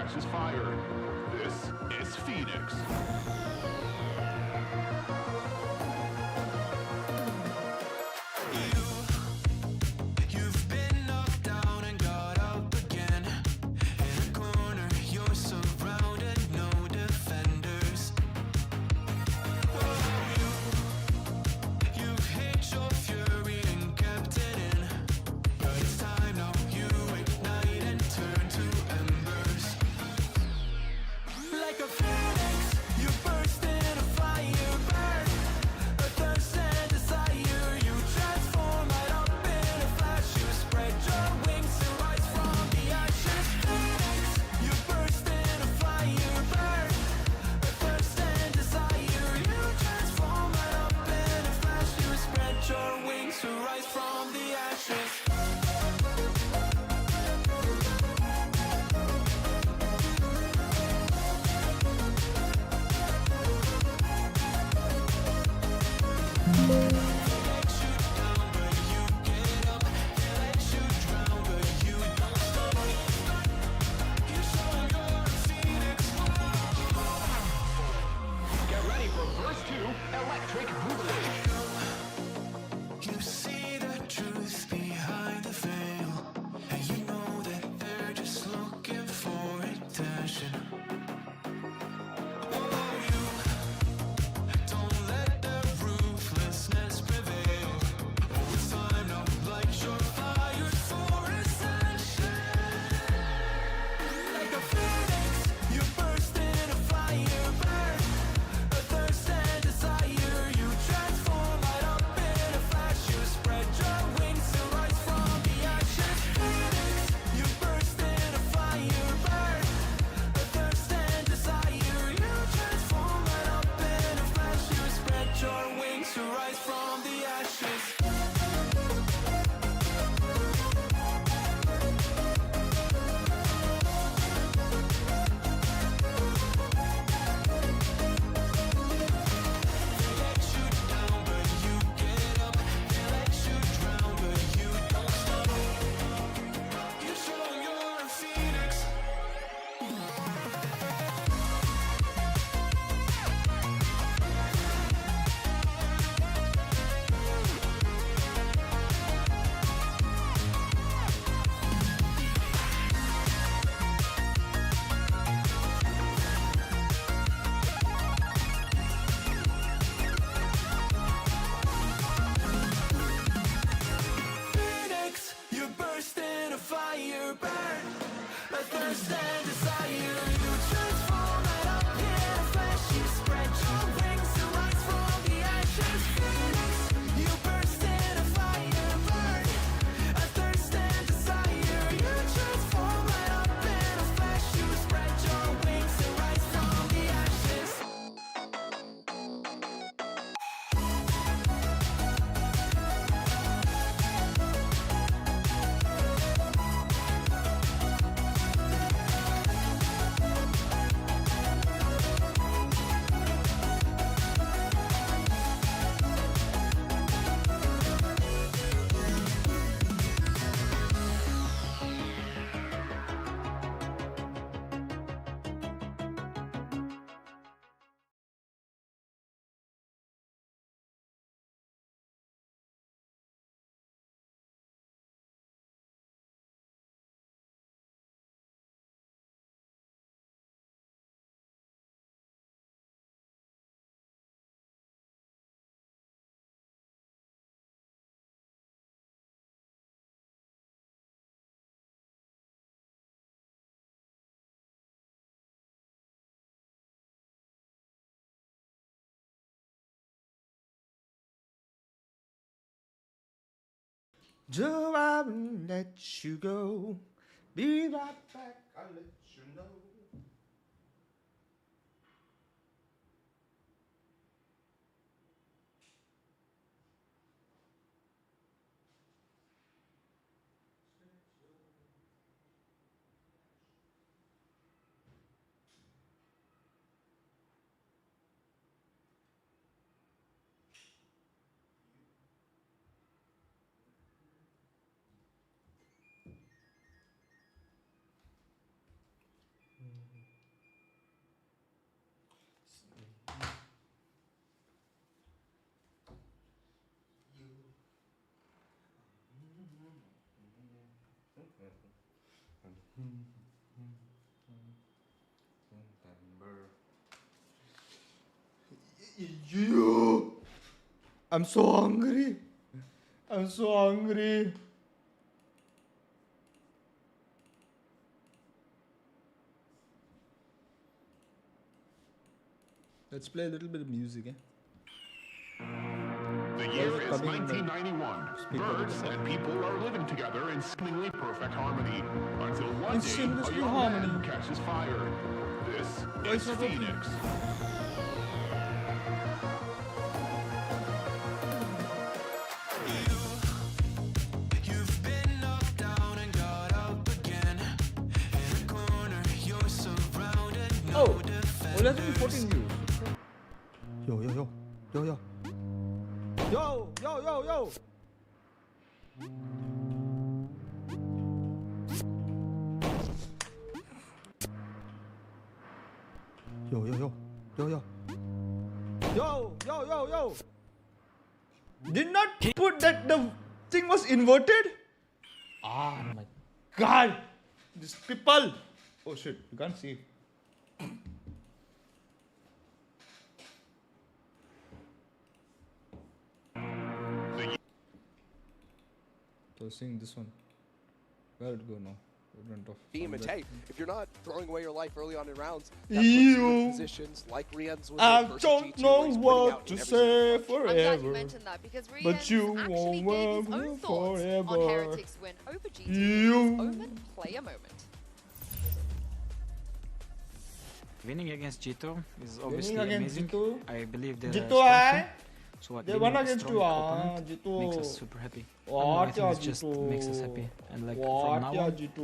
catches fire. This is Phoenix. You've been knocked down and got up again. In a corner, you're surrounded, no defenders. You've hid your fury and kept it in. But it's time now, you ignite and turn to embers. Like a phoenix, you burst in a fire burn. A thirst and desire, you transform right up in a flash. You spread your wings and rise from the ashes. Phoenix, you burst in a fire burn. A thirst and desire, you transform right up in a flash. You spread your wings to rise from the ashes. Get ready for verse 2, Electric Boogaloo. You see the truth behind the veil, and you know that they're just looking for attention. Oh, you don't let the ruthlessness prevail. Oh, it's time now, light your fires for ascension. Like a phoenix, you burst in a fire burn. A thirst and desire, you transform right up in a flash. You spread your wings and rise from the ashes. Phoenix, you burst in a fire burn. A thirst and desire, you transform right up in a flash. You spread your wings to rise from the ashes. They let you down, but you get up. They let you drown, but you don't stop. You show you're a phoenix. Phoenix, you burst in a fire burn. A thirst and desire, you transform right up in a flash. You spread your wings to rise from the ashes. Phoenix, you burst in a fire burn. A thirst and desire, you transform right up in a flash. You spread your wings to rise from the ashes. Joe, I won't let you go. Be right back, I'll let you know. You. I'm so hungry. I'm so hungry. Let's play a little bit of music, eh? The year is coming in the 1991. speaker Birds with the and people are living together in seemingly perfect harmony. Until one day, seamlessly a young harmony. man catches fire. This Voice is of Phoenix. You've been knocked down and got up again. In a corner, you're surrounded. No Oh, defense. well, that's only 14 views. Yo, yo, yo. Yo, yo. Yo, yo, yo, yo. Yo, yo, yo. Yo, yo. Yo, yo, yo, yo. Did not put that the thing was inverted? Ah, my God. These people. Oh shit, you can't see. So seeing this one. Where it go now? It went off. Team, and hey, if you're not throwing away your life early on in rounds, that Ew. puts you in positions like Rian's was I in versus don't G2, know where he's winning out what to in every say single punch. forever. I'm glad you mentioned that because But Rian you actually won't gave his work own thoughts forever. on Heretic's win over G2 in You. his open player moment. Winning against G2 is obviously Winning against amazing. G2. I believe they're G2 strong hai? team. So what, They winning won a against strong you, opponent G2. makes us super happy. I don't know, What I think ya it just G2? makes us happy. And like What from now ya on, G2?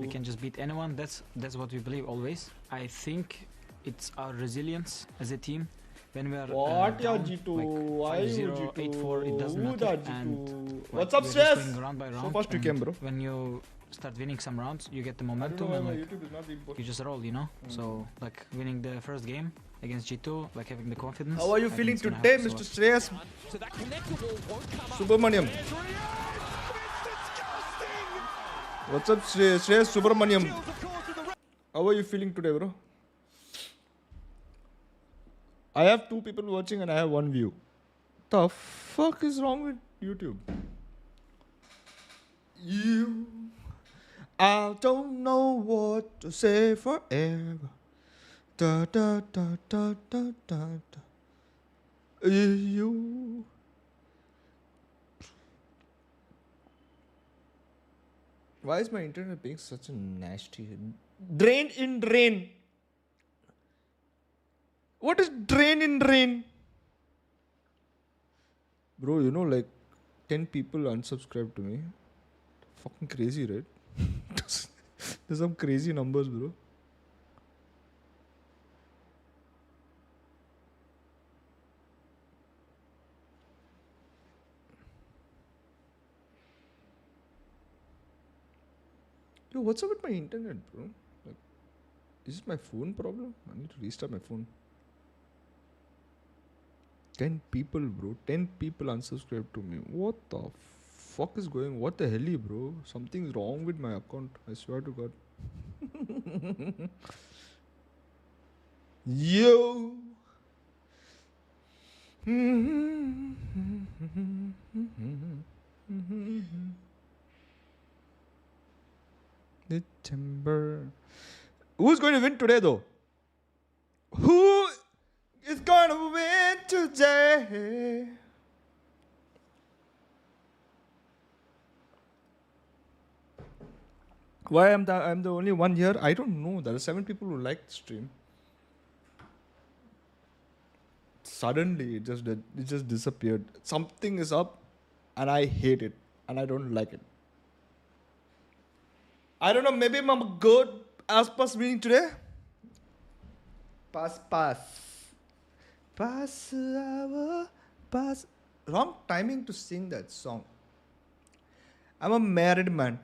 we can just beat anyone. That's what we believe always. I think it's our resilience as a team. When we are What ya down, G2? like Why you 5-0, G2? 8-4, it doesn't Who matter. that G2? And What's like, up, we're just Stress? going round by round. fast you and came, bro. When you start winning some rounds, you get the I don't momentum know why and my like YouTube is not being you just roll, you know. So like winning the first game against G2, like having the confidence. How are you I think feeling it's gonna today, help. Mr. So, Shreyas? So that connector wall won't come up. Subramaniam. What's up, Shreyas Subramaniam? How are you feeling today, bro? I have 2 people watching and I have 1 view. The fuck is wrong with YouTube? You, I don't know what to say forever. Da da da da da da da. You. Why is my internet being such a nasty? Drain in drain. What is drain in drain? Bro, you know, like 10 people unsubscribed to me. Fucking crazy, right? There's some crazy numbers, bro. Yo, what's up with my internet, bro? Like, is it my phone problem? I need to restart my phone. 10 people, bro. 10 people unsubscribed to me. What the fuck is going? What the hell, bro? Something's wrong with my account. I swear to God. Yo. December. Who's going to win today, though? Who is going to win today? Why I'm the only one here? I don't know. There are 7 people who like the stream. Suddenly, it just disappeared. Something is up, and I hate it, and I don't like it. I don't know. Maybe I'm a good pass meeting today. Pass. Pass. Wrong timing to sing that song. I'm a married man.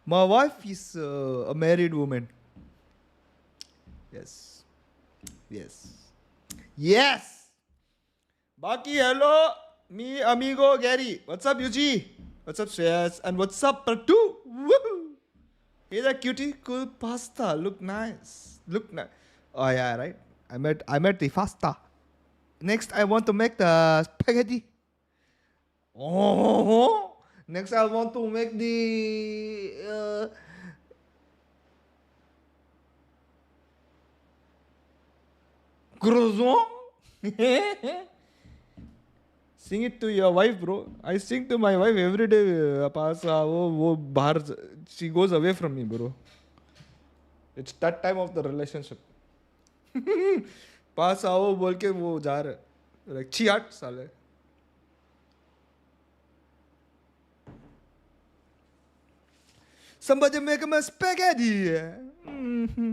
My wife is a married woman. Yes. Baki, hello. Me, amigo, Gary. What's up, Yuji? What's up, Shreyas? And what's up, Pratu? Woohoo! Hey there, cutie. Cool pasta. Look nice. Look nice. Oh yeah, right. I made the pasta. Next, I want to make the spaghetti. Oh. Next, I want to make the croissant. Sing it to your wife, bro. I sing to my wife every day. Pasa, wo bahar. She goes away from me, bro. It's that time of the relationship. पास आओ बोल के वो जा रहे like 6-8 साल है. Somebody make me spaghetti. Mm-hmm.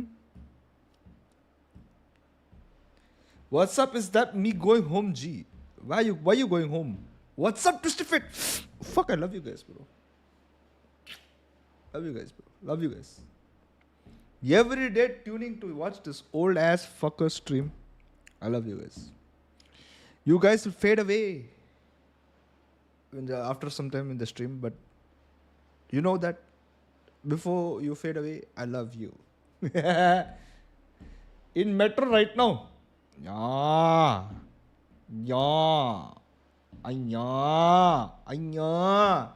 What's up? Is that me going home, G? Why you going home? What's up, Twisted Fit? Fuck, I love you guys, bro. Love you guys, bro. Love you guys. Every day tuning to watch this old ass fucker stream. I love you guys. You guys will fade away after some time in the stream, but you know that before you fade away, I love you. In metro right now. Yeah. Yeah. Anya. Anya.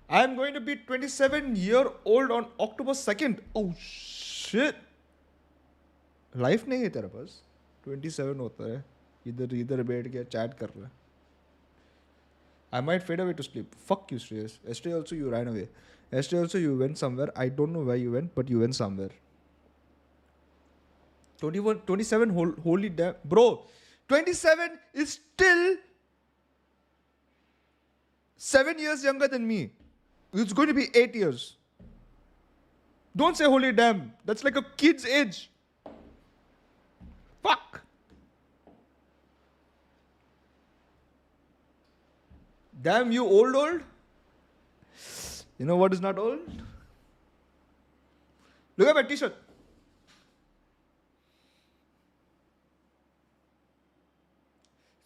I am going to be 27-year-old on October 2nd. Oh shit. Life नहीं है तेरे पास. 27 होता है. इधर बैठ के chat कर रहा है. I might fade away to sleep. Fuck you, Shreyas. Yesterday also you ran away. Yesterday also you went somewhere. I don't know where you went, but you went somewhere. 27, holy damn. Bro, 27 is still 7 years younger than me. It's going to be 8 years. Don't say holy damn. That's like a kid's age. Fuck. Damn, you old? You know what is not old? Look at my t-shirt.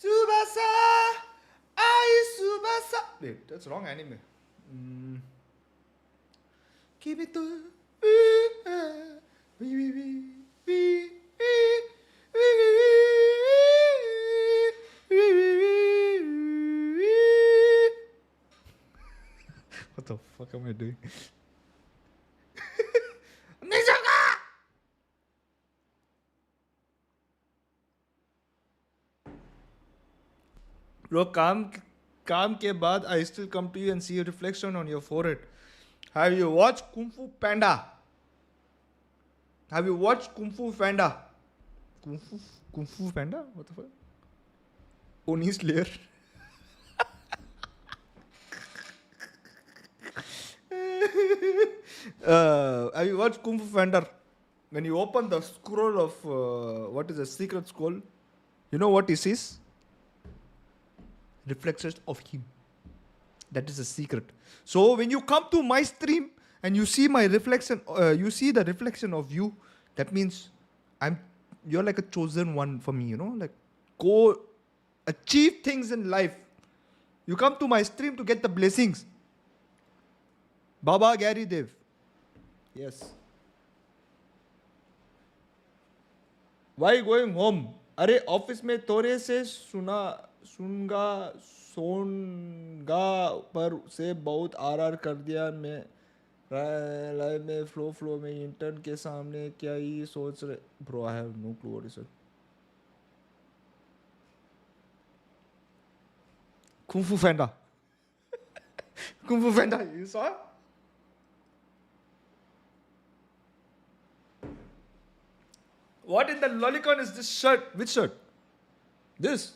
Tsubasa! Ai Tsubasa! Wait, that's wrong anime. Keep it to... What the fuck am I doing? Bro, काम के बाद I still come to you and see a reflection on your forehead. Have you watched Kung Fu Panda? Have you watched Kung Fu Panda? Kung Fu Panda? What the fuck? Oni Slayer. Have you watched Kung Fu Panda? When you open the scroll of what is a secret scroll, you know what he sees? Reflections of him. That is a secret. So when you come to my stream and you see my reflection, you see the reflection of you, that means you're like a chosen one for me, you know, like go achieve things in life. You come to my stream to get the blessings. Baba Gary Dev. Yes. Why going home? अरे office में तोरे से सोनगा पर से बहुत RR कर दिया. मैं लाइव में फ्लो में इंटर्न के सामने क्या ही सोच रहे. Bro I have no clue what is it. Kung Fu Panda. Kung Fu Panda, you saw? What in the lolicon is this shirt? Which shirt? This.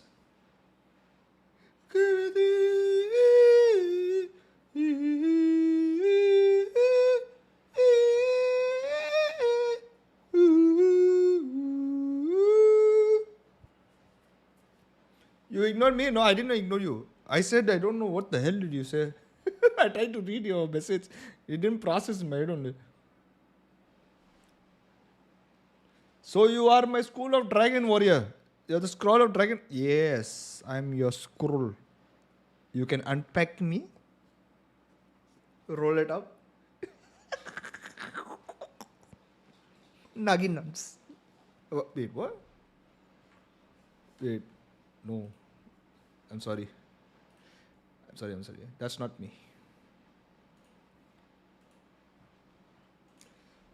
You ignored me? No, I didn't ignore you. I said I don't know what the hell did you say. I tried to read your message. It didn't process in my head only. So you are my school of dragon warrior. You're the scroll of dragon. Yes, I'm your scroll. You can unpack me. Roll it up. Nuggy nuts. Wait, what? Wait, no. I'm sorry. I'm sorry. That's not me.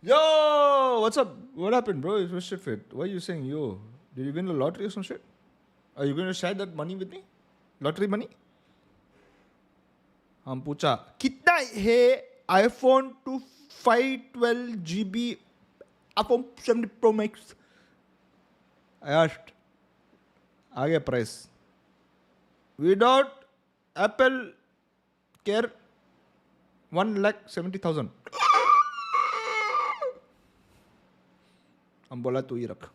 Yo, what's up? What happened, bro? It's shit fit. Why are you saying yo? Did you win the lottery or some shit? Are you going to share that money with me? Lottery money? हम पूछा कितना है iPhone 512 GB iPhone 70 Pro Max? I asked. आ गया price. Without Apple Care 1,70,000. हम बोला तू ही रख.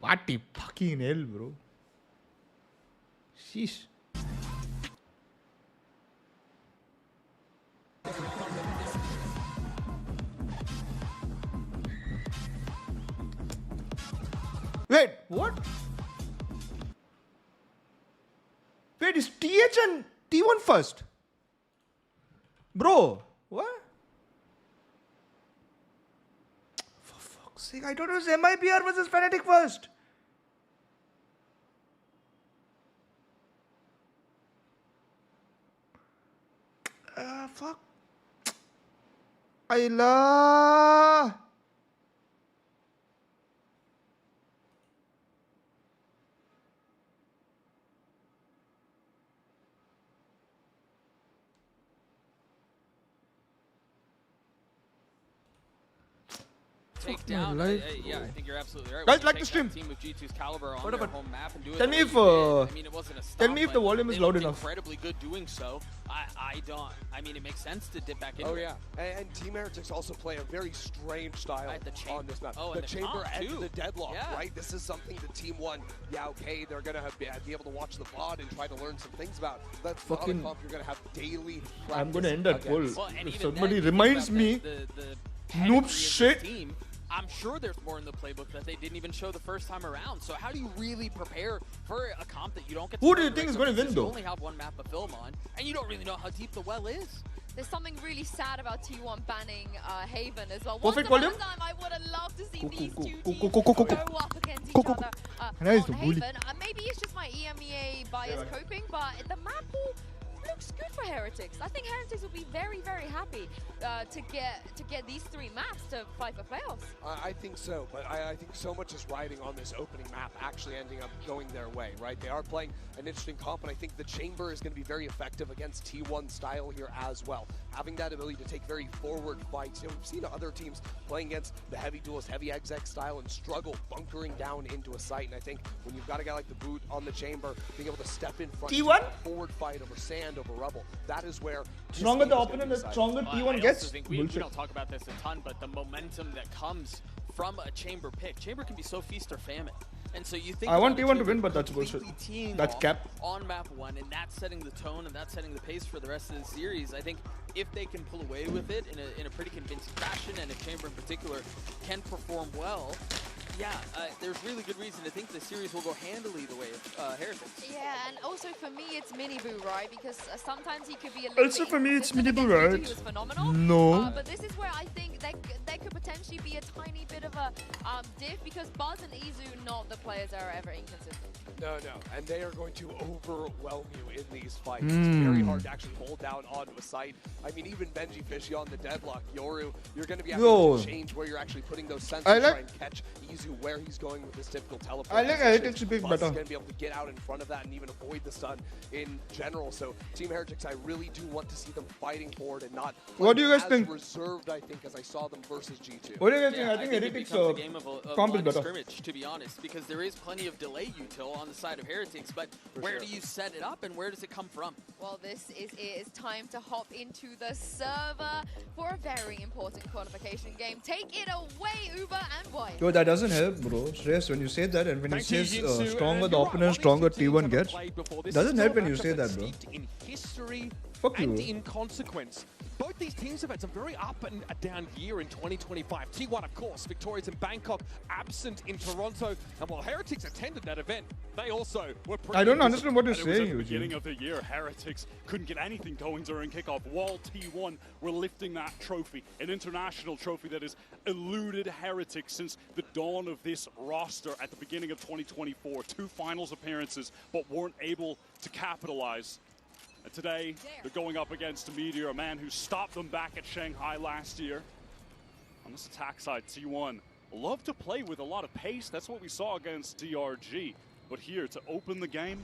What the fucking hell, bro? Sheesh. Wait, what? Wait, is TH and T1 first? Bro, what? For fuck's sake, I thought it was MIBR versus Fnatic first. Fuck. Ayla. Take Fuck my down. life, Yeah, I bro. think you're absolutely right. Guys, When you like take the stream. that Team of G2's caliber on What their about- home map and do it Tell the me way if, they did. I mean, it wasn't a tell stop, me if but the volume is they loud looked enough. incredibly good doing so. I don't. I mean, it makes sense to dip back into Oh it. yeah, and Team Heretics also play a very strange style Right, the chamber. on this map. Oh, the and the chamber comp, and too. the deadlock, Yeah. right? This is something that Team One, yeah, okay, they're gonna be able to watch the VOD and try to learn some things about. That's Fucking- not a comp you're gonna have daily. I'm gonna practice end that poll. against. Well, and If even somebody then, you think reminds about me, the noob pedigree of this shit. Team, I'm sure there's more in the playbook that they didn't even show the first time around. So how do you really prepare for a comp that you don't get to Who play do you the think is regular gonna win, season? though? You only have one map of film on, and you don't really know how deep the well is. There's something really sad about T1 banning Haven as well. Perfect Once upon volume? a time, I would have loved to see Go, these go, two go, teams go, go, go, go, go up against each go, go, other Nice, on the bully. Haven. Maybe it's just my EMEA bias Yeah, coping, but the map pool looks good for Heretics. I think Heretics will be very, very happy to get these three maps to fight for playoffs. I think so, but I think so much is riding on this opening map actually ending up going their way, right? They are playing an interesting comp, and I think the Chamber is going to be very effective against T1 style here as well. Having that ability to take very forward fights. You know, we've seen other teams playing against the heavy duelist, heavy exec style, and struggle bunkering down into a site. And I think when you've got a guy like the Boot on the Chamber, being able to step in front, T1? take a forward fight over sand, over rubble, that is where this Stronger game the is gonna opponent, be the decided. stronger Well, T1 I gets. also think we Bullshit. don't talk about this a ton, but the momentum that comes from a chamber pick. Chamber can be so feast or famine. And so you think I want about a T1 to chamber win, but that's bullshit. completely teeing That's off cap. on map one, and that's setting the tone and that's setting the pace for the rest of the series. I think if they can pull away with it in a pretty convincing fashion, and if Chamber in particular can perform well, yeah, there's really good reason to think the series will go handily the way of Heretics. Yeah, and also for me, it's Miniboo, right? Because sometimes he could be a little Also bit for me, it's inconsistent Miniboo, against right? He was phenomenal. No. But this is where I think there could potentially be a tiny bit of a diff, because Buzz and Izu, not the players that are ever inconsistent. No, and they are going to overwhelm you in these fights. It's very hard to actually hold down onto a site. I mean, even Benji Fishy on the deadlock, Yoru, you're going to be having Yo. to change where you're actually putting those sensors I to like- try and catch Izu where he's going with this typical teleport. I like position. Heretics a bit Buzz better. is going to be able to get out in front of that and even avoid the stun in general. So Team Heretics, I really do want to see them fighting forward and not What do you guys playing think? as reserved, I think, as I saw them versus G2. What do you guys think? Yeah, I think it Heretics becomes a game of comp is line better. scrimmage, to be honest, because there is plenty of delay util on the side of Heretics, but where do you set it up and where does it come from? Well, this is it. It's time to hop into the server for a very important qualification game. Take it away, Uber and White. Yo, that doesn't help, bro. Shreyas, when you say that and when you Thank you, say Yinsu, stronger and the you're right, opponent, while stronger these two teams T1 haven't gets. played before, this Doesn't is help still a when you matchup say that's that, bro. steeped in history Fuck and you. in consequence. both these teams have had some very up and a down year in 2025. T1, of course, victorious in Bangkok, absent in Toronto, and while Heretics attended that event, they also were pretty... I don't understand what you're And it was at saying, the Eugene. beginning of the year, Heretics couldn't get anything going during kickoff, while T1 were lifting that trophy, an international trophy that has eluded Heretics since the dawn of this roster at the beginning of 2024. 2 finals appearances, but weren't able to capitalize. And today, they're going up against MIBR, a man who stopped them back at Shanghai last year. On this attack side, T1 love to play with a lot of pace. That's what we saw against DRG. But here, to open the game,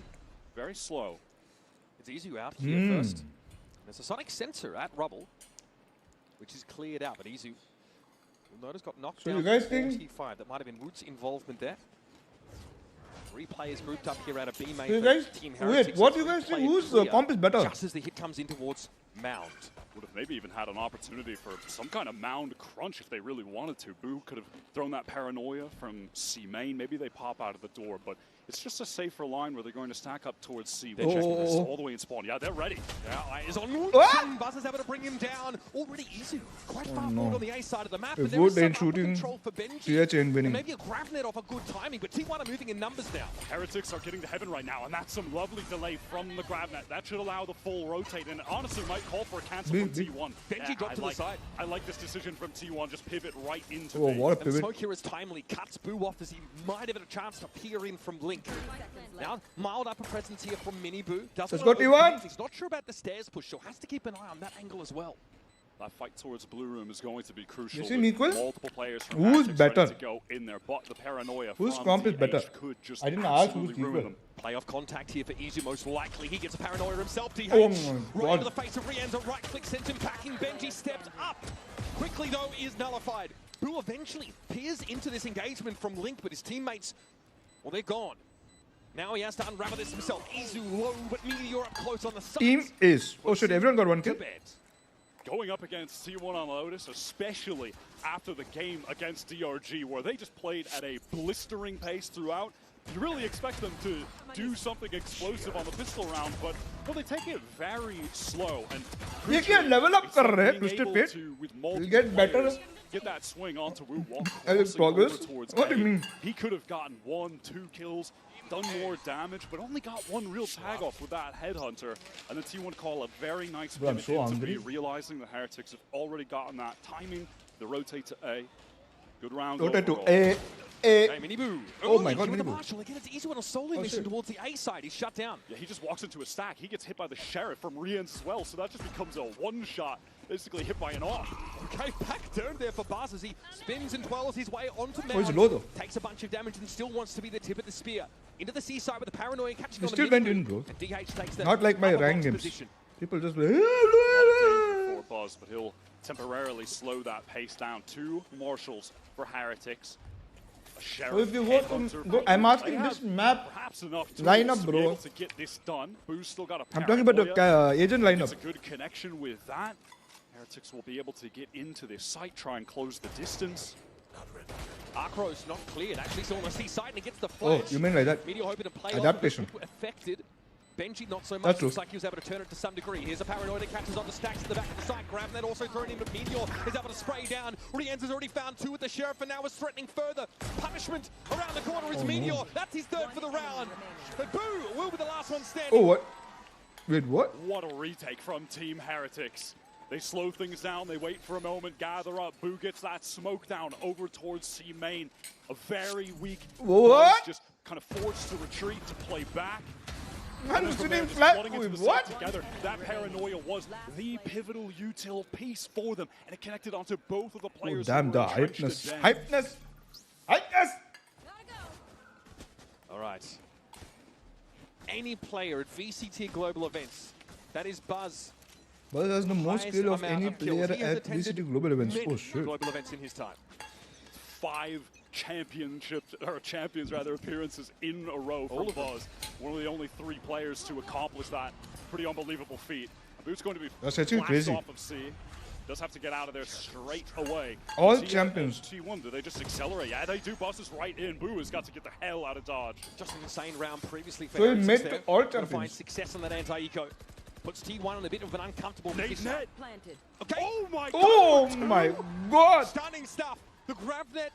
very slow. It's Izu out here first. There's a sonic sensor at Rubble, which is cleared out, but Izu, you'll notice, got knocked So down you guys 45. That might have been Wood's involvement there. 3 players grouped up here out of B main. So you for guys, Team wait, Heretics. what do you Three guys think? players Whose clear comp is better? Just as the hit comes in towards Mound. Would have maybe even had an opportunity for some kind of mound crunch if they really wanted to. Boo could have thrown that paranoia from C main. Maybe they pop out of the door, but it's just a safer line where they're going to stack up towards C. They're checking this all the way in spawn. Yeah, they're ready. Now Eye is on Wood. Ah! Buzz is able to bring him down. Already Izu quite far no. forward on the A side of the map. If But there is Wood ain't some upper shooting, control for Benji. CH ain't winning. And maybe a grab net off a good timing, but T1 are moving in numbers now. Heretics are getting to heaven right now, and that's some lovely delay from the grab net. That should allow the full rotate, and it honestly might call for a cancel from T1. Benji dropped to the side. I like this decision from T1. Just pivot right into Oh, B. what a And the pivot. smoke here is timely. Cuts Boo off as he might have had a chance to peer in from Link. Now, mild upper presence here from Mini Boo. Let's go, T1. He's not sure about the stairs push, so has to keep an eye on that angle as well. That fight towards Blue Room is going to be crucial. Is it with equal? multiple players from Who's Heretics ready better? to go in there, but the paranoia Whose from comp is DH better? could just I didn't ask absolutely who's ruin equal. them. Playoff contact here for Izu, most likely. He gets a paranoia himself. DH Oh my right God. into the face of Rienzo. Right click sends him packing. Benji steps up. Quickly, though, is nullified. Boo eventually peers into this engagement from Link, but his teammates, well, they're gone. Now he has to unravel this himself. Izu low, but Meteor up close on the sides. Team is. Oh shit, everyone got 1 to kill. bed. Going up against T1 on Lotus, especially after the game against DRG, where they just played at a blistering pace throughout. You really expect them to do something explosive on the pistol round, but well, they take it very slow. And ये क्या level up it's कर like रहे हैं, being Twisted able Fate? to, with You'll multiple get better. players, get that swing onto Wu while As it crossing progress? over towards What do you A. mean? He could have gotten 1, 2 kills, done more damage, but only got 1 real tag off with that headhunter. And the T1 call a very nice Bro, I'm pivot so into hungry. B, realizing the Heretics have already gotten that timing. They rotate to A. Good round Rotate to overall. A. Hey, Mini Boo. Oh my God, with the Mini Boo. Marshall. Again, it's Izu on a solo mission shit. towards the A side. He's shut down. Yeah, he just walks into a stack. He gets hit by the Sheriff from Rienz as well, so that just becomes a one-shot, basically hit by an off. Okay, back turn there for Buzz as he spins and twirls his way onto Mound. Oh, he's low though. Takes a bunch of damage and still wants to be the tip of the spear. Into the C side with the paranoia catching He on the still mid went move. in, bro. And DH takes the Not like my upper rank box games. position. People just A lot of danger for Buzz, but he'll temporarily slow that pace down. 2 Marshals for Heretics. A Sheriff, So if you go headhunter. to, I'm asking They this have map perhaps enough tools lineup, to be bro. able to get this done. Boo's still got a I'm talking about the paranoia. agent It's lineup. a good connection with that. Heretics will be able to get into this site, try and close the distance. Arcros not cleared. Actually still on the C side and he gets the flash. Oh, you mean like that? Meteor hoping to play Adaptation. off, but affected. Benji not so much. That's true. Looks like he was able to turn it to some degree. Here's a paranoia that catches on the stacks at the back of the site. Grab that also thrown in, but Meteor is able to spray down. Rienz has already found 2 with the Sheriff and now is threatening further. Punishment around the corner is Meteor. no. That's his 3rd for the round. But Boo will be the last one standing. Oh, what? Wait, what? What a retake from Team Heretics. They slow things down, they wait for a moment, gather up. Boo gets that smoke down over towards C main. A very weak What? Buzz just kind of forced to retreat, to play back. I'm And then from sitting there, just flat. flooding into Wait, the what? site together. That paranoia was the pivotal util piece for them, and it connected onto both of the Oh, players. damn, who the were entrenched hypeness. at Ben. Hypeness. Hypeness. All right. Any player at VCT Global Events, that is Buzz. Buzz has the most highest skill of amount any of kills. player He has at attended VCT Global Events. many Oh shit. global events in his time. 5 champions appearances in a row for Buzz. One of the only 3 players to accomplish that. Pretty unbelievable feat. Boo's going to be That's actually blasted crazy. off of C. Does have to get out of there straight away. All T1 champions. T1, do they just accelerate? Yeah, they do. Buzz is right in. Boo has got to get the hell out of Dodge. Just an insane round previously for So he Heretics made there. to all Gotta find champions. success on that anti-eco. Puts T1 in a bit of an uncomfortable Nate position. net. Planted. Okay. Oh my god! Oh my god! Stunning stuff. The grab net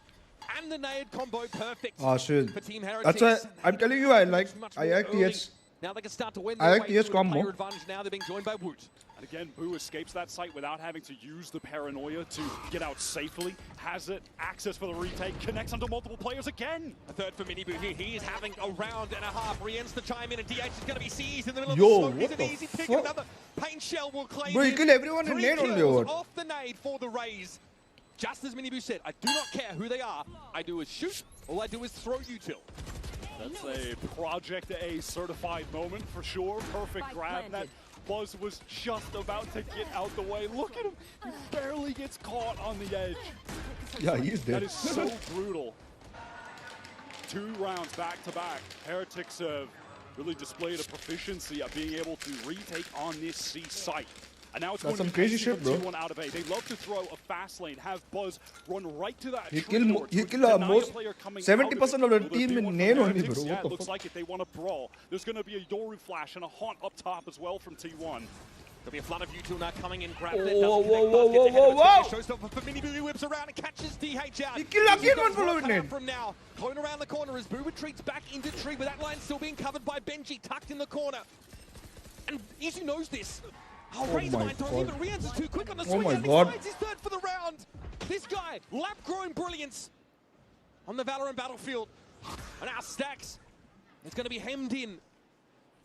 and the nade combo perfect Ah shit. for Team Heretics. That's why I'm telling you I like Much more early. TH. Now they can start to win I their like way TH through the combo. player advantage. Now they're being joined by Woot. And again, Boo escapes that site without having to use the paranoia to get out safely. Has it, access for the retake, connects onto multiple players again. A third for Miniboo here. He is having a round and a half. Rien's to chime in, and DH is going to be seized in the middle of Yo, the smoke. what Is an the easy pick. fuck? Another paint shell will claim Bro, he him. killed everyone in 3 nade only, kills or what? off the nade for the Rays. Just as Miniboo said, I do not care who they are. I do is shoot. All I do is throw you till. That's a Project A certified moment for sure. Perfect grab. That Buzz was just about to get out the way. Look at him. He barely gets caught on the edge. Yeah, he's That dead. is so brutal. 2 rounds back to back. Heretics have really displayed a proficiency at being able to retake on this C site. And now it's That's going some to be crazy shit, bro. T1 out of A. They love to throw a fast lane, have Buzz run right to that. He tree kill door to most deny a most player coming 70% out it. of the Will there team be in one from nade only, Heretics? bro. Yeah, What the it looks fuck? like it. They want to brawl. There's going to be a Yoru flash and a haunt up top as well from T1. There'll be a flood of util now coming in. Grab Whoa, that. whoa, Doesn't connect. whoa, Buzz gets whoa, ahead of whoa, it. Showstopper for Miniboo. He whips around and catches DH out. He killed He's again got one his for work cut out nade. from now. Clone around the corner as Boo retreats back into tree, but that line's still being covered by Benji, tucked in the corner. And Izu knows this. Oh, Razor my Mind don't God. even. Rien's is too quick on the Oh swing. my and he God. finds his third for the round. This guy, lab-grown brilliance on the Valorant battlefield. And now Stacks is going to be hemmed in.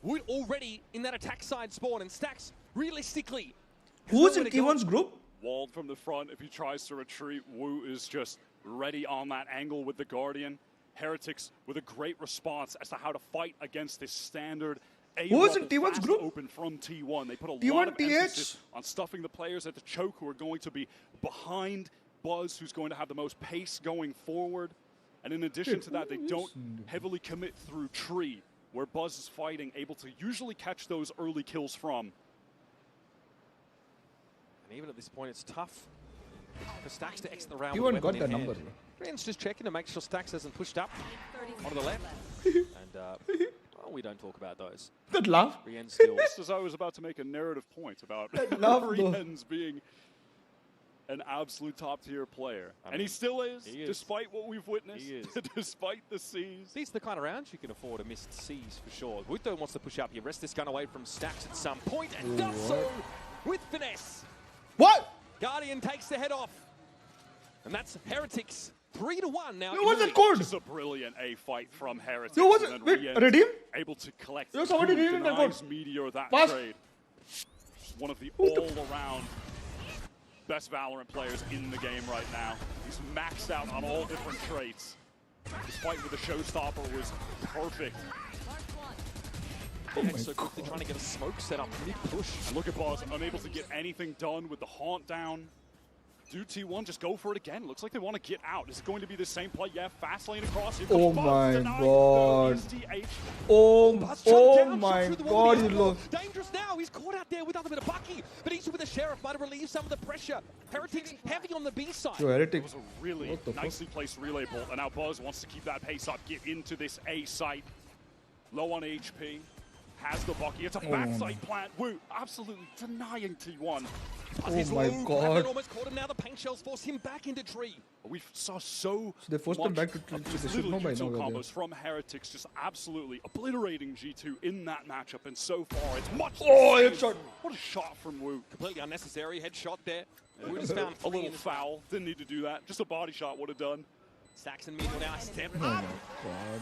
Wood already in that attack side spawn, and Stacks, realistically, has Who's in nowhere to go. T1's group? Walled from the front. If he tries to retreat, Wu is just ready on that angle with the Guardian. Heretics with a great response as to how to fight against this standard Who's in A-level T1's fast group? open from T1. They put a T1 lot of TH? emphasis on stuffing the players at the choke who are going to be behind Buzz, who's going to have the most pace going forward. And in addition to that, they don't heavily commit through tree, where Buzz is fighting, able to usually catch those early kills from. And even at this point, it's tough for Stacks to exit the round. T1 with a got weapon that in number. hand. Rien's just checking to make sure Stacks hasn't pushed up onto the left. And well, we don't talk about those. That laugh. Rien's still. Just as I was about to make a narrative point about love though. Rien's being an absolute top-tier player. And he still is, he is. despite what we've witnessed, He is. despite the C's. These are the kind of rounds you can afford to miss C's for sure. Wuto wants to push up. He wrests this gun away from Stacks at some point and does so with finesse. What? Guardian takes the head off. And that's Heretics 3-1 now. Yo, what's in it called? Just a brilliant A fight from Heretics. Yo, what's and it? then Wait, Rien's redeem? able to collect Yo, somebody two, redeem that denies code. Meteor that Fast. trade. One of the all-around best Valorant players in the game right now. He's maxed out on all different traits. His fight with the Showstopper was perfect. Oh my so quickly trying to get a smoke set up mid-push. And look at Buzz, unable to get anything done with the haunt down. Do T1 just go for it again? Looks like they want to get out. Is it going to be the same play? Yeah, fast lane across. Here Oh comes Buzz, my denied, God. though, is DH. Oh, Buzz oh jumped down, my shot through the wall god, with he the outlaw. lost. Dangerous now. He's caught out there with nothing but a bucky. But each with the sheriff might have relieved some of the pressure. Heretics heavy on the B side. Yo, It Heretic. was a really What the fuck? nicely placed relay bolt, and now Buzz wants to keep that pace up, get into this A site. Low on HP, has the bucky. It's a backside plant. Woo, absolutely denying T1. Buzz Oh is my low. God. Grabman almost caught him now. The paint shells force him back into tree. We saw so They forced them much back to of they these should little know by util now. combos from Heretics, just absolutely obliterating G2 in that matchup, and so far it's much the Oh, same. headshot. What a shot from Wu. Completely unnecessary headshot there. Wood has found A three little in this foul, didn't need to do that. Just a body shot would have done. Stacks and Meteor now step Oh up my god.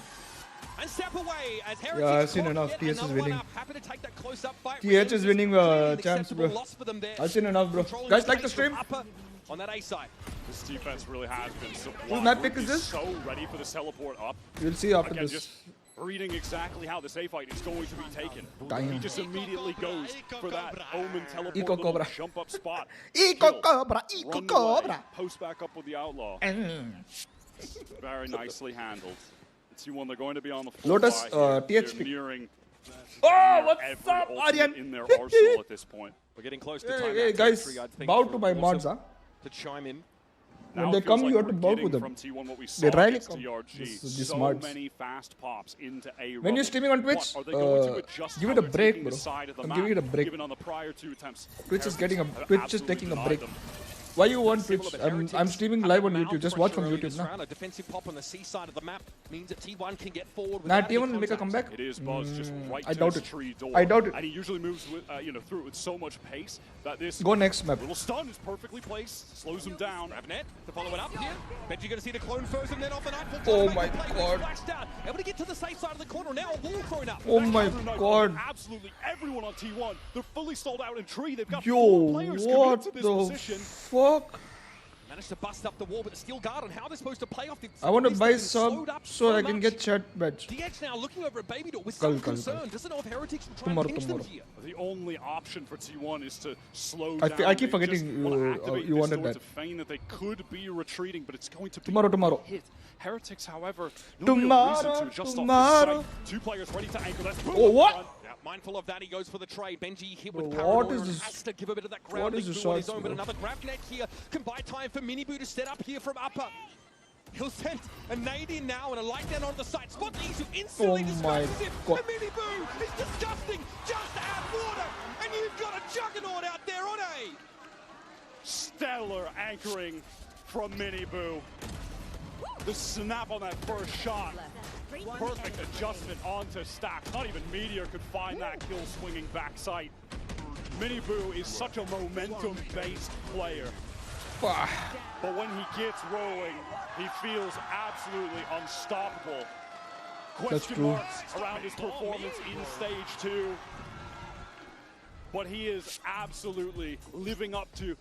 and step away as Heretics Yeah, I've seen caught enough. yet TH is another one winning. up. Happy to take that close-up fight. TH is winning Really chance, acceptable bro. loss for them there. I've seen enough, bro. Controlling Guys, the like the pace from stream? upper on that A side. This defense really has been sublime. Whose map pick is He's this? so ready for this teleport up. We'll see after Again, this. just reading exactly how this A fight is going to be taken. Damn. He just immediately goes for that Omen teleport Eco little Cobra. jump up spot. Eco Kill. Cobra, Eco Run away, Cobra. post back up with the Outlaw. Very nicely handled. T1, they're going to be on the full Lotus, buy here. TH They're pick. nearing Oh, what's every up, ultimate Aryan? in their arsenal at this point. We're getting close to Hey, timeout hey, guys, territory, I think, bow for to my mods, Awesome huh? to chime in. when they come, you have to bulk with them. They rarely come. This is so smart. many fast pops into a When you're streaming on Twitch, give it a break, bro. I'm giving it a break. Given on the prior 2 attempts, Twitch is taking a break. Why you want Twitch? I'm streaming live on YouTube. Just watch from YouTube now. A defensive pop on the C side of the map means that T1 can get forward. Nah, T1 will make a comeback. It is Buzz just right I to doubt his it. tree door. I doubt it. And he usually moves with, through it with so much pace that this Go next map. little stun is perfectly placed, slows him down. Ravenet to follow it up here. Bet you're going to see the clone first and then off the Nightfall. Oh my god. Down. Able to get to the safe side of the corner. Now a wall thrown up. Oh my god. Absolutely everyone on T1. They're fully sold out in tree. They've got Yo, 4 players committed what to this the position. fuck? Managed to bust up the wall with the steel guard, and how they're supposed to play off the. I want to buy slowed sub up so I much. can get chat badge. DH now looking over at Baby Door with some concern. Doesn't know if Heretics will try and pinch them here. The only option for T1 is to slow I down. keep They forgetting just wanna activate you this wanted door that. to feign that they could be retreating, but it's going to be Tomorrow. hit. Heretics, however, no real reason to adjust off the site. 2 players ready to anchor. That's Oh, what? Yeah, mindful of that, he goes for the trade. Benji hit with Bro, paranoia what is and this? has to give a bit of that What grounding is this on his shots, own, but bro? another grab net here can buy time for Miniboo to set up here from upper. He'll send a nade in now and a light down on the side. Spot Isu instantly Oh my disguises him. god. And Miniboo is disgusting. Just add water, and you've got a juggernaut out there on A. stellar anchoring from Miniboo. The snap on that first shot. Perfect adjustment onto Stack. Not even Meteor could find that kill swinging backside. Miniboo is such a momentum-based player. But when he gets rolling, he feels absolutely unstoppable. Question true. marks around his performance in stage 2. But he is absolutely living up to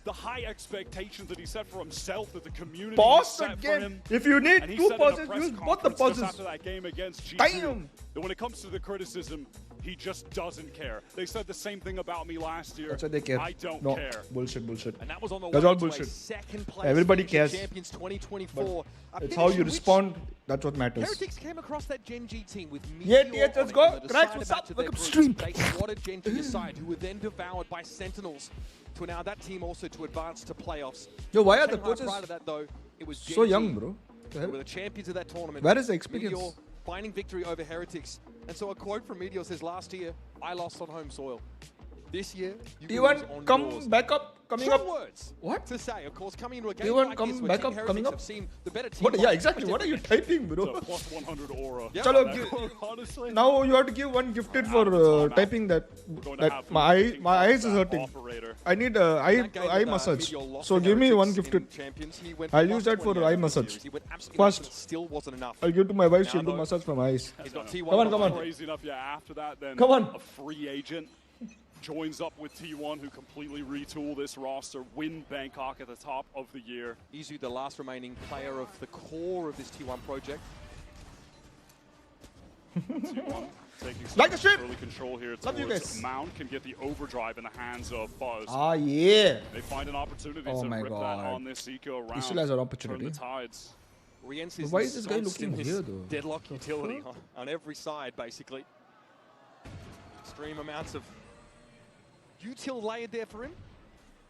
the high expectations that he set for himself, that the community Pause set the for game. him. If you need And he 2 said in a pauses, press use both the conference just pauses. after that game against Chiu, Damn. that when it comes to the criticism, he just doesn't care. They said the same thing about me last year. That's what they care. I don't no, care. Bullshit. And that was on the That's way all to a bullshit. second place. Everybody finish in cares. Champions 2024. A It's finish how you in which respond. That's what matters. Heretics came across that Gen G team with Yeah, Meteor let's on it go. on the Cracks, decided what's match up? of their Welcome to group. stream. They swatted Gen G aside, who were then devoured by Sentinels to allow that team also to advance to playoffs. Yo, why are the Second half coaches prior to that, though, it was so Gen young, G bro? The who hell? were the champions of that tournament. Where is the experience? Meteor finding victory over Heretics. And so a quote from Meteor says, last year, I lost on home soil. This year, you lose on T1 come yours. back up, coming Strong up. words What? to say, of course, coming into a game T1 like come this where back Team up, Heretics coming up. have seen the better team. What? Yeah, fight. exactly. What are you typing, bro? It's a plus 100 aura. Yeah. Chalo, That- honestly, now you have to give one gifted for typing that. going to That have my to eyes is that hurting. operator. I need In that game eye with, massage. Meteor lost So to give me one Heretics gifted. in Champions. He went I'll plus use that for 28 eye in the massage. series. He went absolutely First. nuts, but it still wasn't enough. I'll give to my wife. Now She'll do though- massage for my eyes. He's got T1 Come on, come on. Crazy enough, yeah. After that, then Come on. a free agent joins up with T1, who completely retool this roster, win Bangkok at the top of the year. Izu, the last remaining player of the core of this T1 project. T1 taking some Like the stream. early control here Love you towards guys. Mound, can get the overdrive in the hands of Buzz. Ah, yeah. They find an opportunity Oh to my rip that God. on this eco round. He still has an Turn opportunity. the tides. Rienz Why is this guy ensconced in looking this here, though? Deadlock utility on every side, basically. Extreme amounts of util layered there for him.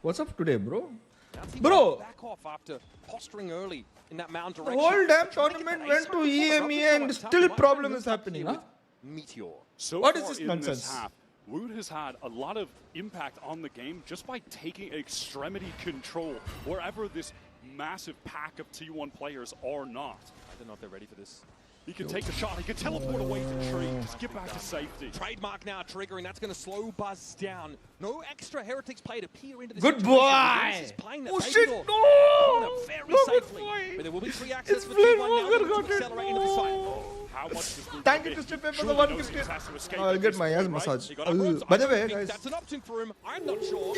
What's up today, bro? Now T1 Bro. back off after posturing early in that mound The direction. whole damn Trying to get tournament that went ace to up the corner, EMEA and tough still one. problem Moves is up happening, here huh? with Meteor. So What is far this in nonsense? This half, Wood has had a lot of impact on the game just by taking extremity control wherever this massive pack of T1 players are not. I don't know if they're ready for this. He can take the shot, he can teleport away to the tree, just get back to safety. Trademark now triggering. That's going to slow Buzz down. No extra Heretics play to peer into this Good situation. boy! Rienz is playing that Oh baby shit, door no! corner very No, good safely. boy. But there will be free access It's for Flynn T1 now Walker to got it. accelerate into the site. No. How much does Wood Thank you get? to Strip for the Surely one knows he gifted. has to escape I'll at get this my point, ass right? massage. He got upwards. By I the don't way, think guys. that's an option for him. I'm not sure.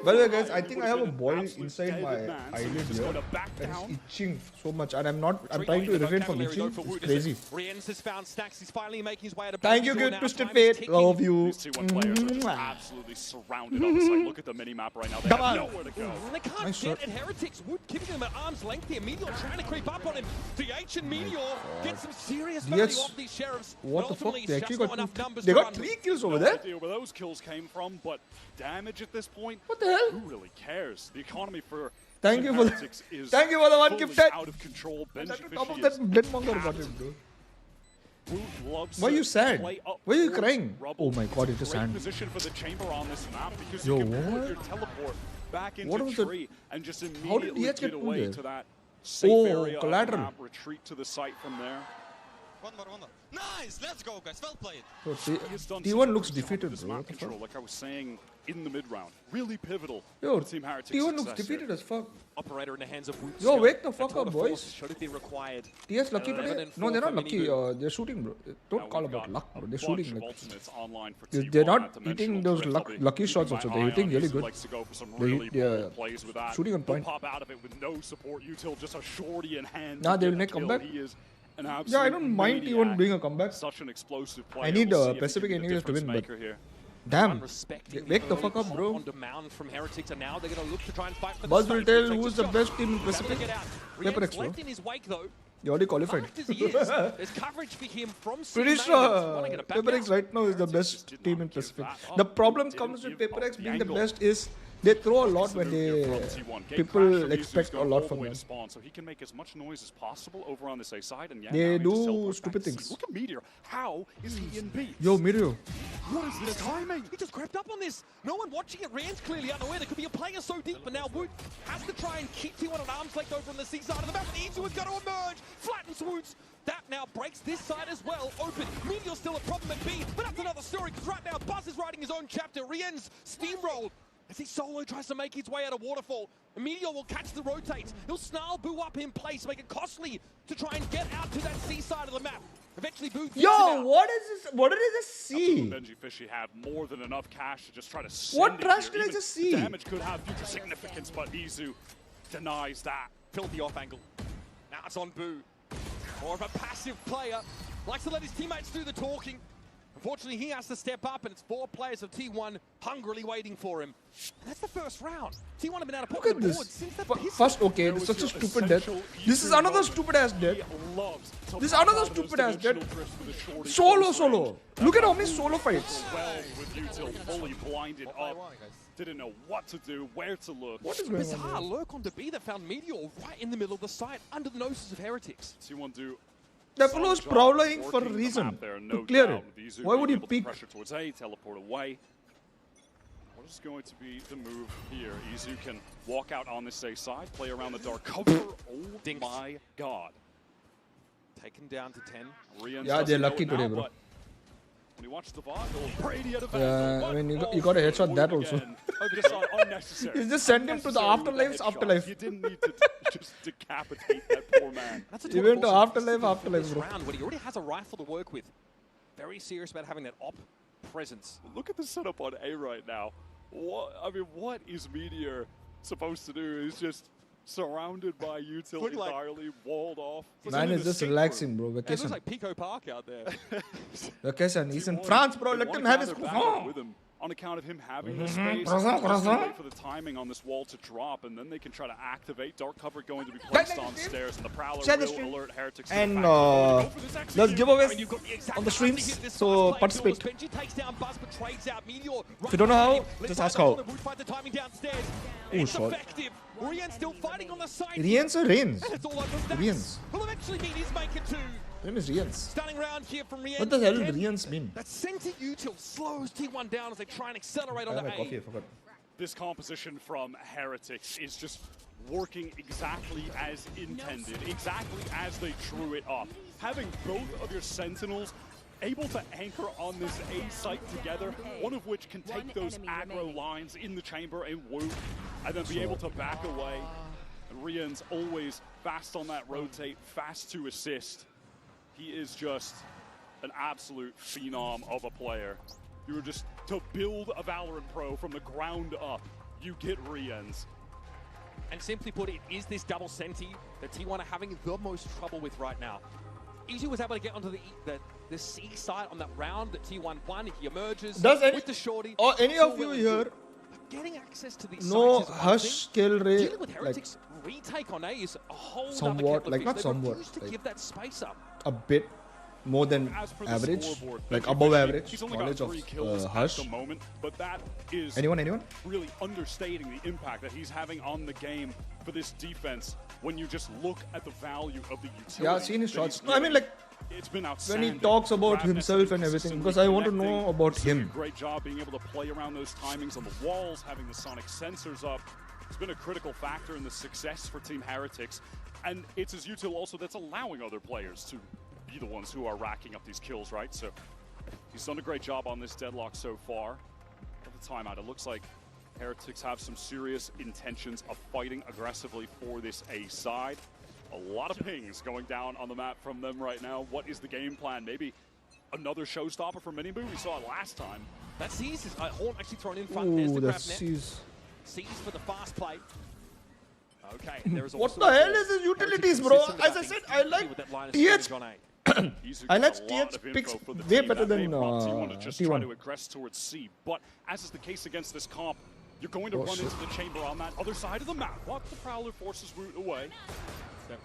By the way, guys, I think I have a boil inside my eyelid Just here. going to back That is down. itching so much, and I'm trying to refrain from itching. It's crazy. Rienz has found Stacks. He's finally making his way out of Thank you, Baby Door good now. Twisted Time is Fate. ticking. Love you. These T1 players are just absolutely surrounded on the site. Look at the mini-map right now. They Come have on. nowhere to go. And they can't Nice get shot. at Heretics. Wood keeping them at arm's length here. Meteor trying to creep up on him. DH and Meteor get some serious value Yes. off these sheriffs. What but the fuck? ultimately, They it's actually just got not enough numbers They to got run. 3 kills over No there. idea where those kills came from, but damage at this point, What the hell? who really cares? The economy for Thank you for the, Heretics is thank you for the one fully gifted. out of control. At Benji the top of Fishy that is dead monger got capped. it, bro. Woot loves Why are to you sad? play up Why are you towards crying? Rubble. Oh my god, it It's a is great sand. position for the chamber on this map because Yo, you can put what? your teleport back What into was the- tree and just How did immediately DH get get put away there? to that safe Oh, area of the collateral. map, retreat to the site from there. One more. Nice! Let's go, guys. Well played. So He has done T1 such a looks good job defeated, with this bro. map What the fuck? control, like I was saying in the mid round. Really pivotal Yo, for Team Heretics' T1 looks success defeated here. as fuck. Operator in the hands of Woot. Yo, wake the fuck A tour up, de force boys. Should it be required? TS lucky 11 today? and No, 4 they're not for lucky. Mini They're shooting, bro. Now Don't we've call got about luck, a bro. They're bunch shooting. of Like, ultimates online for they're T1 not at Dimensional hitting those Drift. I'll be lucky keeping shots my also. eye They're on hitting really Isu good. likes to go for some They really hit- yeah, bold plays with that. shooting on He'll point. pop out of it with no support util, just a shorty in hand. Nah, to they'll get a make kill. comeback. He is an Yeah, I absolute don't mind T1 maniac. being a comeback. Such an explosive player. I need We'll see if he Pacific can be the anyways to win, difference but maker here. damn. Unrespecting Wake the early fuck up, comp bro. On demand from Heretics, and now they're going to look to try and fight for the Buzz will side. tell Takes a who's the shot. best team in Able to Pacific. get out. Paper Rien's X, bro. left in his wake though. You already qualified. Marked as he is, there's coverage for him from Pretty C-Main, sure and he's wanting to back Paper out. X right now is the best did team not in give Pacific. that up. The problem Didn't comes with give Paper up X the being the angle. best is they throw a lot This is when the move here they from T1. Gate people crash from expect Yuzu's a going lot all from the way them. to spawn, so he can make as much noise as possible over on this A side. And yeah, They now he just do teleports stupid back to C. things. Look at Meteor. How is he in B? Yo, Mirio. What is this timing? He just crept up on this. No one watching it. Rien's clearly unaware. There could be a player so deep, but now Woot has to try and keep T1 at arm's length over on the C side of the map. And Izu is going to emerge. Flattens Woot. That now breaks this side as well. Open. Meteor's still a problem at B, but that's another story, because right now Buzz is writing his own chapter. Rien's steamrolled as he solo tries to make his way out of Waterfall. Meteor will catch the rotates. He'll snarl Boo up in place, make it costly to try and get out to that C side of the map. Eventually Boo gets him Yo, out. what is this? What did I just see? Benji Fishy have more than enough cash to just try to send What it trash here. did I Even just see? Damage could have future significance, but Izu denies that. Filthy off angle. Now it's on Boo. More of a passive player. Likes to let his teammates do the talking. Unfortunately, he has to step up, and it's 4 players of T1 hungrily waiting for him. And that's the first round. T1 have been out of Look pocket at the board this. since the First, okay, There this is was such a your stupid death. essential This is Izu another moment. stupid ass death. He loves to This is pop another out of those stupid ass dimensional death. drifts with a shorty Solo, close solo. range. Look at how many solo fights. Well, with Util fully blinded up, didn't know what to do, where to look. What is going on? bizarre Here? lurk on B that found Meteor right in the middle of the site, under the noses of Heretics. T1 do The fellow is prowling for a working the reason map there, to no clear doubt. it. Izu Why would being he able to peek? pressure towards A, teleport away. What is going to be the move here? Izu can walk out on this A side, play around the dark cover. Oh Dinks. my god. Taken down to 10. Rian Yeah, they're doesn't know lucky it today, now, bro. but when you watch the VOD, Brady at a Yeah, I mean, you got a headshot that also. Just unnecessary. You just send him to the Unnecessary with afterlife's headshot. afterlife. You didn't need to just decapitate that poor man. That's a He tour de went to force afterlife, afterlife, this bro. round when he already has a rifle to work with. Very serious about having that op presence. Look at the setup on A right now. What is Meteor supposed to do? He's just surrounded by Util Look like- entirely, walled off. He's Man in is an just escape relaxing, bro. It looks Vacation. like Pico Park out there. Vacation. He's in T1, France, bro. they Let wanna him have his gather back croissant. with him on account of him having the space. Croissant, Just croissant. wait for the timing on this wall to drop, and then they can try to activate. Dark cover going to be placed on stairs, and the Prowler Share the will stream. alert Heretics to the And fact that they're going to go for this let's execute. give away I mean, you've got the exact on the time to streams, hit this so guy's play. participate. Benji takes down Buzz, but trades out Meteor. If you don't know how, just ask how. Fight the timing downstairs. Ooh, It's shot. effective. Rian still fighting on the side. Rien's or Rains? And it's all over stacks. Rien's. Will eventually meet his maker too. Name is Rien's. Stunning round here from Rian. What the hell did Rien's mean? That center util slows T1 down as they try and accelerate I on have the my coffee, I A. forgot. This composition from Heretics is just working exactly as intended, exactly as they drew it up. Having both of your Sentinels able to anchor on this A site together, one of which can take those aggro lines in the chamber and Woot, and then be able to back away. And Rian's always fast on that rotate, fast to assist. He is just an absolute phenom of a player. You were just to build a VALORANT Pro from the ground up, you get Rian's. And simply put, it is this double senti that T1 are having the most trouble with right now. Easy was able to get onto the C side on that round that T1 won. He emerges Does any- with the shorty. Or any It's all of you well and here good. But getting access to these no sites is one hush thing. skill rate? Dealing with Like Heretics' retake on A is a whole somewhat, other kettle of like fish. not They somewhat, refuse to like- give that space up. a bit. more than As per the average, scoreboard, like Benji above Benji, average he's only knowledge got 3 kills of at Harsh. the moment, but that is Anyone? really understating the impact that he's having on the game for this defense when you just look at the value of the utility. Yeah, I've seen his that shots. he's No, I mean, giving. like, It's been when outstanding. he talks about Grab himself and messages, everything, consistently because I want to know connecting. about He's doing him. a great job being able to play around those timings on the walls, having the sonic sensors up. It's been a critical factor in the success for Team Heretics, and it's his util also that's allowing other players to be the ones who are racking up these kills, right? So he's done a great job on this deadlock so far. At the timeout, it looks like Heretics have some serious intentions of fighting aggressively for this A side. A lot of pings going down on the map from them right now. What is the game plan? Maybe another showstopper for Miniboo? We saw it last time. That sees is Horn actually thrown in front. There's Ooh, the the grab net. C's. Sees for the fast play. Okay, there is What also the a hell ball. is his utilities, Heritage bro? consistent As about I being said, I sneaky like with that line of TH. scrimmage on A. He's I like got a lot TH of info picks for the way team. better That may than prompt T1 to just try T1. to aggress towards C. But as is the case against this comp, you're going to Oh, run shit. into the chamber on that other side of the map. What the Prowler forces route away.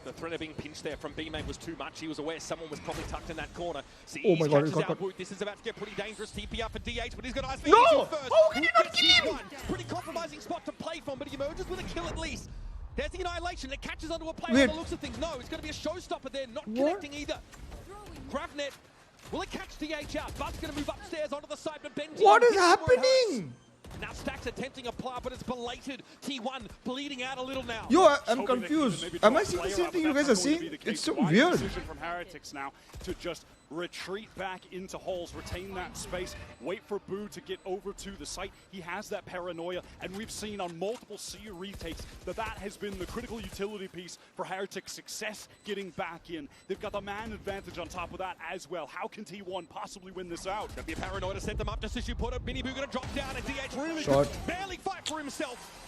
The threat of being pinched there from B-Mate was too much. He was aware someone was probably tucked in that corner. Oh my God, he catches got out caught. Woot. This is about to get pretty dangerous. TP up for DH, but he's got eyes for No! E2 first. How can you Woot not gets kill him? one. Pretty compromising spot to play from, but he emerges with a kill at least. There's the annihilation. It catches onto a player Wait. by the looks of things. No, it's going to be a showstopper there, not What? connecting either. Gravnet. Will it catch DH out? Butt's going to move upstairs onto the side, but Benji. What is hits where it hurts. happening? Now Stack's attempting a plant, but it's belated. T1 bleeding out a little now. Yo, I'm Hoping that he confused. can maybe Am draw I a seeing the player same out, thing but you guys that's are not going to seeing? be the case. It's so Wise weird. decision from Heretics now to just retreat back into halls, retain that space, wait for Boo to get over to the site. He has that paranoia, and we've seen on multiple C retakes that that has been the critical utility piece for Heretics' success getting back in. They've got the man advantage on top of that as well. How can T1 possibly win this out? Gonna be a paranoia to set them up just as you put it. Miniboo gonna drop down, and DH really Shot. could barely fight for himself.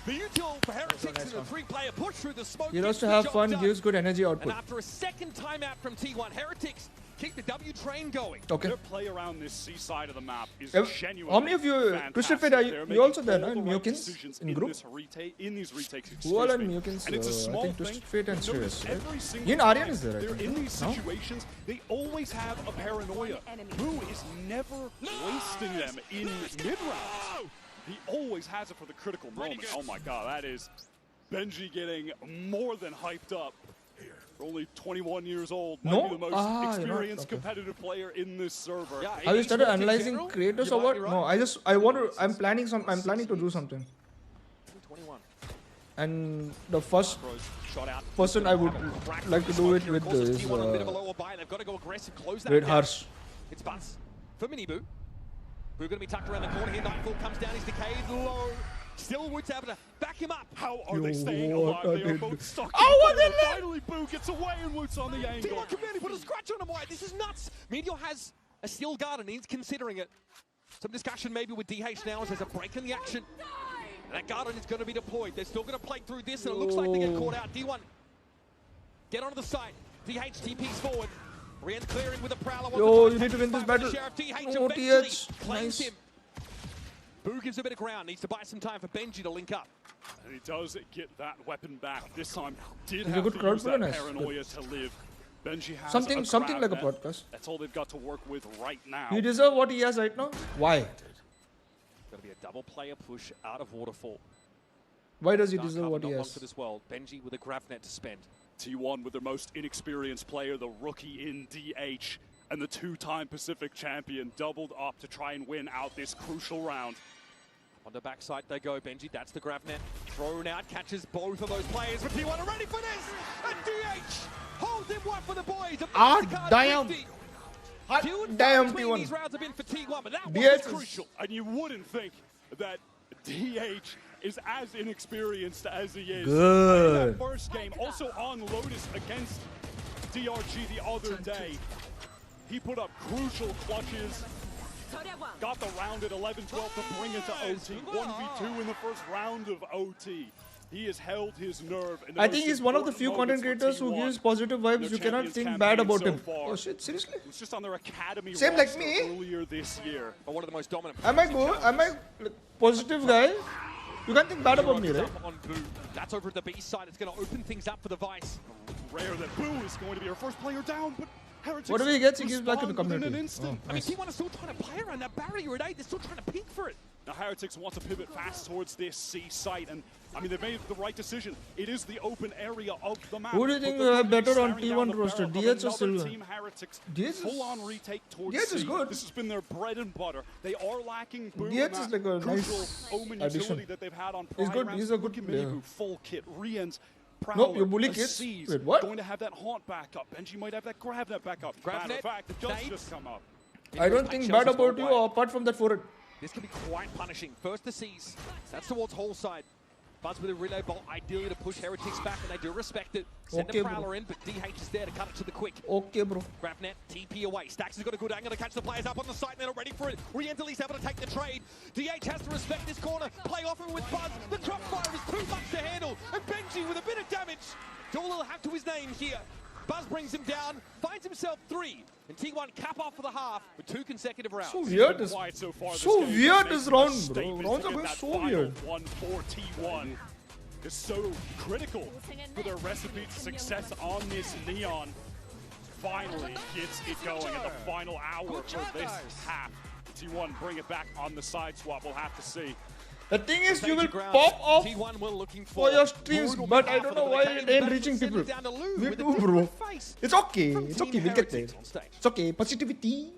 The util for Heretics in a 3-player push through the smoke. He loves gets to the have job fun, done. gives good energy And output. after a second timeout from T1, Heretics keep the W train going. Okay. Their play around this C side of the map is How genuinely many of you, Christian Fed, are you also there, no? In MiokeNs? In group? In these retakes, Who all are excuse me. MiokeNs? And it's a I small think thing. Twisted Fate and but notice Sirius, right? every single Even Aryan time is there, I they're think, in these no? situations, they always have a paranoia. Boo is never wasting them in mid-rounds. He always has it for the critical moment. Oh my god, that is Benji getting more than hyped up. Only 21 years old, might No? be the most You're not? experienced Okay. competitive player in this server. Yeah, Have you started esports in analyzing general, creators you or might what? be right. No, I'm planning to do something. 21. And the first Throws shot out. person I would Crack like to through do the it smoke here. with Of course, it's is T1 on a bit of a lower buy. They've got to go aggressive, close that Red gap. Harsh. It's Butts for Miniboo. Boo gonna be tucked around the corner here. Nightfall comes down. He's decayed low. Still Wood's able to back him up. How are they Yo, staying what alive? I They are did. both stuck. Oh, what in the they corner. did. Finally, Boo gets away and Woot's on the angle. T1 can barely put a scratch on him. Why? This is nuts. Meteor has a steel guard and he's considering it. Some discussion maybe with DH now as there's a break in the action. And that Garden is going to be deployed. They're still going to play through this, and it looks like they get caught out. D1, get onto the side. DH TP's forward. Rian clearing with a Prowler. Yo, you need to win this battle. DH No, eventually TH. claims Nice. him. Boo gives a bit of ground. Needs to buy some time for Benji to link up. And he does get that weapon back. This time, did He's a have good to crowd use puller, that nice. paranoia to live. Benji has Something grab like a net. podcast. That's all they've got to work with right now. He deserves what he has right now. Why? Going to be a double player push out of Waterfall. Why does he Dark deserve Cover what he not long has? for this world. Benji with a grab net to spend. T1 with their most inexperienced player, the rookie in DH, and the two-time Pacific champion doubled up to try and win out this crucial round. On the backside they go. Benji, that's the grab net. Thrown out, catches both of those players. But T1 are ready for this. And DH holds him one for the boys. A Ah, Mastercard damn. 50. Hot Few and damn, far between T1. these rounds have been for T1, but that one DH was is- crucial. And you wouldn't think that DH is as inexperienced as he is. Good. In that first game, also on Lotus against DRG the other day, he put up crucial clutches. Got the round at 11-12 to bring it to OT. 1v2 in the first round of OT. He has held his nerve. In the I most think he's one of the few important content moments creators for who T1. gives positive vibes. Their You cannot Champions think bad campaign about so him. far. Oh shit, seriously? It was just on their academy Same like roster me. earlier this year. But one of the most dominant. Am I good? Am I like, positive guy? You can't think bad about me, right? On Boo. That's over at the B side. It's going to open things up for the Vice. Rare that Boo is going to be our first player down, but Heretics Whatever he gets, he gives back to the respond within community. an instant. Oh, I mean, nice. T1 is still trying to play around that barrier at 8. They're still trying to peek for it. Now Heretics want to pivot fast towards this C site, and I mean they've made the right decision. It is the open area of the map. Who do you but think they're are going to be better on staring down T1 the roster, barrel of DH or another Silver? Team Heretics DH is- full-on retake towards DH is C. good. This has been their bread and butter. They are lacking Boom, DH and is that like a crucial nice Omen addition. utility that they've had on He's prior good. rounds. He's a good Look at player. Minibu, full kit, Rien's Prowler, Nope, you're bullying kids. Aziz, Wait, what? going to have that haunt backup. Benji might have that grab net backup. Matter GrabNet, of fact, it does Nate. just come up. I don't think bad about you apart from that forehead. This can be quite punishing. First the C's. That's towards Hall side. Buzz with a relay bolt, ideally to push Heretics back, and they do respect it. Send Okay, a bro. Prowler in, but DH is there to cut it to the quick. Okay, bro. GrabNet, TP away. Stacks has got a good angle to catch the players up on the site, and they're not ready for it. Rien's at least able to take the trade. DH has to respect this corner. Play off him with Buzz. The drop fire is too much to handle, and Benji with a bit of damage. Doolittle have to his name here. Buzz brings him down, finds himself 3, and T1 cap off for the half with 2 consecutive rounds. So weird Been this. quiet so far So this game, weird but this making a round, bro. statement Rounds to are get going that so final weird. 1 for T1 is so critical for their recipe to success on this Neon. Finally gets it going in the final hour for this half. T1 bring it back on the side swap. We'll have to see. The thing is, you will Danger ground. pop off T1 were looking for your brutal streams, but I behalf don't of know them. why They it came ain't back reaching and sent people. it down to Lou Me with a too, different bro. face It's okay. from It's Team okay. We'll get there. Heretics on stage. It's okay. Positivity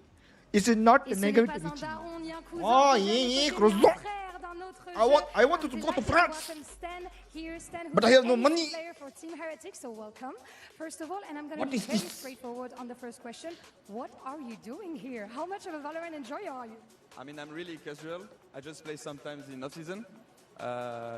is not Et ce n'est pas un negativity. daron ni un cousin, Oh, c'est yeah, un croissant. frère d'un autre I jeu. want to And go to we'd like France. welcome Stan here. Stan, who But I is have no MVP money. player for Team Heretics, so welcome. First of all, and I'm going to What be is very this? straightforward on the first question. What are you doing here? How much of a Valorant enjoyer are you? I mean, I'm really casual. I just play sometimes in off-season.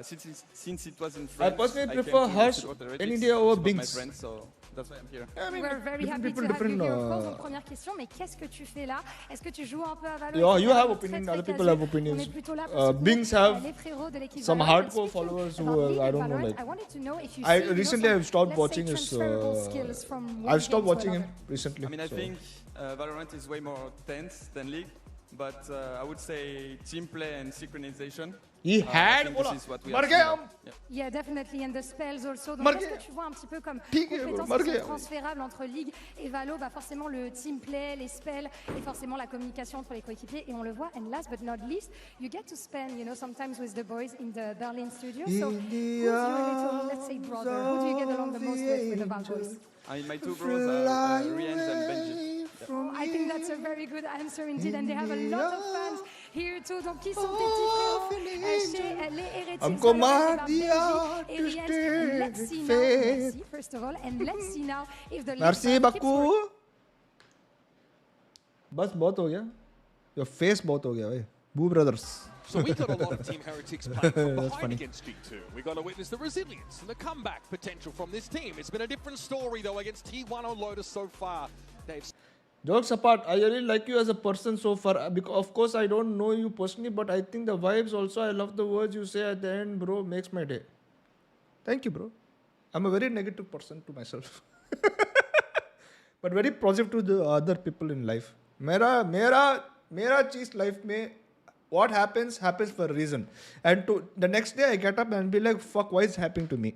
Since it was in I France, personally came prefer to Hush support the any Heretics. day over It was my Binks. friend, so that's why I'm here. I mean, We're very different happy people, to have you different. here, of course. Donc, première question, mais qu'est-ce que tu fais là? Est-ce que tu joues un peu à Valorant? Yeah, you Est-ce que have tu es opinion, très, other très people casual? have opinions. On est plutôt là pour soutenir, Binks have les frérots de l'équipe some Valorant. hardcore And speaking followers who about League I and don't know, Valorant, like. I wanted to know if you I see, recently some, I've stopped let's watching say, his. transferable skills from one I've stopped game to watching him another. recently. I mean, I so. think Valorant is way more tense than League, but I would say team play and synchronization. He I had. think Voilà. this is what we Mar have gaya seen. hum. Yeah. Yeah, definitely, and the spells also. Donc, Mar qu'est-ce gaya. que tu vois un petit peu comme ठीक है, compétences mar qui gaya. sont transférables entre League et Valo? Bah forcément le team play, les spells et forcément la communication entre les coéquipiers. Et on le voit. And last but not least, you get to spend, sometimes with the boys in the Berlin studio. So who's your little, let's say, brother? Who do you get along the most with the Val boys? I mean, my two bros are Riens and Benji. Oh, I think that's a very good answer indeed, and they have a lot of fans here too. Donc, qui sont tes petits frérots chez les Heretics? हमको Valorant, मार bah, दिया, Benji et Riens. And let's see now. Merci, first of all, and let's see now if the Merci lead keeps Bakku. working. बस बहुत हो गया. Your face बहुत हो गया भाई. Boo brothers. So we got a lot of Team Heretics playing from That's behind funny. against G2. We got to witness the resilience and the comeback potential from this team. It's been a different story though against T1 on Lotus so far. They've Jokes apart, I really like you as a person so far. Because of course I don't know you personally, but I think the vibes also. I love the words you say at the end, bro. Makes my day. Thank you, bro. I'm a very negative person to myself, but very positive to the other people in life. मेरा चीज life में what happens for a reason. And to the next day I get up and be like, fuck, why is happening to me?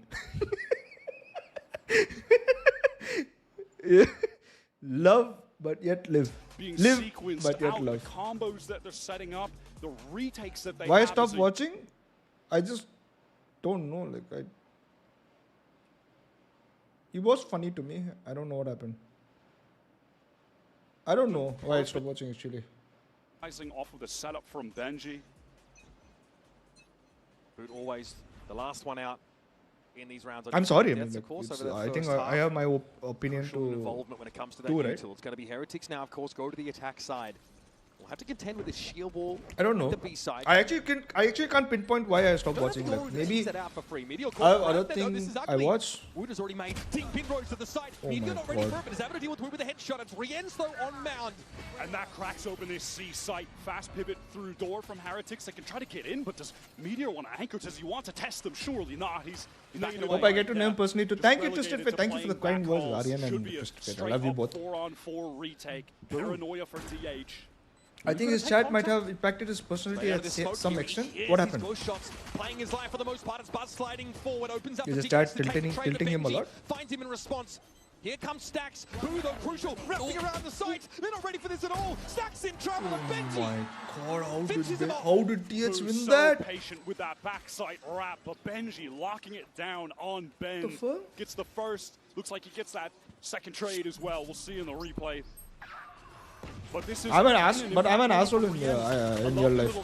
Love, but yet live. Being Live, sequenced but yet out, love. the combos that they're setting up, the retakes that they Why I have. stopped as a- watching? I just don't know. It was funny to me. I don't know what happened. I don't know why I stopped watching actually. Rising off of the setup from Benji. Boot always the last one out in these rounds. I'm sorry. I mean, Deaths, of like, course, it's, over the I think first I half. have my opinion Crucial to. involvement when it comes to that do, util. right? It's going to be Heretics now, of course, go to the attack side. We'll have to contend with the shield wall. I don't know. The B side. I actually can't pinpoint why I stopped watching. Like, maybe that out for free. Meteor I have caught other grab. No, this things is I ugly. watch. Wood has already made deep inroads to the side. Oh Meteor my not ready God. for it, but is able to deal with Wood with a headshot. It's Riens though on mound. And that cracks open this C site. Fast pivot through door from Heretics. They can try to get in, but does Meteor want to anchor? Does he want to test them? Surely not. He's backing Hope away I get to right know him now. personally too. Just Thank you, relegated Tristan. to Thank you for the playing kind words, backhauls. Aryan Should and be a Tristan. I love you straight-up both. 4-on-4 retake. Paranoia for DH. I think his chat might have impacted his personality Yeah, at this smoke some here, extent. he What hears happened? his ghost shots, playing his life for the most part. It's Buzz sliding forward, opens up Is the his chat tickets to take the tilting trade to him a Benji, lot? finds him in response. Here comes Stacks. Boo though crucial. Wrapping around the site. They're not ready for this at all. Stacks in trouble. Oh Benji. my god, Finishes him off. how did TH Boo's win so that? patient with that backside wrap, but Benji locking it down on Ben. The fuck? Gets the first. Looks like he gets that second trade as well. We'll see in the replay. But this is I'm an asshole in real life.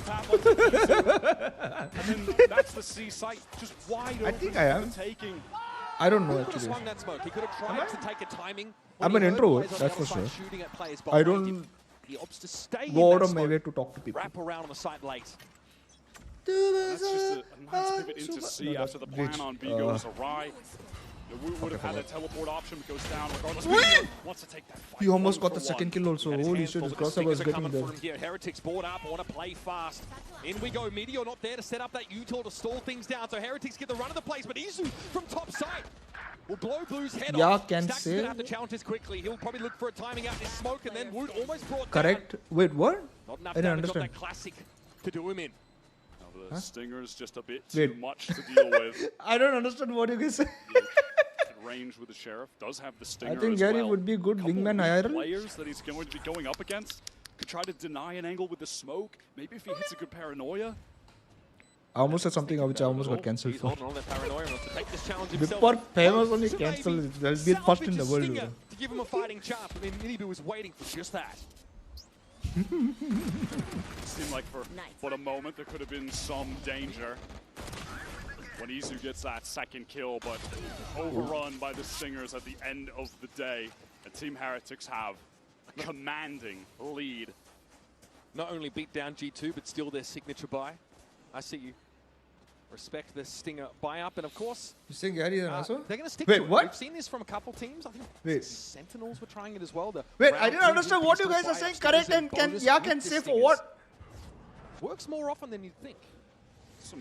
And then that's the C site, just wide open. I think I am. Taking. I don't know He could have actually. swung that smoke. He could have tried to take a timing. I'm When an he heard introvert, players on the that's for other side sure. shooting at players I behind don't him. He opts to stay go in out that of my smoke, way to talk to people. wrap around on the site late. That's just a nice pivot into C after the plan on B goes awry. We would have had a teleport option, goes down regardless. Wants to take that fight. He almost got one the for second one. kill also. And his Holy hands shit, full, his but the crossover was stingers are getting coming there. from here. Heretics board up, want to play fast. In we go. Meteor not there to set up that U-Tour to stall things down. So Heretics get the run of the place, but Izu from top side will blow Blue's head off. Can Stacks is going say. to have to challenge this quickly. He'll probably look for a timing out this smoke, and then Wood almost brought Correct. down. Wait, what? Not enough I didn't damage on understand. that classic to do him in. Now the Stinger's just a bit too Wait. much to deal with. I don't understand what you guys say. Range with the Sheriff, does have the Stinger I think as Gary well. would be good Couple wingman weak IRL. players that he's going to be going up against. Could try to deny an angle with the smoke. Maybe if he hits a good paranoia. I almost said something which I almost got cancelled He's for. holding on that paranoia and wants to take this challenge himself. Before famous only To cancelled, maybe they'll be first in the salvage a world. stinger bro. to give him a fighting chance. I mean, MIBR was waiting for just that. Seemed like for a moment there could have been some danger when Izu gets that second kill, but overrun by the Stingers at the end of the day. And Team Heretics have a commanding lead. Not only beat down G2, but still their signature buy. I see you. Respect the Stinger buy up, and of course, You think Gary is an asshole? they're going to stick Wait, to it. what? We've seen this from a couple teams. I think Wait. Sentinels were trying it as well. The Wait, round I didn't two understand what you pistol guys are buy-ups saying. that Correct is a and can bonus yeah with can the say for Stingers. what? Works more often than you'd think.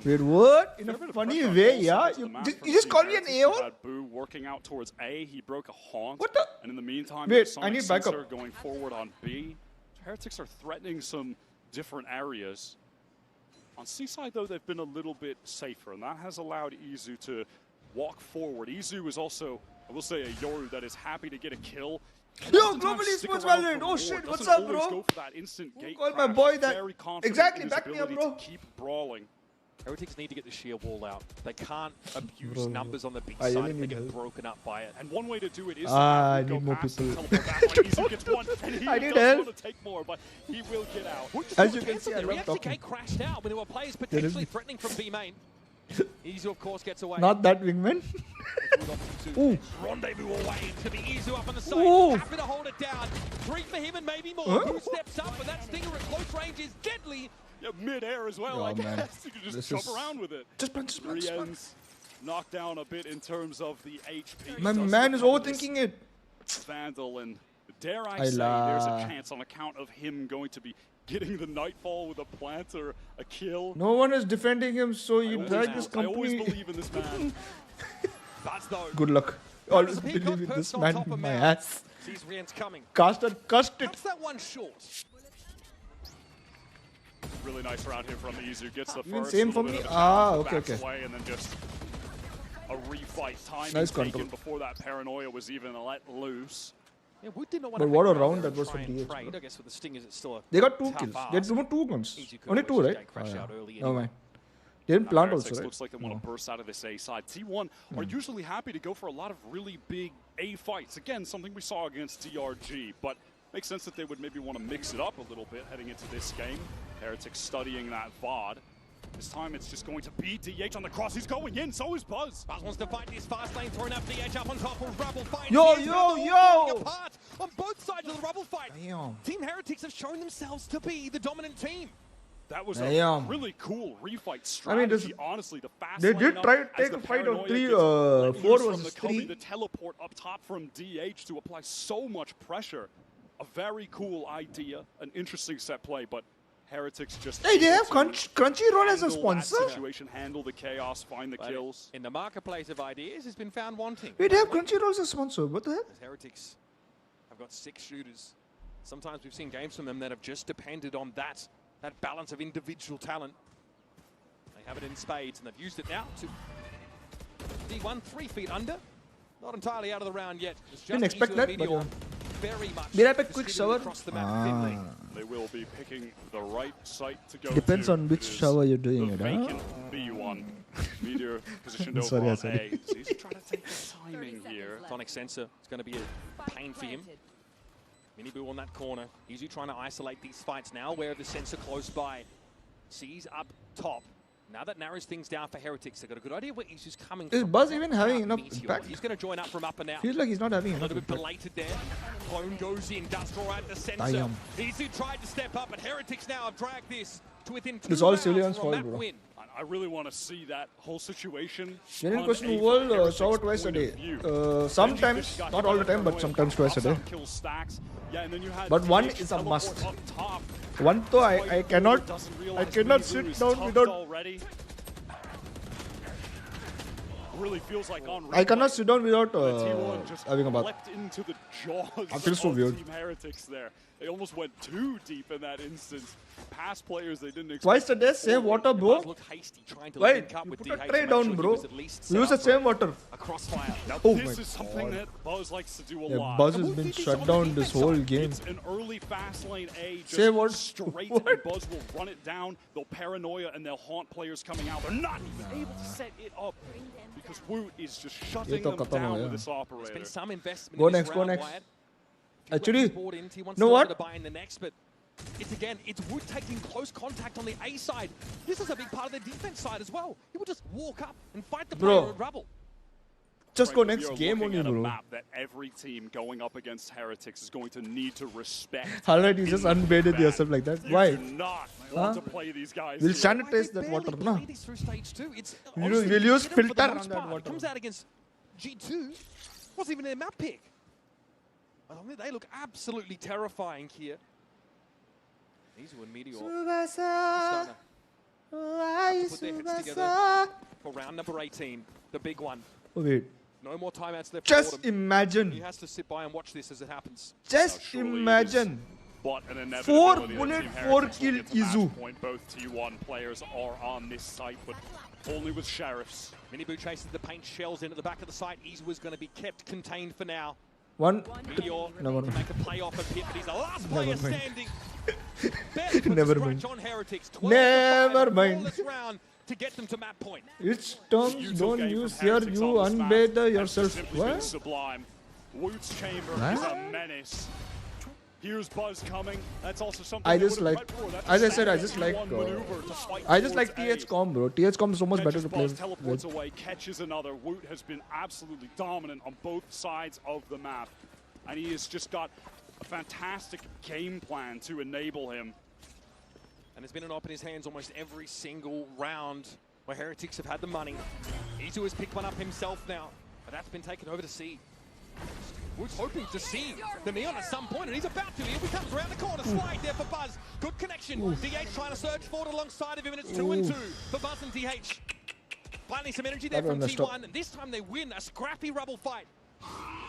Wait, what? In Fair a bit of funny pressure on way, both yeah? sides of You, the map did from you just Team call me an Heretics. You AO? had Boo working out towards A. He broke a haunt. What the? And in the meantime, Wait, there's some I need backup. sensor going forward on B. Heretics are threatening some different areas. On C side, though, they've been a little bit safer, and that has allowed Izu to walk forward. Izu is also, I will say, a Yoru that is happy to get a kill. Yo, Oftentimes Global stick Esports around Valorant. for Oh more. shit, what's Doesn't up, always bro? go for that instant gate call my crash. boy that- Very confident Exactly, in his back me up, ability bro. to keep brawling. Heretics need to get the sheer wall out. They can't abuse Bro, numbers on the B I side really if they need get help. broken up by it. And one way to do it is to I have him need go more past and people. teleport back. Like Izu gets one, and he I need does help. want to take more, but he will get out. As you can see, I we love actually talking. crashed out when there were players There potentially is- threatening from B main. Izu, of course, gets away. Not that wingman. Ooh. Rendezvous away to the Izu up on the side. Ooh. Happy to hold it down. 3 for him and maybe more. Huh? Who steps up? But that Stinger at close range is deadly. Yeah, mid-air as well, Oh, I man. guess. You can just This jump is- around with it. Just punch, just punch, Three just punch. ends, knocked down a bit in terms of the HP. My Does man is recover this overthinking it. Vandal, and dare I I say, there's a lie. chance on account of him going to be getting the Nightfall with a plant or a kill. No one is defending him, so you I drag always- this I always company. believe in this man. That's though. Good luck. Always believe in this man in my ass. Sees Rian's coming. Cursed it. That's that one short. Really nice round here from Izu. Gets the Even first. same little for bit me? of a Ah, challenge, okay, backs okay. away, and then just a refight. Time Nice taken control. before that paranoia was even let loose. Yeah, Wood did not want But to what a hang around round and that was try from and DH, trade. bro. I guess with the Stingers, it's still a They got 2 tough kills. ask. They had 2 guns. Easy could Only always 2, just right? get crashed out early Never anyway. mind. They didn't plant Heretics also, right? looks like they want No. to burst out of this A side. T1 are usually happy to go for a lot of really big A fights. Again, something we saw against DRG, but makes sense that they would maybe want to mix it up a little bit heading into this game. Heretics studying that VOD. This time it's just going to be DH on the cross. He's going in, so is Buzz. Buzz wants to fight this fast lane, throwing up DH up on top of Rubble fight. Yo, Here's yo, Rubble yo! falling apart on both sides of the Rubble fight. Damn. Team Heretics have shown themselves to be the dominant team. That was a Damn. really cool refight I strategy. mean, this- honestly, the fast They lane did up try to as take the a fight on paranoia 3, gets let 4 loose from versus the Cubby, 3. the teleport up top from DH to apply so much pressure. A very cool idea, an interesting set play, but Heretics just Hey, they able have to Crunchyroll as a handle that sponsor? situation, handle the chaos, find the But kills. in the marketplace of ideas has been found wanting. Wait, they have Crunchyroll as a sponsor. What the heck? As Heretics have got 6 shooters. Sometimes we've seen games from them that have just depended on that balance of individual talent. They have it in spades, and they've used it now to D1 3 feet under. Not entirely out of the round yet. It's just Didn't expect Izu and that, but Meteor very much Be right back, quick distributed shower. across the map thinly. They will be picking the right site to go Depends to. on which It is shower you're doing the it, huh? vacant B1. Meteor positioned over Sorry, on sorry. A. So he's trying to take the timing here. Sonic Sensor is going to be a pain for him. Miniboo on that corner. Izu trying to isolate these fights now, aware of the sensor close by. Sees up top. Now that narrows things down for Heretics, they've got a good idea where Izu's coming Is from. Buzz even having enough Meteor. impact? He's going to join up from up and out. Feels like he's not having A enough little bit impact. belated there. Clone goes in, does draw out the sensor. Damn. Izu tried to step up, but Heretics now have dragged this to within 2 It's all rounds Cillian's from fault, that bro. win. I really want to see that whole situation. Genuine on question, a world Heretics shower twice a point day. of view. Sometimes, not all the time, but sometimes twice a day. Kill stacks. Yeah, and then you had But one DH is a teleport must. up top. One though I cannot sit down without. Already. Really feels like on I cannot sit down without T1 just having a bath. leapt into the jaws I feel so of weird. Team Heretics there. They almost went too deep in that instance. Past players they didn't expect. Twice a day, same water, bro. Buzz looked hasty trying to Wait, link up you with put DH a to tray make down, sure he bro. was at least set Use up the for same water. a crossfire. Now, Oh this my is something God. that Buzz likes to do a Yeah, lot. Buzz has Would been be shut on the down this defense whole side. game. It's an early fast lane A, just Say what? straight, What? and Buzz will run it down. They'll paranoia and they'll haunt players coming out. They're not even able to set it up because Woot is just shutting to them khatam down ho with gaya. this There's operator. been some investment Go in this next, go round, next. Wyatt. Actually, Bought in, T1 know still what? to buy in the next, but it's Wood taking close contact on the A side. This is a big part of their defense side as well. He will just walk up and fight the Bro. player in rubble. Just go Frankly, next we are game looking only, at a bro. map that every team going up against Heretics is going to need to respect. Alright, you just unbaited yourself like that. You Why? do not want to play these guys. We'll here. sanitize They that barely water, play no? this through stage 2. It's We'll honestly use hidden for the filter most on that part. water. It comes out against G2. Wasn't even their map pick. I mean, they look absolutely terrifying here. Izu and Meteor starting to put their heads together for round number 18, the big one. Oh, wait. No more timeouts left. Just He imagine. has to sit by and watch this as it happens. Just surely it is imagine. But an 4 inevitability that bullet, Team 4 Heretics will kill get to match Izu. point. Both T1 players are on this site, but only with Sheriffs. Miniboo chases the paint shells in at the back of the site. Izu is going to be kept contained for now. One. Meteor Never to mind. make a play off a pit, but he's the last player Never mind. standing. Barely puts Never a scratch mind. on Heretics. 12 Never to 5, mind. flawless round to get them to map point. It's terms Beautiful don't game use from here. Heretics You on this map. unbathe Has yourself. simply been What? sublime. Woot's chamber Huh? is a menace. Here's Buzz coming. That's also something I they just would've like, prepped for. That's as a I said, I standard just like, T1 maneuver to fight I just like towards A. THCOM, bro. THCOM is so much better Catches to play Buzz, teleports with. away, catches another. Woot has been absolutely dominant on both sides of the map. And he has just got a fantastic game plan to enable him. And there's been an op in his hands almost every single round where Heretics have had the money. Izu has picked one up himself now, but that's been taken over to C. Woot's hoping to see the Neon at some point, and he's about to. Here he comes around the corner, slide there for Buzz. Good connection. DH trying to surge forward alongside of him, and it's 2-2 for Buzz and DH. Finding some energy there That from one messed up. T1, and this time they win a scrappy rubble fight.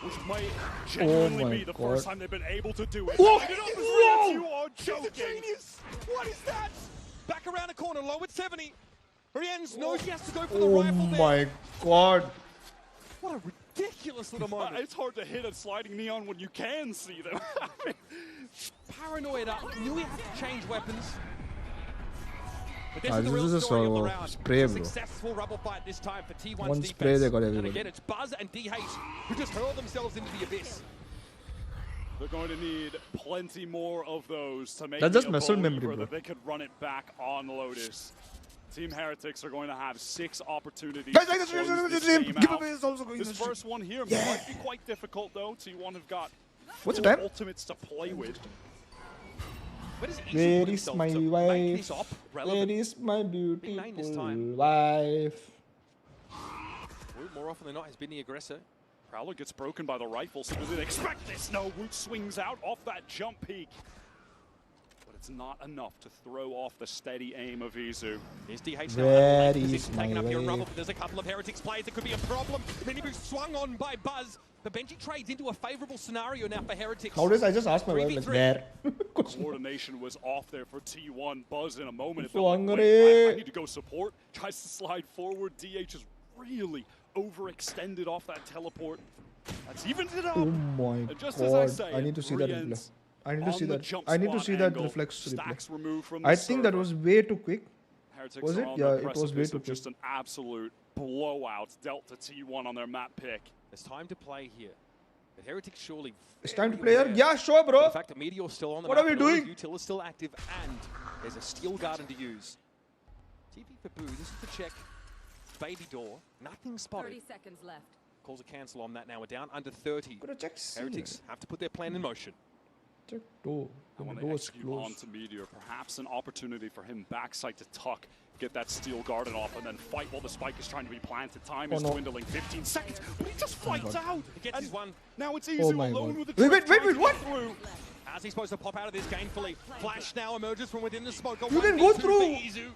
Which might genuinely my be the God. first time they've been able to do it. Whoa! Light it up as Whoa! well. You are He's a joking. genius! What is that? Back around the corner, low at 70. Rienz knows he has to go for the Oh rifle there. my god. What a ridiculous little moment. It's hard to hit a sliding neon when you can see them. Paranoid up, knew he had to change weapons. But this Ah, is the this real is a story of the sort of round. spray, It's a bro. successful rubble fight this time for T1's One defense. spray, they got And everybody. again, it's Buzz and DH who just hurl themselves into the abyss. They're going to need plenty more of those to make That's just me a muscle believer memory, bro. that they could run it back on Lotus. Team Heretics are going to have 6 opportunities Guys, to like close this this game giveaway out. is also going This to stream. first one here Yeah. might be quite difficult though. T1 have got What's the 4 time? ultimates to play with. Where does Izu Where put is himself my to make wife? this op Where relevant? is my main this beautiful time. wife? Woot, more often than not, has been the aggressor. Prowler gets broken by the rifle, so did they expect this? No, Woot swings out off that jump peak. But it's not enough to throw off the steady aim of Izu. Here's DH now. Where Position is taken my up here in Rubble, wave? but there's a couple of Heretics players that could be a problem. Miniboo swung on by Buzz. But Benji trades into a favorable scenario now for Heretics. How does I just ask my wife like 3v3. where? Coordination was off there for T1. Buzz in a moment. It So felt like, hungry. wait, I need to go support. Tries to slide forward. DH is really overextended off that teleport. That's evened it up. Oh my And just as I god. say, I need to see that replay. Brienne's I need to on see the that. jump I need to spot see that angle, reflex stacks replay. removed from the I think that server. was way too quick. Heretics Was are it? on Yeah, the it was way precipice too of quick. just an absolute blowout dealt to T1 on their map pick. There's time to play here. But Heretics surely. It's time to very play. aware Yeah, sure, of bro. The fact that Meteor's still on the What map, are we and all doing? Util is still active, and there's a steel garden to use. TP for Boo. This is the check. Baby door. Nothing spotted. 30 seconds left. Calls a cancel on that now. We're down under 30. Gotta check C. Heretics have to put their plan in motion. Check door. And when The they door is execute closed. onto Meteor, perhaps an opportunity for him backside to tuck, get that steel garden off, and then fight while the spike is trying to be planted. Time is no. dwindling, 15 seconds, but he just fights out. He gets his one. Now it's Oh Izu my alone god. with the Wait, what? through. How's he supposed to pop out of this gainfully? Flash now emerges from within the smoke. You can go through. Izu.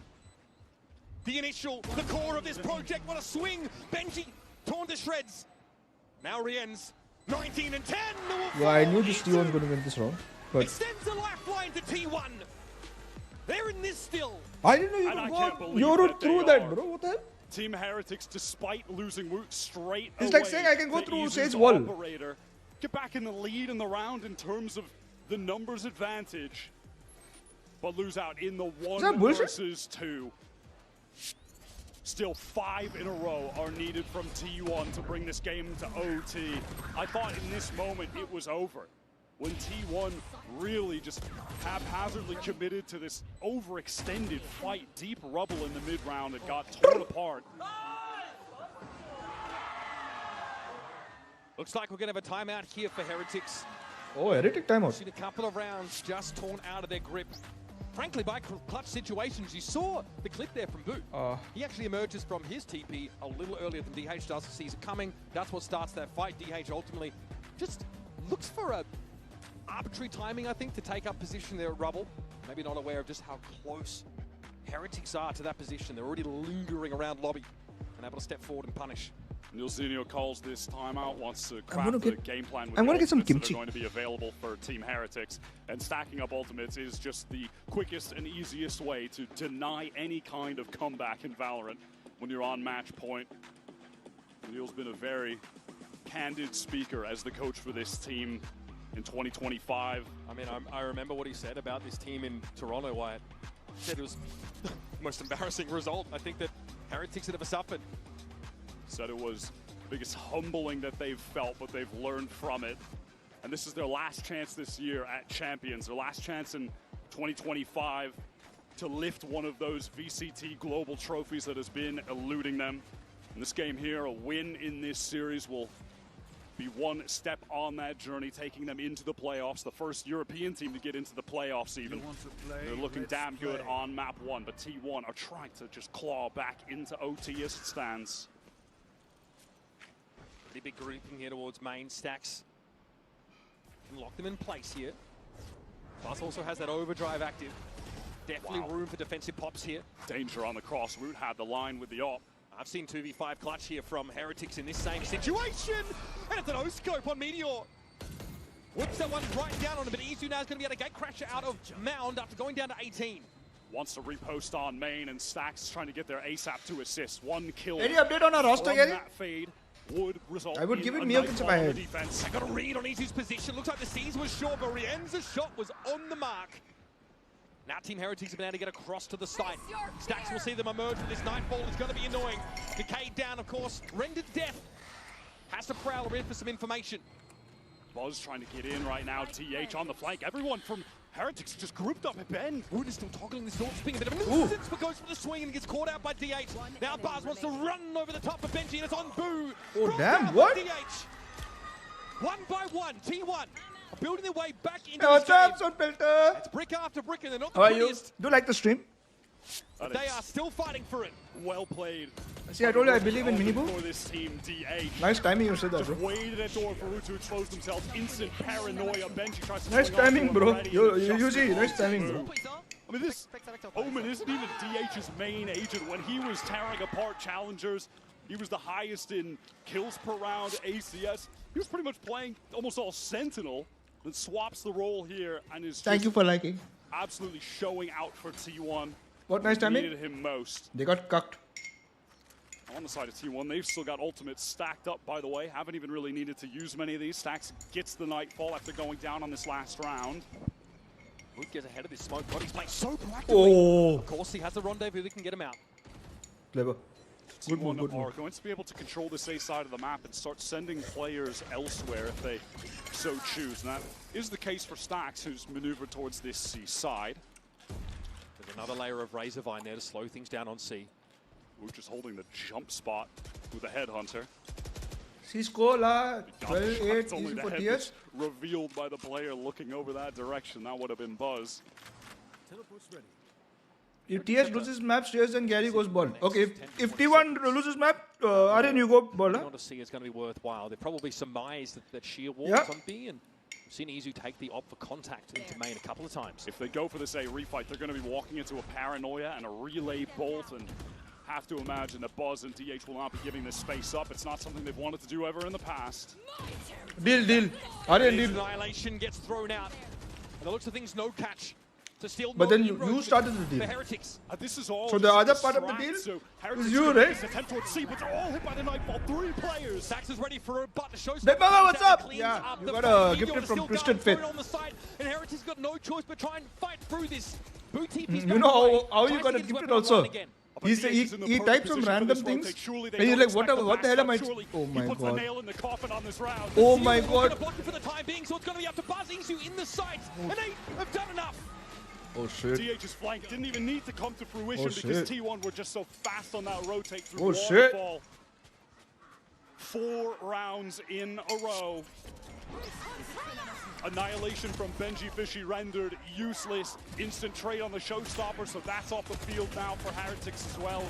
The initial, the core of this project. What a swing. Benji torn to shreds. Now Rien's 19 and 10. Yeah, I knew this T1 was gonna win this round. But Extends the lifeline to T1. They're in this still. I didn't know you And I could can't go believe Euro that through they that, are. bro. What the hell? Team Heretics, despite losing Woot straight It's away like saying I can go to through Izu's Sage wall. operator, get back in the lead in the round in terms of the numbers advantage, but lose out in the that one bullshit? versus two. Still 5 in a row are needed from T1 to bring this game to OT. I thought in this moment it was over. When T1 really just haphazardly committed to this overextended fight, deep rubble in the mid-round, it got torn apart. Looks like we're going to have a timeout here for Heretics. Oh, Heretic timeout. Seen a couple of rounds just torn out of their grip. Frankly, by clutch situations, you saw the clip there from Boot. He actually emerges from his TP a little earlier than DH does, sees it coming. That's what starts that fight. DH ultimately just looks for a arbitrary timing, I think, to take up position there at Rubble. Maybe not aware of just how close Heretics are to that position. They're already lingering around lobby and able to step forward and punish. Nilzinho calls this timeout, wants to gonna craft the get- game plan with I'm the gonna get some ultimates that kimchi. are going to be available for Team Heretics. And stacking up ultimates is just the quickest and easiest way to deny any kind of comeback in Valorant when you're on match point. Neil's been a very candid speaker as the coach for this team in 2025. I mean, I remember what he said about this team in Toronto, Wyatt. He said it was the most embarrassing result I think that Heretics had ever suffered. Said it was the biggest humbling that they've felt, but they've learned from it. And this is their last chance this year at Champions, their last chance in 2025 to lift one of those VCT global trophies that has been eluding them. In this game here, a win in this series will be one step on that journey, taking them into the playoffs, the first European team to get into the playoffs even. They're looking damn good on map 1, but T1 are trying to just claw back into OT as it stands. Pretty big grouping here towards main. Stacks can lock them in place here. Plus also has that overdrive active. Definitely room for defensive pops here. Danger on the cross route, had the line with the op. I've seen 2v5 clutch here from Heretics in this same situation. And it's an O-scope on Meteor. Whips that one right down on him, but Izu now is going to be able to gate crasher out of Mound after going down to 18. Wants to repost on main, and Stacks trying to get their ASAP to assist. One kill. Any update on our roster, from Gary? that fade would result I would in give it a MiokeN nice if one I on had. the defense. I got a read on Izu's position. Looks like the C's was short, but Rien's shot was on the mark. Now Team Heretics have been able to get across to the site. Stacks will see them emerge with this Nightfall. It's going to be annoying. Decayed down, of course. Rendered death. Has to Prowler in for some information. Buzz trying to get in right now. TH on the flank. Everyone from Heretics just grouped up at Ben. Wood is still toggling this North spin. A bit of a nuisance, but goes for the swing and gets caught out by DH. Now Buzz wants to run over the top of Benji, and it's on Boo. Oh, Brought damn, down what? by DH. One by one, T1 are building their way back into Hey, what's this game. up, Son Pelter? It's brick after brick, and they're not How the are you? prettiest. Do you like the stream? But they are still fighting for it. Well played. See, I told you I believe in Minibu. For this team, DH. Nice timing you said that, Just bro. waited at door for Root to expose themselves. Instant paranoia. Benji tries to Nice swing onto timing, him bro. already, Yo, and just Yuji, nice falls timing, through. bro. I mean, this Omen isn't even DH's main agent. When he was tearing apart challengers, he was the highest in kills per round, ACS. He was pretty much playing almost all Sentinel, then swaps the role here and is Thank just you for liking. absolutely showing out for T1. What nice timing? Needed him most. They got cucked. On the side of T1, they've still got ultimates stacked up, by the way. Haven't even really needed to use many of these. Stacks gets the Nightfall after going down on this last round. Wood gets ahead of this smoke, but he's playing so proactively. Oh. Of course, he has the rendezvous that can get him out. Clever. Good T1 move, good are move. going to be able to control this A side of the map and start sending players elsewhere if they so choose. And that is the case for Stacks, who's maneuvered towards this C side. There's another layer of Razorvine there to slow things down on C. We're just holding the jump spot with a headhunter. C score la. It's 12-8 only easy the for head TS. that's revealed by the player looking over that direction. That would have been Buzz. If TS loses map, Stairs and Gary goes ball. Okay, if T1 loses map, Aryan, you go ball. Huh? Want to see it's going to be worthwhile. There probably surmised that Chiu walks Yeah. on B, and we've seen Izu take the op for contact into main a couple of times. If they go for this A refight, they're going to be walking into a paranoia and a relay bolt, and have to imagine that Buzz and DH will not be giving this space up. It's not something they've wanted to do ever in the past. Deal. Aryan, deal. Annihilation gets thrown out. And the looks of things, no catch to steal. But then no you started the the deal. Heretics. This is all So just the a other part of the distract, deal so Heretics is you, gonna right? make this attempt towards C, but they're all hit by the Nightfall. 3 players. Sax is ready for a butt to show Dead Mama, what's up? Cleans Yeah, up you the got fight. a gifted Meteor from still Twisted going Fate. through it on the side, and Heretics got no choice but try and fight through this. Booty You know how you got a gifted also? He types some random things, and you're like, what the hell am I? Oh my god. Oh my god. For the time being, so it's going to be up to Buzz. Izu in the sights, and they have done enough. Oh shit. DH's flank didn't even need to come to fruition Oh, because shit. T1 were just so fast on that rotate through Oh, shit. Waterfall. 4 rounds in a row. Annihilation from Benji Fishy rendered useless. Instant trade on the showstopper, so that's off the field now for Heretics as well.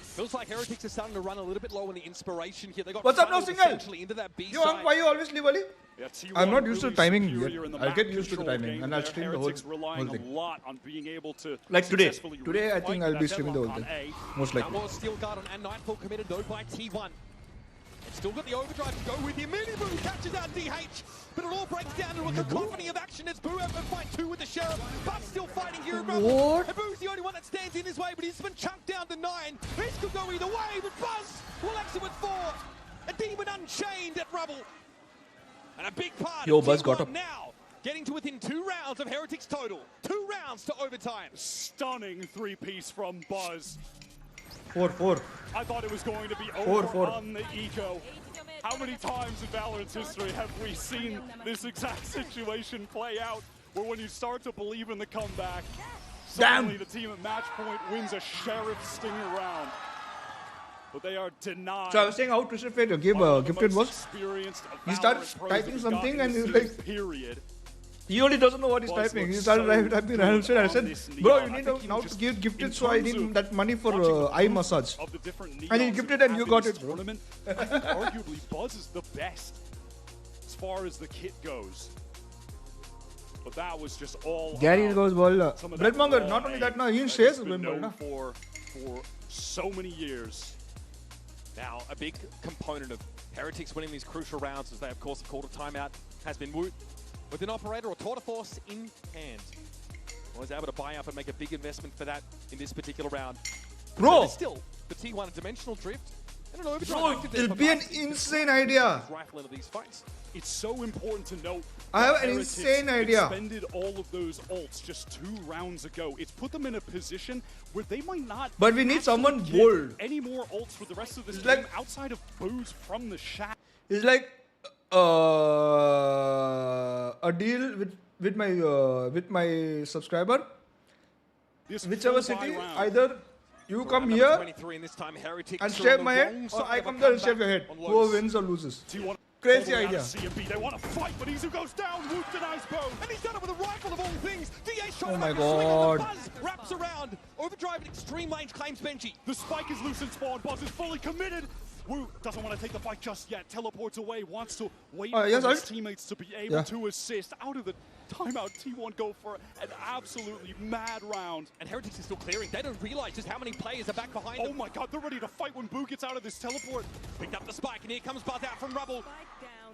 Feels like Heretics are starting to run a little bit low on the inspiration here. They got What's up now, funneled Single? essentially into that B Yo, side. why you always leave early? Yeah, T1 I'm not used to really timing superior yet. in the I'll map get used to the control timing game and I'll there. stream the Heretics whole relying thing. a lot on being able to Like today. successfully Today I think refight I'll that be streaming the whole deadlock thing. on A. Most That likely. was Steel Guard and Nightfall committed though by T1. It's still got the overdrive to go with him. Boo catches out DH, but it all breaks down into a cacophony of action as Boo have to fight 2 with the Sheriff. Buzz still fighting here in Rebel. What? And Boo's the only one that stands in his way, but he's been chunked down to 9. This could go either way, but Buzz will exit with 4. A demon unchained at Rebel. And a big part Yo, of Buzz T1 got up. now. Getting to within 2 rounds of Heretics total. 2 rounds to overtime. Stunning 3-piece from Buzz. 4. I thought it was going to be Four, over four. on the eco. How many times in Valorant's history have we seen this exact situation play out, where when you start to believe in the comeback, suddenly the team at match point wins a Sheriff Stinger round. But they are denied. So I was saying how Twisted Fate gave gifted was. He started typing something and he was like, period. he only doesn't know what he's typing. He started typing random shit. I said, bro, you need now to give gifted, so I need that money for eye massage. And he gifted and you got it, bro. I think arguably Buzz is the best as far as the kit goes. But that was just all. Gary goes ball. Bloodmonger, raw not only that, aim now he that shares he's been ball. known for so many years. Now, a big component of Heretics winning these crucial rounds, as they of course have called a timeout, has been Woot. With an operator or tour de force in hand, was able to buy up and make a big investment for that in this particular round. Bro! But still, the T1 dimensional drift and an overdrive. Bro, active there it'll for be an Buzz. insane idea. Rifle into these fights. It's so important to note. I have that an Heretics insane idea. Expended all of those ults just 2 rounds ago. It's put them in a position where they might not. But we need actually someone get bold. Any more ults for the rest of this It's game like- outside of Boo's from the shack. It's like a deal with my subscriber. This Whichever full buy city, round. either you come Round number here 23, and this time Heretics and are shave on my the head, wrong or side I of a come there and comeback shave your head. on Whoever Lowe's. wins or loses. T1 Crazy all the way out idea. of CMB. They want to fight, but Izu goes down. Woot denies both. And he's done it with a rifle of all things. DH trying Oh to my make a swing on the God. Buzz wraps around. Overdrive at extreme range claims Benji. The spike is loose in spawn. Buzz is fully committed. Woot doesn't want to take the fight just yet. Teleports away. Wants to wait for yes, his I'll- teammates to be able Yeah. to assist. Out of the timeout, T1 go for an absolutely mad round. And Heretics is still clearing. They don't realize just how many players are back behind Oh them. my god, they're ready to fight when Boo gets out of this teleport. Picked up the spike, and here comes Buzz out from rubble.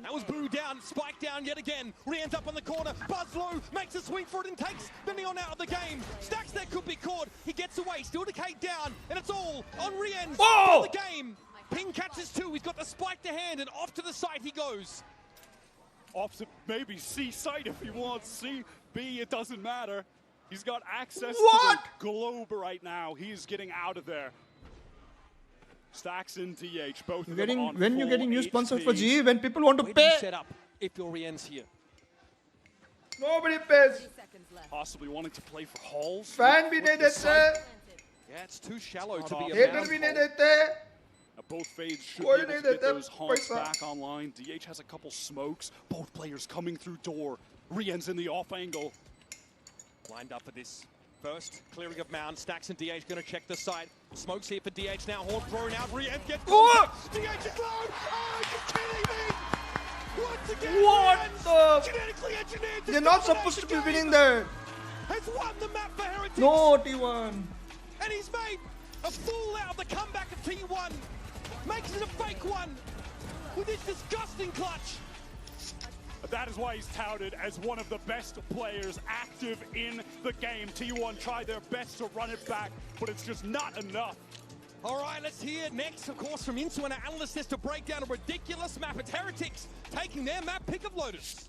That was Boo down, Spike down yet again. Rien's up on the corner, Buzz low, makes a swing for it and takes the Neon out of the game. Stacks there could be caught, he gets away, still decayed down, and it's all on Rien's for the game. Ping catches two, he's got the Spike to hand, and off to the side he goes. Off to maybe C site if he wants. C, B, it doesn't matter. He's got access to the globe right now. He's getting out of there. Stacks and DH, both of them on when you're getting new HP. sponsors for GE, when people want to Where do you pay, set up if you're Rien's here? nobody pays. Possibly wanting to play for Halls. Fan bhi nahi dete. Yeah, it's too shallow to be a Hater mound bhi nahi hole. dete. Both fades should Koi be able nahi to get deta those haunts paisa. back online. DH has a couple smokes. Both players coming through door. Rien's in the off angle. Lined up for this first clearing of mound. Stacks and DH going to check the site. Smokes here for DH now. Horn thrown out. Rien gets DH is low. Oh, you're kidding me! Once again, What Rien's the? genetically engineered to You're not dominate supposed the to be game. winning there. Has won the map for Heretics. No, T1. And he's made a fool out of the comeback of T1. Makes it a fake one with his disgusting clutch. That is why he's touted as one of the best players active in the game. T1 tried their best to run it back, but it's just not enough. All right, let's hear next, of course, from Insu and our analyst is to break down a ridiculous map. It's Heretics taking their map pick of Lotus.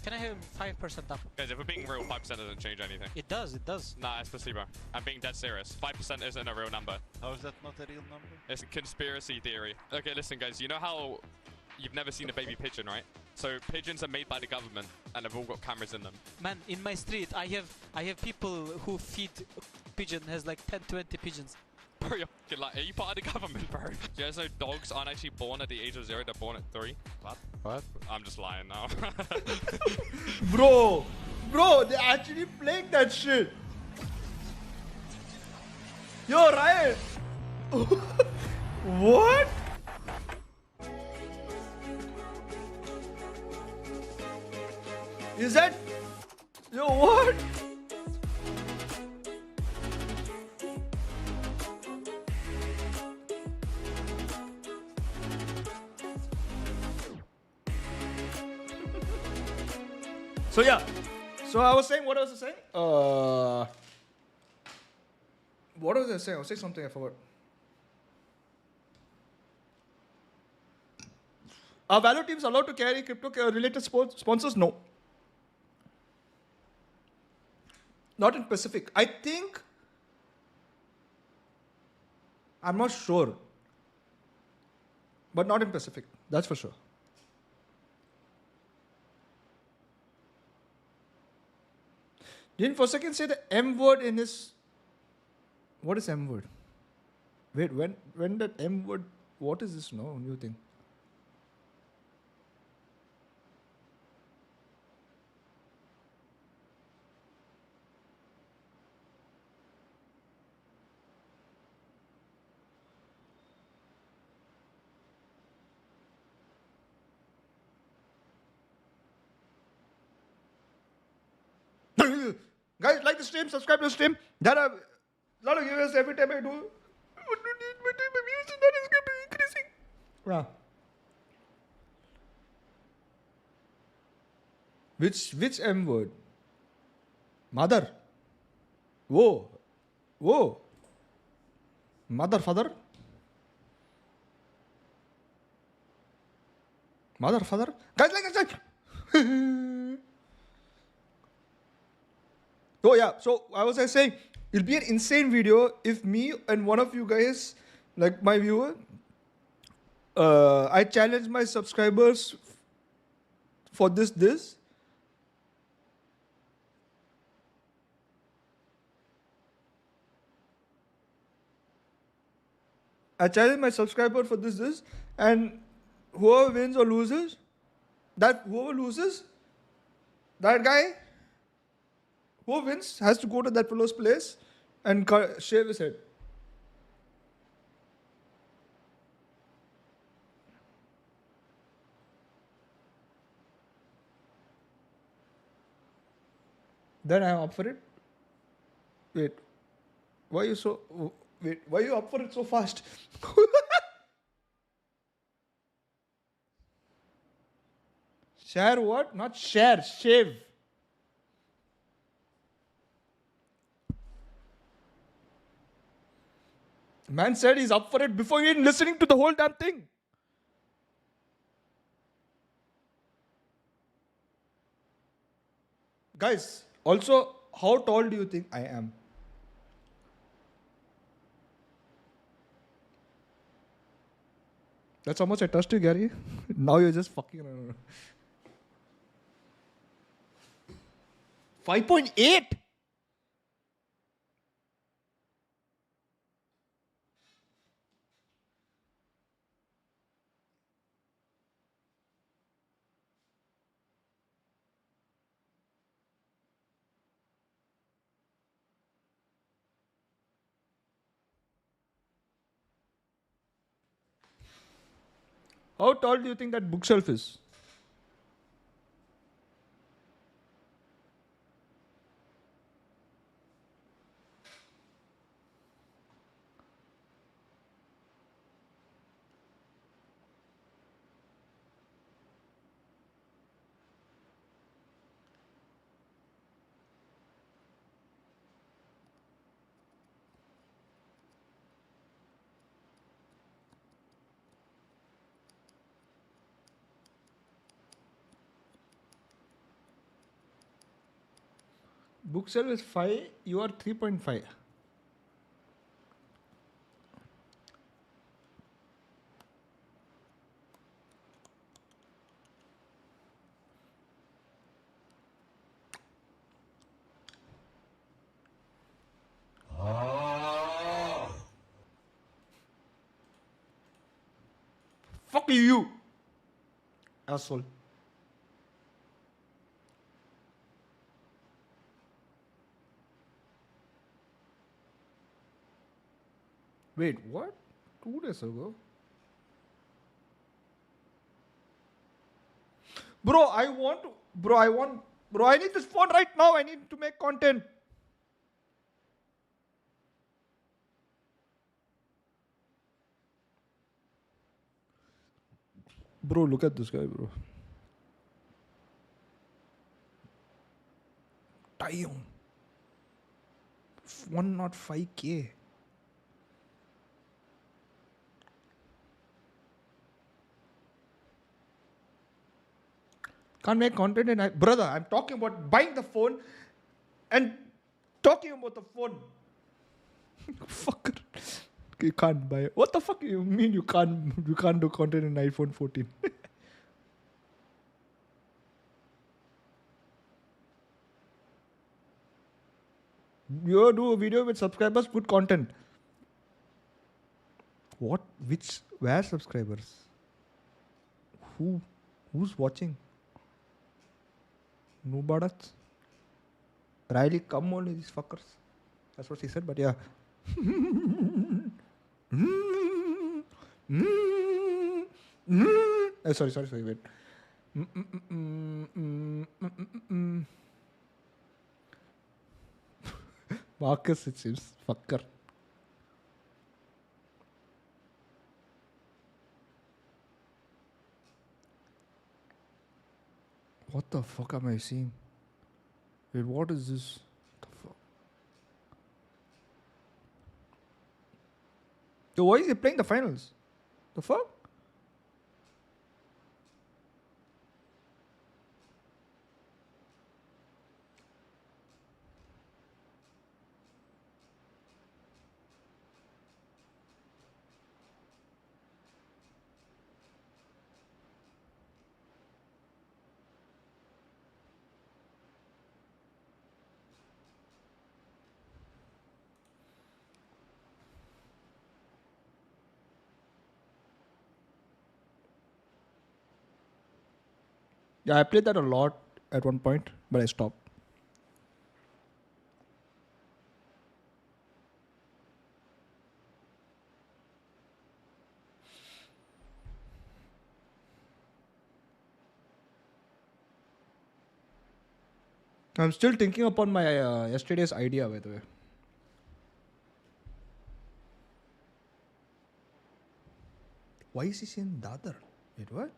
Can I have 5% up? Guys, if we're being real, 5% doesn't change anything. It does, it does. Nah, it's placebo. I'm being dead serious. 5% isn't a real number. How is that not a real number? It's a conspiracy theory. Okay, listen, guys. You know how you've never seen a baby pigeon, right? So pigeons are made by the government, and they've all got cameras in them. Man, in my street, I have people who feed pigeon, has like 10-20 pigeons. Bro, you're fucking like, are you part of the government, bro? You guys know dogs aren't actually born at the age of 0, they're born at 3. What? I'm just lying now. Bro, they actually playing that shit. Yo, Ryan. What? Is that? Yo, what? So yeah, so I was saying, what was I saying? What was I saying? I was saying something, I forgot. Are Valor teams allowed to carry crypto-related sponsors? No. Not in Pacific. I think, I'm not sure, but not in Pacific. That's for sure. Didn't for a second say the M word in his... What is M word? Wait, when that M word... What is this now? New thing. Guys, like the stream, subscribe to the stream. There are a lot of viewers every time I do. My views is not increasing. Yeah. Which M word? Mother. Whoa. Mother, father. Mother, father. Guys, like. Oh yeah, so I was saying, it'll be an insane video if me and one of you guys, like my viewer, I challenge my subscribers for this. I challenge my subscriber for this, and whoever wins or loses, that guy, who wins has to go to that fellow's place and shave his head. Then I'm up for it. Wait, why are you up for it so fast? Share what? Not share, shave. Man said he's up for it before even listening to the whole damn thing. Guys, also, how tall do you think I am? That's how much I trust you, Gary. Now you're just fucking around. 5.8? How tall do you think that bookshelf is? Bookshelf is 5, you are 3.5. Fuck you, asshole. Wait, what? 2 days ago? Bro, I need this phone right now. I need to make content. Bro, look at this guy, bro. Damn. 105K. Can't make content and brother, I'm talking about buying the phone and talking about the phone. Fucker. You can't buy it. What the fuck you mean you can't do content in iPhone 14? You do a video with subscribers, put content. What? Which? Where subscribers? Who's watching? No Nobody. Riley, come only these fuckers. That's what she said, but yeah. Sorry, wait. Marcus, it seems. Fucker. What the fuck am I seeing? Wait, what is this? The fuck? Yo, why is he playing the finals? The fuck? Yeah, I played that a lot at one point, but I stopped. I'm still thinking upon my yesterday's idea, by the way. Why is he saying Dadar? Wait, what?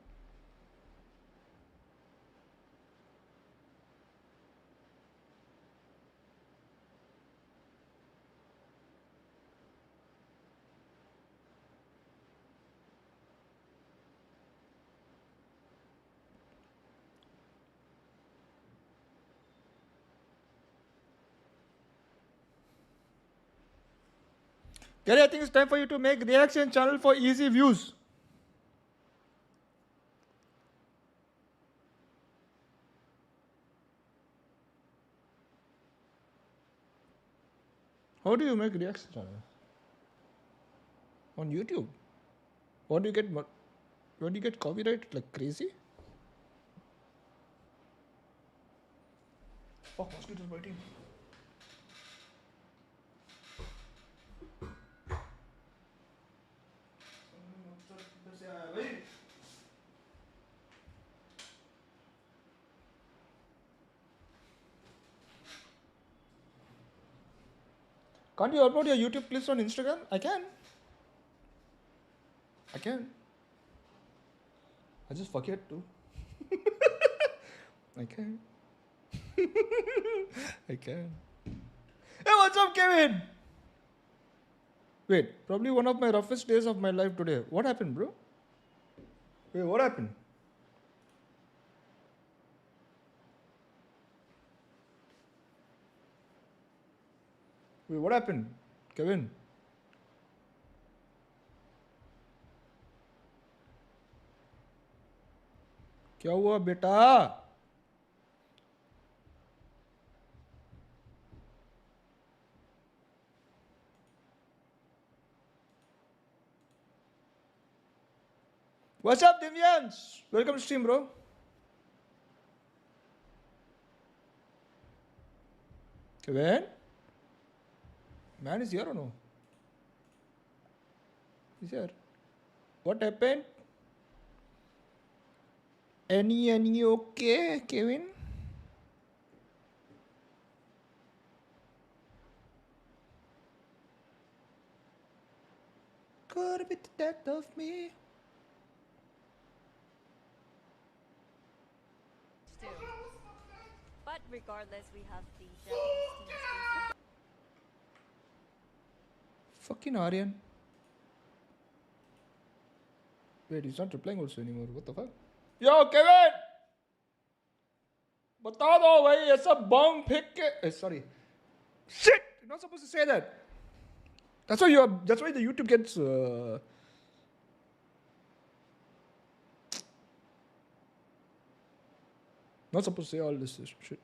Gary, I think it's time for you to make reaction channel for easy views. How do you make reaction channel? On YouTube? What do you get? What do you get copyright like crazy? Oh, mosquitoes biting. Can't you upload your YouTube clips on Instagram? I can. I just forget to. I can. I can. Hey, what's up, Kevin? Wait, probably one of my roughest days of my life today. What happened, bro? Wait, what happened? Wait, what happened, Kevin? क्या हुआ बेटा? What's up, Divyans? Welcome to stream, bro. Kevin? Man is here or no? He's here. What happened? Any okay, Kevin? Could be the death of me. But regardless, we have the Japanese team. Fucking Aryan. Wait, he's not replying also anymore. What the fuck? Yo, Kevin! बता दो भाई ऐसा bomb फेंक के sorry. Shit! You're not supposed to say that. That's why the YouTube gets not supposed to say all this shit.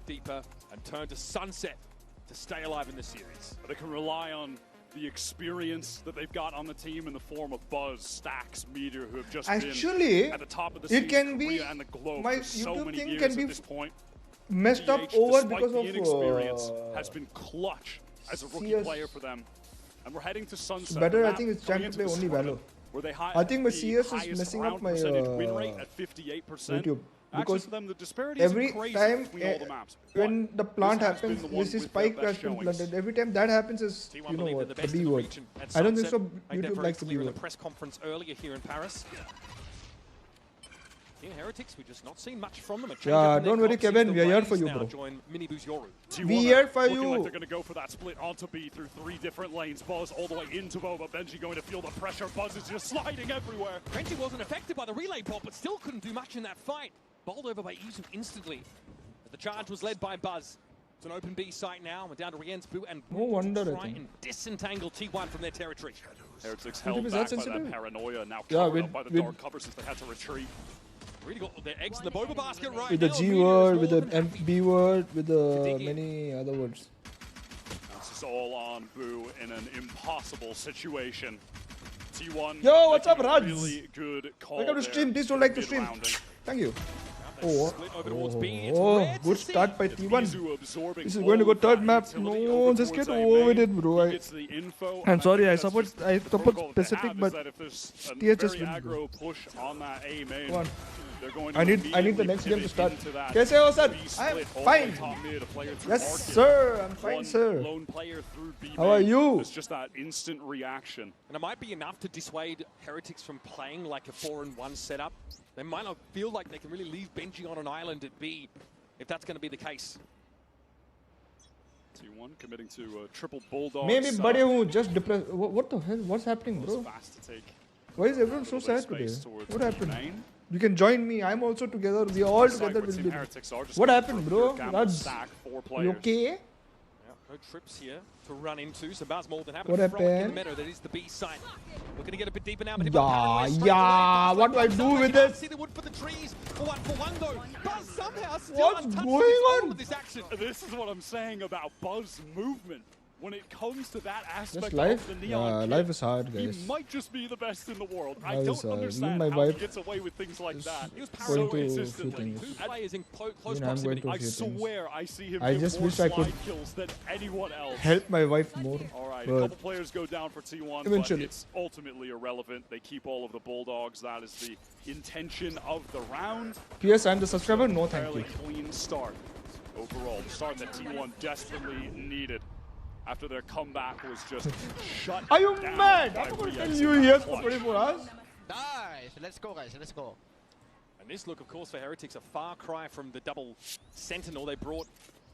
Deeper and turn to Sunset to stay alive in the series. They can rely on the experience that they've got on the team in the form of Buzz, Stacks, Meteor, who have just been at the top of the scene, it can be Korea and the globe my for so YouTube many thing years can be at this point. messed up GH, over despite because the of inexperience, has been clutch as a rookie CS. player for them. And we're heading to Sunset. So better, the I map think it's coming time to into play this only tournament, Valo. where they I think my the CS is highest messing round up my percentage win rate at 58%. YouTube. Actually, Because for them, the disparity every isn't crazy time between all the maps. when But the plant this has been happens, the one this is with their spike best has been showings. planted. Every time that happens is, T1 you know believe what, they're the best B in the word. region at I don't think Sunset. so. Made that YouTube very likes the B clear in word. the press conference earlier here in Paris. In Heretics, we've just not seen much from them. Yeah, don't worry, Kevin. We are here for you, bro. We here for Looking you. like they're going to go for that split onto B through 3 different lanes. Buzz all the way into Boba. Benji going to feel the pressure. Buzz is just sliding everywhere. Benji wasn't affected by the relay bot, but still couldn't do much in that fight. Bowled over by Isu instantly. But the charge was led by Buzz. It's an open B site now. We're down to Rien's boot and No wonder, I try think. and disentangle T1 from their territory. Heretics YouTube held is back that by that sensitive? paranoia. Now Yeah, covered with- up by the with- dark cover since they had to retreat. Really got their eggs in the Boba basket right With now. the G Meteor is word, more with the than happy. B word, with To the dig in. many other words. This is all on Boo in an impossible situation. T1. Yo, what's up, making a Raj? Really good call Welcome to there. stream. Please don't like the Mid stream. rounding. Thank you. Split over towards B. It's Oh, rare to good see. start by T1. Mizu absorbing This is going to go all third that map. utility No, over just towards get A over main. it, bro. He gets the info, I'm and sorry, I think that's support just I the support protocol they specific, have, but is that if there's a THS very wins, bro. aggro push on that A main, Come on. they're going to I need the immediately next game to pivot start. into that Kaise ho, sir? B I am split all the way fine. top mid, a player through Yes, market. sir. I'm fine, One sir. lone player through B How are main. you? It's just that instant reaction. And it might be enough to dissuade Heretics from playing like a 4-1 setup. They might not feel like they can really leave Benji on an island at B if that's going to be the case. T1 committing to a triple bulldog. Maybe buddy who just depressed. What the hell? What's happening, bro? Fast to take Why is everyone so a little bit sad of today? space towards What B happened? main. You can join me. I'm also together. We all together will do. What happened, bro? Raj, you okay? Yeah, no trips here to run into. So Baz more than happy What to throw it in the happened? meadow. That is the B side. Looking to get a bit deeper now. But Yeah. What do I do with this? See the wood for the trees. For one though. Buzz somehow still What's untouched going with on? all of this action. This is what I'm saying about Buzz movement. When it comes to that aspect Just life? of the Neon Kid, Life is hard, he guys. might just be the best in the world. I Life don't is hard. understand Even my how he wife gets away with things like that. He was So going to consistently. few things. Two players in close Even I'm proximity. going I to few things. swear I see him I get just more wish I could slide kills than anyone else. Help my wife more. All right, a But couple players go down for T1, eventually. but it's ultimately irrelevant. They keep all of the Bulldogs. That is the intention of the round. PS, I'm the subscriber. No, thank Fairly you. clean start overall. The start that T1 desperately needed after their comeback was just shut Are you down mad? by I'm going to tell Riaz you in yes that for clutch. 24 hours. Nice. Let's go, guys. Let's go. And this look, of course, for Heretics, a far cry from the double Sentinel they brought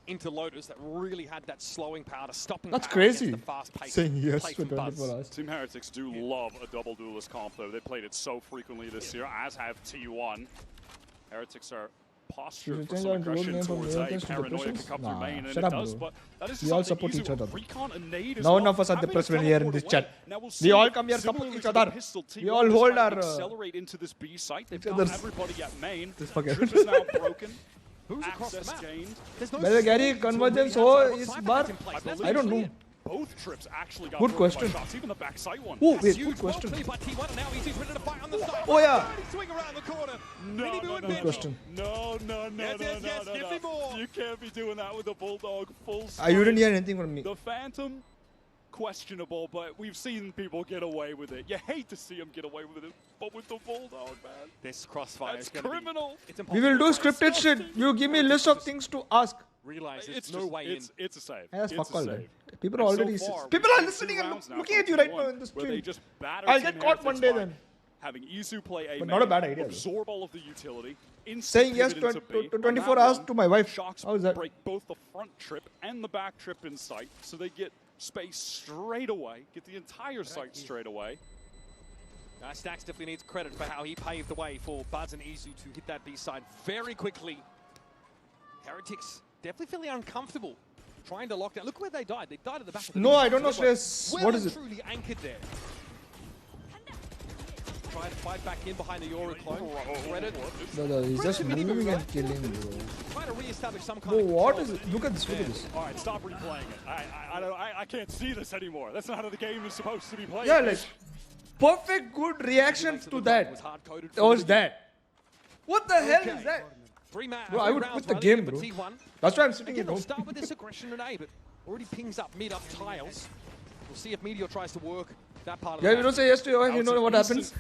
into Lotus that really had that slowing power, to stopping That's power against crazy. the fast pace. Saying yes play for from Buzz. 24 hours. Team Heretics do love a double duelist comp, though. They played it so frequently this year, as have T1. Heretics are postured Should for change some our dual aggression name from towards MiokeN a to paranoia depressions? could come Nah, through main, and shut it up, does, bro. but that is We all something support Izu each other. Recon and Nade as None well. of us are Having a depressed when we are in teleport this away. chat. Now we'll We see all come here, support similarly each to the other. pistol, We T1 all is hold trying to our, accelerate into this B site. They've each got other's- everybody at main. Just forget Trip it. is now broken. Who's across the Access map? gained. There's no Well, Gary, smoke until convergence really ho outside. is What bar. type of in place? That's I don't usually know. it. Both trips actually got Good broken question. by shots, even the backside one. Oh, wait, Huge, good question. well played by T1, and now he's ready to fight on the side. Oh, yeah. Swing around the corner. No, Mini no, and no, Benji. question. No, Yes, give me more. You can't be doing that with a Bulldog full I wouldn't strength. hear anything from me. The Phantom, questionable, but we've seen people get away with it. You hate to see them get away with it, but with the Bulldog, man, This crossfire that's is going to be... criminal. It's We will do impossible to play. scripted shit. You give me a list of things to ask. Realize there's It's no just, way in. it's a save. Yes, it's fuck a all, save. man. People are And so already... far, people we've are seen listening 2 and rounds now looking from at you right T1 now in the where they stream. just batter I'll Team get caught one Heretics day by then. having Izu play A But main, not a bad idea, though. absorb all of the utility, Saying yes pivot into B. to On 24 that hours one, to my wife. Shocks How is that? break both the front trip and the back trip in sight, so they get space straight away, get the entire site straight away. Stacks definitely needs credit for how he paved the way for Buzz and Izu to hit that B side very quickly. Heretics definitely feeling uncomfortable trying to lock down. Look where they died. They died at the back of the No, B I don't know, side. They were Shreyas. What is it? truly anchored there. Try to fight back in behind the Yoru clone. Reddit. No, he's just moving and killing, bro. Trying to re-establish some kind Bro, of what control, is but it? Look at this, look at this. All right, stop replaying it. I can't see this anymore. That's not how the game is supposed to be played. Yeah, like, perfect good reaction to that. was hard-coded That was that. What the hell is that? Bro, I would quit the game, bro. That's why I'm sitting Again, at they'll home. start with this aggression in A, but already pings up mid up tiles. We'll see if Meteor tries to work that part of the Yeah, map. you don't say yes to your wife, you know what happens.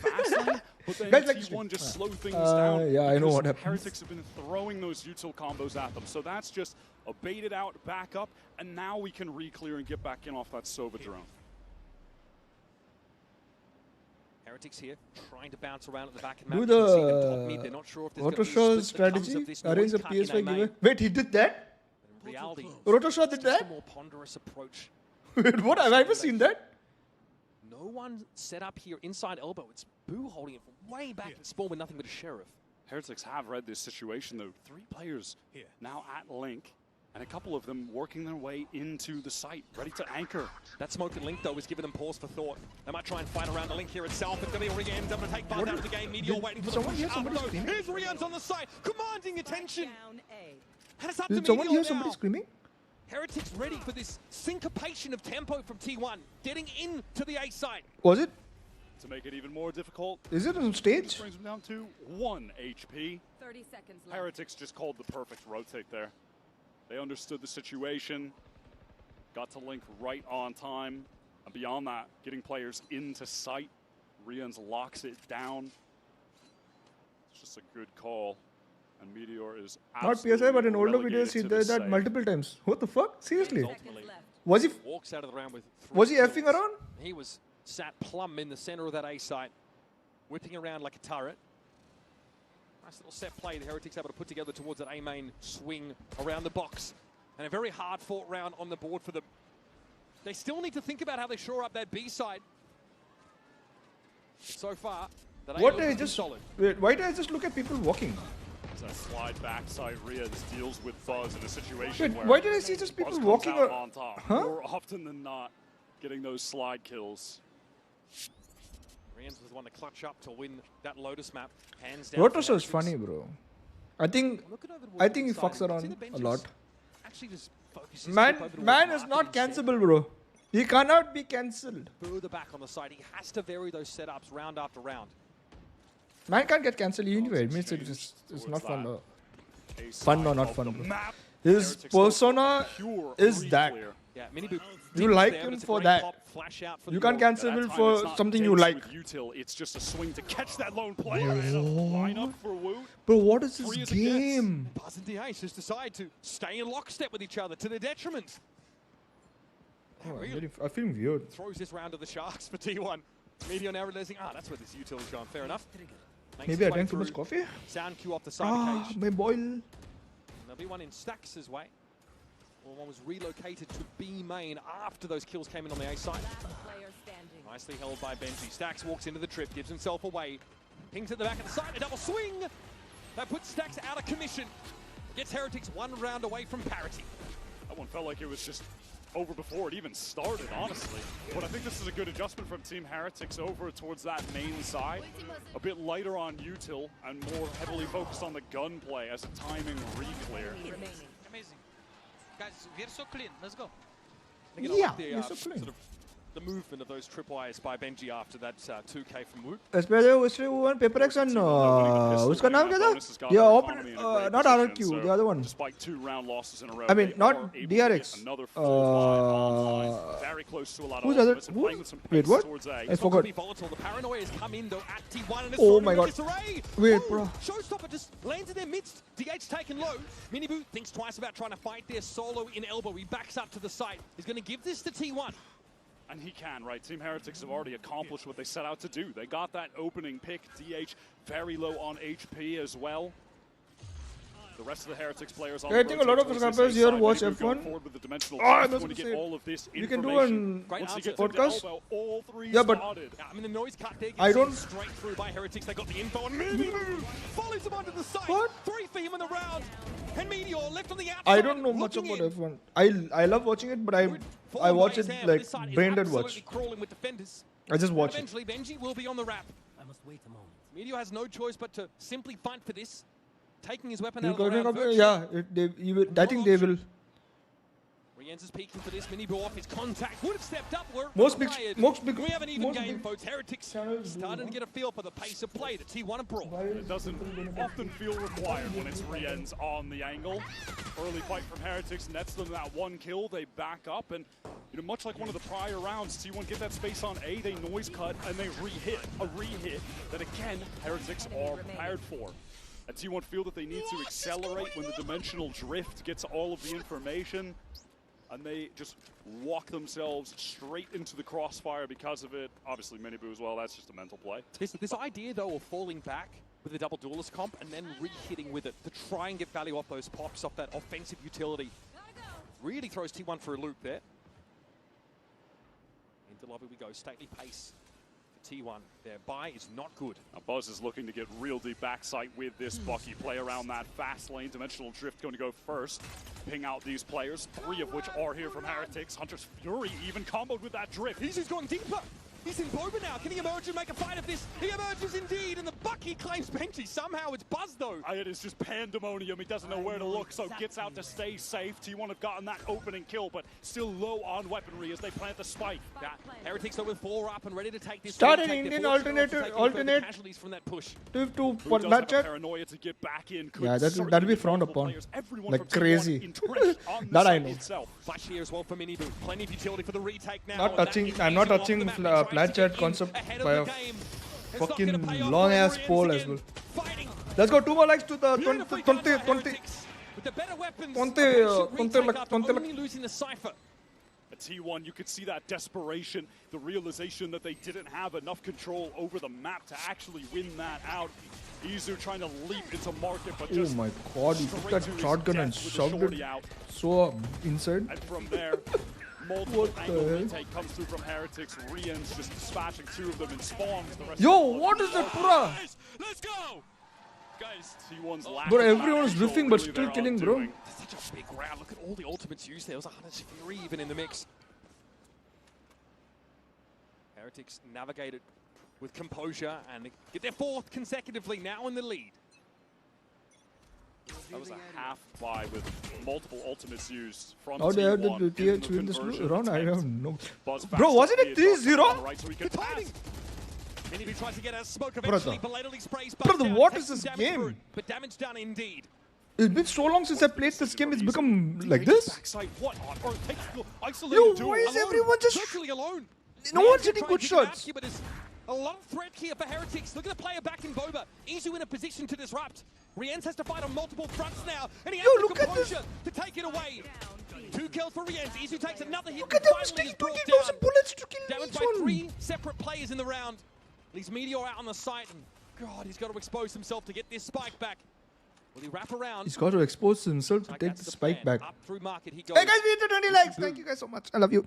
But then Guys, like T1 just slow things down. yeah, I know because what happens. Heretics have been throwing those util combos at them. So that's just a baited out backup, and now we can re-clear and get back in off that Sova drone. Heretics here, trying to bounce around at the back of Do the map. You can see them top mid. the They're not sure if there's Roto gonna be a Show split that comes strategy, of this arrange noise a cut in PS5 A main. giveaway. Wait, he did that? In reality, Roto Show did it's just a that? more ponderous approach. Wait, what? Have I ever seen that? No one set up here inside elbow. It's Boo holding it from way back in spawn with nothing but a sheriff. Heretics have read this situation, though. 3 players now at Link, and a couple of them working their way into the site, ready to anchor. That smoke and Link, though, is giving them pause for thought. They might try and fight around the Link here itself. It's going to be Rian's able to take Buzz out of the game. Meteor waiting for the someone push hear up, somebody though. screaming? Here's Rian's on the side, commanding attention. And it's up Did to someone Meteor hear somebody now. screaming? Heretics ready for this syncopation of tempo from T1, getting into the A side. Was it? To make it even more difficult, Is it on this stage? brings them down to 1 HP. 30 seconds left. Heretics just called the perfect rotate there. They understood the situation, got to Link right on time, and beyond that, getting players into sight. Rians locks it down. It's just a good call, and Meteor is Not PSI, but in absolutely older relegated videos he to did the that save. multiple times. What the fuck? Seriously? Ultimately, Was he walks out of the round with 3 was he kills. effing around? He was sat plumb in the center of that A site, whipping around like a turret. Nice little set play the Heretics able to put together towards that A main swing around the box. And a very hard fought round on the board for them. They still need to think about how they shore up that B side. So far, That What A did I has been just... solid. Wait, why did I just look at people walking? It's a slide backside Riaz deals with Buzz in a situation Wait, where why did I see just people Buzz comes walking out or... on top Huh? more often than not, getting those slide kills. Rians was the one to clutch up to win that Lotus map. Hands down. Rotos for is Heretics. funny, bro. I think he fucks around a lot. Actually just focuses Man deep over towards is market not instead. cancelable, bro. He cannot be cancelled. Further back on the side, he has to vary those setups round after round. Man can't get cancelled anyway. It means it's not fun, though. Fun or not fun, bro. His persona is that. Yeah, Minibu You like him for that. You can't cancel him for something you like. Util, it's just a swing to catch that lone player and a lineup for Woot. Bro, what is this Free as it game? Buzz and DH just decide to stay in lockstep with each other to their detriment. Oh, I feel weird. Throws this round to the Sharks for T1. Meteor now realizing, that's where this util is going. Fair enough. Makes Maybe I its way drank too much through. coffee? Sound Q off the side Ah, cage. my boil. And there'll be one in Stax' way. Well, one was relocated to B main after those kills came in on the A side. Nicely held by Benji. Stax walks into the trip, gives himself away. Pings at the back of the side, a double swing! That puts Stax out of commission. Gets Heretics one round away from parity. That one felt like it was just over before it even started, honestly. But I think this is a good adjustment from Team Heretics over towards that main side. A bit lighter on util and more heavily focused on the gunplay as a timing re-clear. Amazing. Guys, we are so clean. Let's go. Yeah, the, you're so clean. sort of the movement of those tripwires by Benji after that 2K from Woot. Especially उसने वो one paper X and उसका नाम क्या था? Yeah, open, not RRQ, the other one. Despite 2 round losses in a row, I mean, they not are able to DRX. get another full five online. Very close to a lot of Who's the other? ultimates and playing with some Wait, pace what? towards A. I forgot. Be volatile. The paranoia has come in though at T1 and it's Oh thrown my into god. disarray. Wait, Oh, bro. Showstopper just lands in their midst. DH taken low. Minibu thinks twice about trying to fight there solo in elbow. He backs up to the site. He's going to give this to T1. And he can, right? Team Heretics have already accomplished what they set out to do. They got that opening pick. DH very low on HP as well. The rest of the Heretics players on I think a lot of the scrappers here watch F1. I was going to get all of this You can do an Once he gets podcast. elbow, all 3 Yeah, but started. I mean, the noise cut there gets I don't- sent straight through by Heretics. They got the info and Minibu follows him onto the site. What? 3 for him in the round. And Meteor left on the outside. I don't know much looking about in. F1. I love watching it, but I watch it like brain dead watch. Absolutely crawling with defenders. I just watch it. Eventually, Benji will be on the wrap. I must wait a moment. Meteor has no choice but to simply fight for this, taking his weapon out of the round. Virtually. Yeah, I think they will. Rienz is peeking for this. Minibu off his contact. Would have stepped up where it Most required. big- We have an even most game, big folks. Heretics starting to get a feel for the pace of play that T1 have brought. It doesn't often feel required when it's Rienz on the angle. Early fight from Heretics nets them that 1 kill. They back up and, much like one of the prior rounds, T1 get that space on A, they noise cut and they re-hit. A re-hit that again, Heretics are prepared for. And T1 feel that they need to accelerate when the dimensional drift gets all of the information. And they just walk themselves straight into the crossfire because of it. Obviously, Minibu as well, that's just a mental play. This idea, though, of falling back with the double duelist comp and then re-hitting with it to try and get value off those pops, off that offensive utility, really throws T1 for a loop there. Into lobby we go, stately pace for T1. Their buy is not good. Now Buzz is looking to get real deep backside with this Bucky. Play around that fast lane. Dimensional Drift going to go first. Ping out these players, 3 of which are here from Heretics. Hunter's Fury even comboed with that Drift. He's just going deeper. He's in Boba now. Can he emerge and make a fight of this? He emerges indeed, and the Bucky claims Benji. Somehow it's Buzz, though. It is just pandemonium. He doesn't know where to look, so gets out to stay safe. T1 have gotten that opening kill, but still low on weaponry as they plant the spike. Yeah, Heretics are with 4 up and ready to take this. Start an Indian alternate casualties from that push. To Who does have match a it. paranoia to get back in. Yeah, that'll be frowned upon. Like crazy. That I know. Flash here as well for Minibu. Plenty of utility for the retake now. Not touching. I'm not touching plant chat concept by a fucking long ass pole as well. Let's go, 2 more likes to the 20. With the better weapons, only losing the Cypher. At T1, you could see that desperation, the realization that they didn't have enough control over the map to actually win that out. Izu trying to leap into market, but just oh my god, he took that shotgun and shoved it so inside. And from there, Multiple What the angle hell? retake comes through from Heretics. Rian's just dispatching 2 of them and spawns the rest. Yo, of the what is that, Pura? Let's go! Guys, T1's lack Bro, of everyone is control riffing but really still their killing, bro. undoing. Such a big round. Look at all the ultimates used. There was a Hunter's Fury even in the mix. Heretics navigated with composure and get their 4th consecutively, now in the lead. That was a half buy with multiple ultimates used from How they had T1 the in TH the win this conversion round? I attempt. don't know. Buzz Bro, fast wasn't up it the adjust 3-0? on the right so he could Good timing! pass. Minnie tries to get a smoke Brother. eventually, belatedly sprays Brother, down, what takes is this some damage game? for it, but damage done indeed. It's been so long since I played this game, it's become like DH this. Backside, what on earth? Takes the isolated Yo, duel why is alone. everyone just... Virtually alone. No Rian's one's gonna hitting try good and kick him out shots. here, but there's a lot of threat here for Heretics. Look at the player back in Boba. Izu in a position to disrupt. Rian's has to fight on multiple fronts now, and he has Yo, the look at this. composure to take it away. 2 kills for Rian's. Izu takes another hit. Look at them and finally is still brought 20,000 down. bullets to kill Damaged each by one. 3 separate players in the round. Leaves Meteor out on the site, and God, he's got to expose himself to get this spike back. Will he wrap around? He's got to expose himself to Like, take that's the plan. spike back. Up through market he goes. Hey guys, we hit the 20 likes. Thank you guys so much. I love you.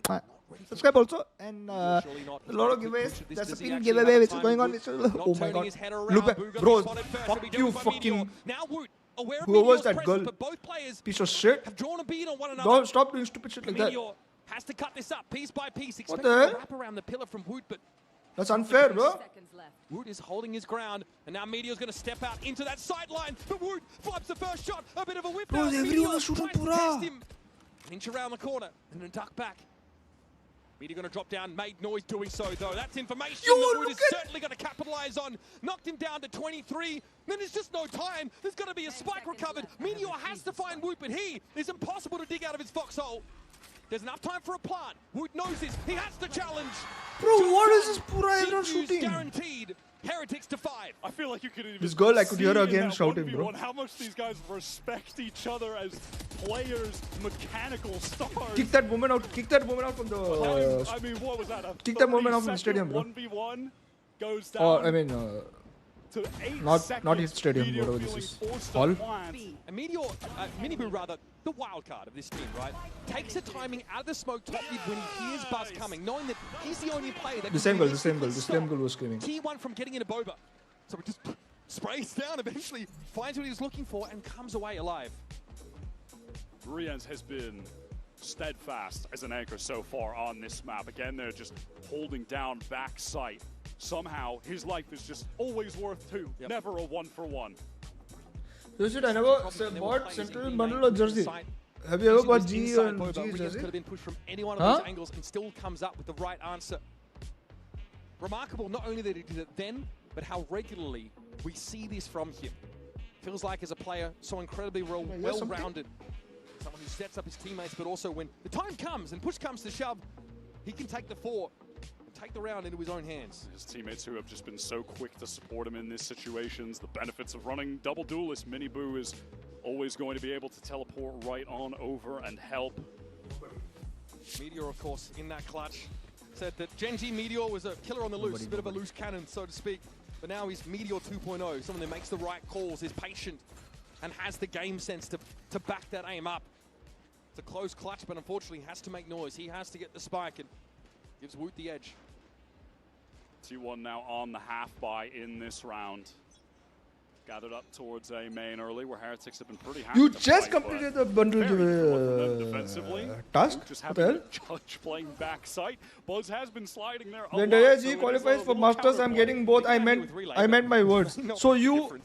Subscribe also. And a lot of giveaways. There's a pin giveaway which is going on. Oh my god. Look at bro. Fuck you fucking whoever's that girl. Piece of shit. Have drawn a bead on one another. Don't stop doing stupid shit like that. Meteor has to cut this up piece by piece. What Expecting the to hell? wrap around the pillar from Woot, but That's unfair, bro. Woot is holding his ground, and now Meteor's going to step out into that sideline. But Woot flubs the first shot. A bit of a whip. Bro, now. everyone Meteor is shooting tries to Pura. test him. An inch around the corner, and then duck back. Meteor going to drop down, made noise doing so, though. That's information Yo, that Woot look is at- certainly going to capitalize on. Knocked him down to 23. Then there's just no time. There's going to be a spike recovered. Meteor has to find Woot, but he is impossible to dig out of his foxhole. There's enough time for a plant. Woot knows this. He has to challenge. Bro, what is this Pura everyone GQ's shooting? Guaranteed. Heretics to 5. I feel like you could even This girl I could hear see in again that shouting, bro. 1v1 how much these guys respect each other as players, mechanical stars. Kick that woman out. Kick that woman out from the. I mean, what was that? A Kick that woman out from the 30-second stadium, bro. 1v1 goes down. Or I mean, to 8 not seconds. his stadium, Meteor whatever this feeling is. forced to Hall. plant. And Meteor, Miniboo rather, the wild card of this team, right? Takes the timing out of the smoke top mid when he hears Buzz coming, knowing that he's the only player that The same girl. The realistically same girl was stop screaming. T1 from getting into Boba. So it just sprays down, eventually finds what he was looking for and comes away alive. Rian's has been steadfast as an anchor so far on this map. Again, they're just holding down back sight. Somehow, his life is just always worth 2, never a 1-for-1. You should I never bought Central bundle or jersey. Have you ever bought G or G Rian's jersey? could have been pushed from any one of Huh? those angles and still comes up with the right answer. Remarkable, not only that he did it then, but how regularly we see this from him. Feels like as a player, so incredibly well-rounded. Someone who sets up his teammates, but also when the time comes and push comes to shove, he can take the 4 and take the round into his own hands. His teammates who have just been so quick to support him in these situations. The benefits of running double duelist. Miniboo is always going to be able to teleport right on over and help. Meteor, of course, in that clutch. Said that Genji Meteor was a killer on the loose, a bit of a loose cannon, so to speak. But now he's Meteor 2.0, someone that makes the right calls, is patient, and has the game sense to back that aim up. It's a close clutch, but unfortunately has to make noise. He has to get the spike and gives Woot the edge. T1 now on the half buy in this round. Gathered up towards A main early, where Heretics have been pretty happy. You to just fight, completed but the bundle very good defensively. task. Just What the having hell? the judge playing backside. Buzz has been sliding there. When a lot, G so it is qualifies a for little Masters, I'm counterpoint. getting both. I meant my words. So you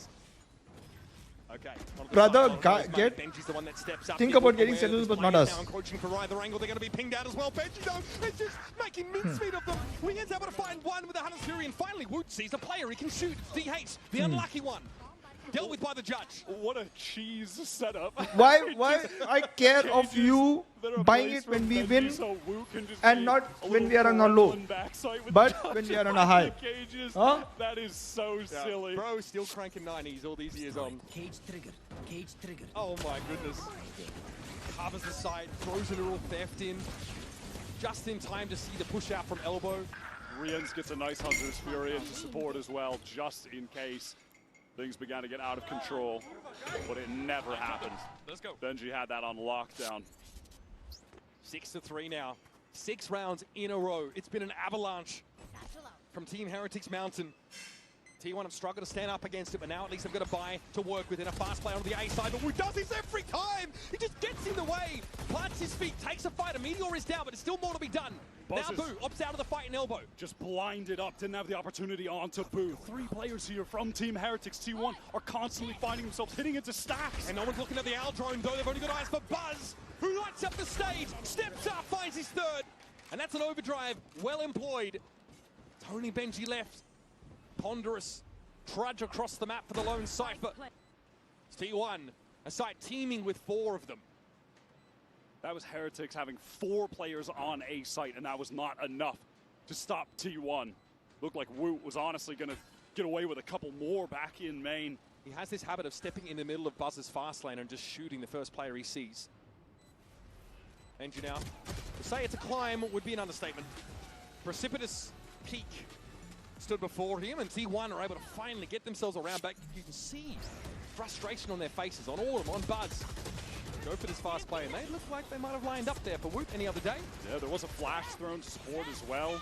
Okay. rather get. Benji's the one that steps up. think about getting settled, but not us. Now encroaching for either angle, they're going to be pinged out as well. Benji though is just making mincemeat of them. Rian's able to find one with the Hunter's Fury, and finally Woot sees a player he can shoot. DH, the unlucky one. Dealt with by the judge. What a cheese setup. Why I care of you buying it when we win and not when we are on a low, but when we are on a high. Huh? That is so silly. Bro, still cranking 90s all these years on. Cage trigger. Oh my goodness. Covers the side, throws a little theft in. Just in time to see the push out from elbow. Rian's gets a nice Hunter's Fury into support as well, just in case things began to get out of control, but it never happened. Let's go. Benji had that on lockdown. 6-3 now. 6 rounds in a row. It's been an avalanche from Team Heretics Mountain. T1 have struggled to stand up against it, but now at least they've got a buy to work with in a fast play on the A side. But Wu does this every time! He just gets in the way, plants his feet, takes a fight. A Meteor is down, but there's still more to be done. Now Boo opts out of the fight in elbow. Just blinded up, didn't have the opportunity onto Boo. 3 players here from Team Heretics. T1 are constantly finding themselves hitting into stacks. And no one's looking at the Owl drone, though. They've only got eyes for Buzz, who lights up the stage, steps up, finds his 3rd. And that's an overdrive, well employed. It's only Benji left. Ponderous trudge across the map for the lone Cypher. It's T1, a site teeming with 4 of them. That was Heretics having 4 players on A site, and that was not enough to stop T1. Looked like Woot was honestly going to get away with a couple more back in main. He has this habit of stepping in the middle of Buzz's fast lane and just shooting the first player he sees. Benji now. To say it's a climb would be an understatement. Precipitous peak stood before him, and T1 are able to finally get themselves around back. You can see frustration on their faces, on all of them, on Buzz. Go for this fast play, and they look like they might have lined up there for Woot any other day. Yeah, there was a flash thrown to support as well.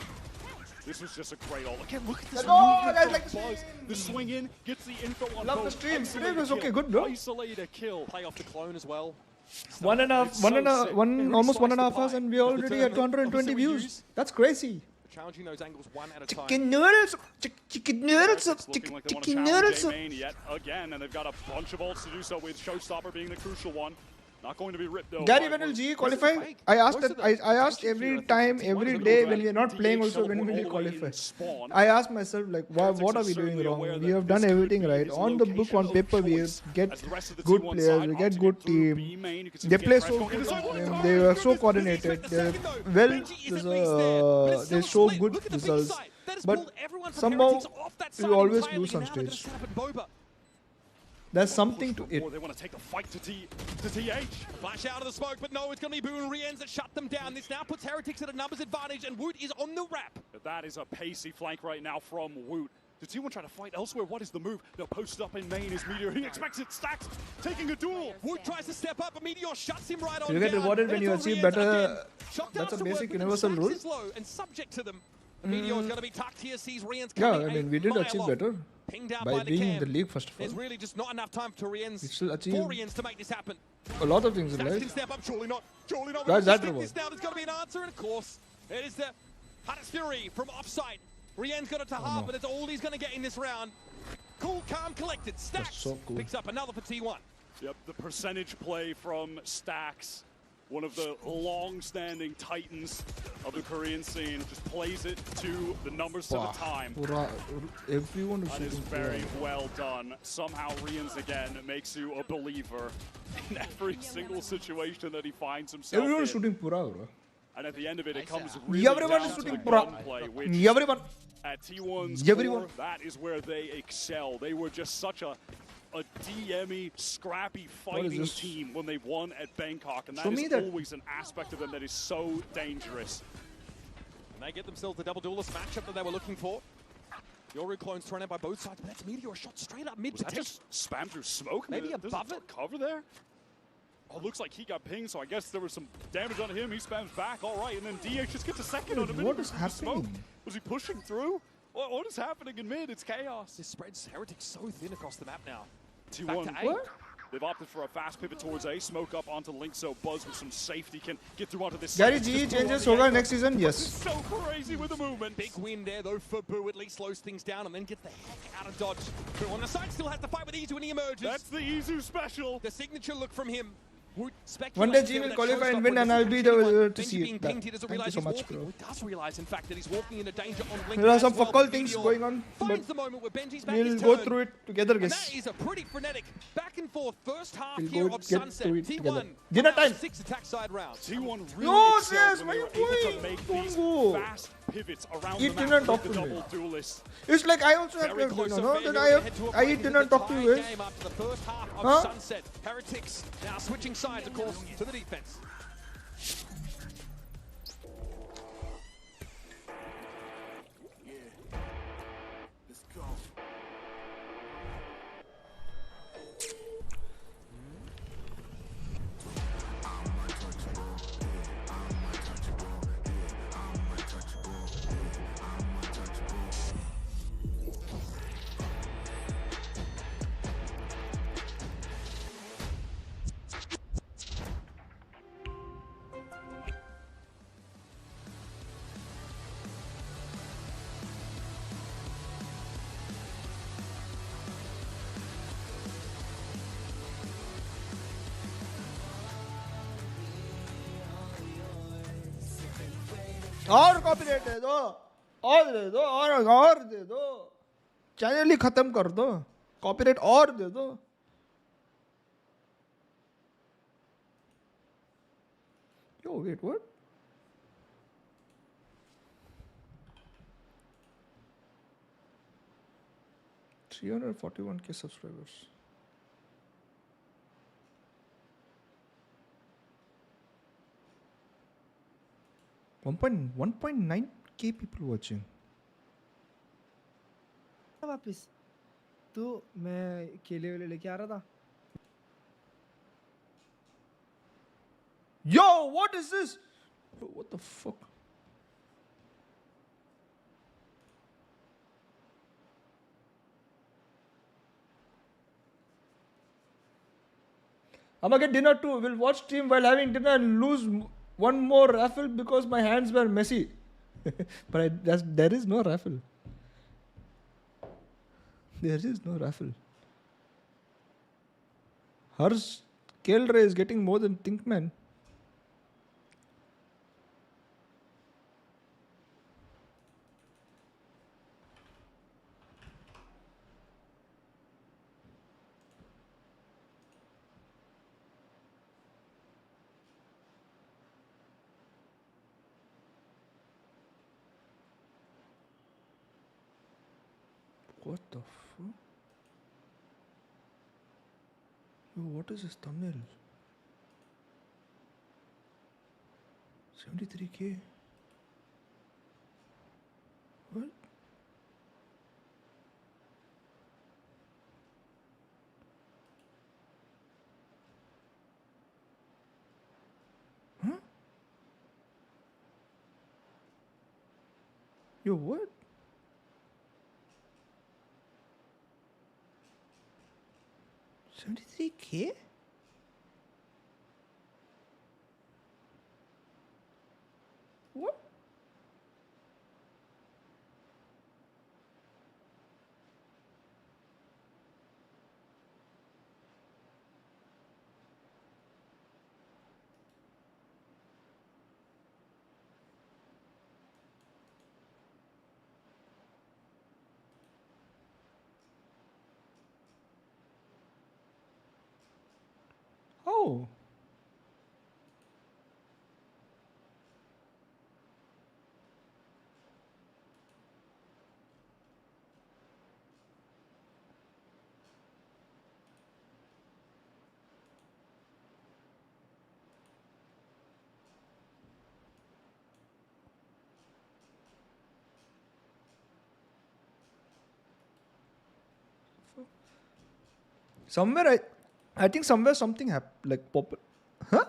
This was just a great ult. Again, look at this like Buzz. The swing in, gets the info on Love the stream. Stream was okay, good, bro. Isolate a kill. Play off the clone as well. Almost 1.5 hours, and we already at 220 views. That's crazy. Challenging those angles one at a time. Chicken noodles, chicken noodles, chicken noodles. Main yet again, and they've got a bunch of ults to do so with Showstopper being the crucial one. Not going to be ripped though. Gary, when will GE qualify? I asked every time, every day when we are not playing also, when will he qualify? I asked myself, like, what are we doing wrong? We have done everything right. On the book, on paper, we get good players, we get good team. They play so good, they are so coordinated, they show good results. But somehow, we always lose on stage. There's something to it. They want to take the fight to TH. Flash out of the smoke, but no, it's going to be Boo and Riens that shut them down. This now puts Heretics at a numbers advantage, and Woot is on the wrap. But that is a pacey flank right now from Woot. Does T1 try to fight elsewhere? What is the move? They'll post up in main is Meteor. He expects it. Stacks taking a duel. Woot tries to step up, but Meteor shuts him right on. You get rewarded when you achieve better. That's a basic universal rule. And subject to them. Meteor's going to be tucked here, sees Riens Yeah, coming. I mean, we did achieve better by being in the league, first of all. There's really just not enough time for Riens to make this happen. A lot of things in Stacks life. can step up, surely not. Surely not. That's that reward. This now, there's going to be an answer, and of course, it is the Hottest Fury from offsite. Rien's got it to half, but it's all he's going to get in this round. Cool, calm, collected. Stacks so cool. picks up another for T1. Yep, the percentage play from Stacks. One of the long-standing titans of the Korean scene, just plays it to the numbers to the time. Everyone that is very well done. Somehow Riens again makes you a believer in every single situation that he finds himself Everyone in. is shooting Pura, bro. And at the end of it, it comes really Everyone down is to shooting the Pura. gunplay, which at T1's core, that is where they excel. They were just such a DMy, scrappy fighting team when they won at Bangkok, and that is always an aspect of them that is so dangerous. And they get themselves the double duelist matchup that they were looking for. Yoru clones thrown out by both sides, but that's Meteor shot straight up mid. Was that just spam through smoke? Maybe above it? Cover there? Oh, looks like he got pinged, so I guess there was some damage on him. He spams back, all right, and then DH just gets a second on him. What is happening? Was he pushing through? What is happening in mid? It's chaos. This spreads Heretics so thin across the map now. T1. What? They've opted for a fast pivot towards A. Smoke up onto Link, so Buzz with some safety can get through onto this. Gary G changes Hoga next season, yes. So crazy with the movement. Big win there though for Boo, at least slows things down and then gets the heck out of dodge. Boo on the side still has to fight with Izu when he emerges. That's the Izu special. The signature look from him. One day G will qualify and win, and I'll be there to see it. Thank you so much, bro. He does realize, in fact, that he's walking into danger on Link. There are some fuck all things going on, but we'll go through it together, guys. That is a pretty frenetic back and forth first half here of Sunset. T1 dinner time. 6 attack side rounds. T1 really no, excels why when you they were able to going? make Don't these go. fast pivots around Eat the dinner map and with the talk to me. double duelists. It's like I also have to I eat dinner and talk to you guys. After the first half of Sunset, Heretics now switching sides, of course, to the defense. और copyright दे दो और दे दो और दे दो channel ही खत्म कर दो copyright और दे दो Yo, wait, what? $341K subscribers. 1.9K people watching. वापस तो मैं केले वेले लेके आ रहा था Yo, what is this? What the fuck? I'm gonna get dinner too. We'll watch stream while having dinner and lose one more raffle because my hands were messy. But there is no raffle. There is no raffle. Her scale ray is getting more than Thinkman. What the fuck? Yo, what is this thumbnail? 73K. What? Huh? Yo, what? $73K? What? Oh. Somewhere I think somewhere something happened like pop. Huh?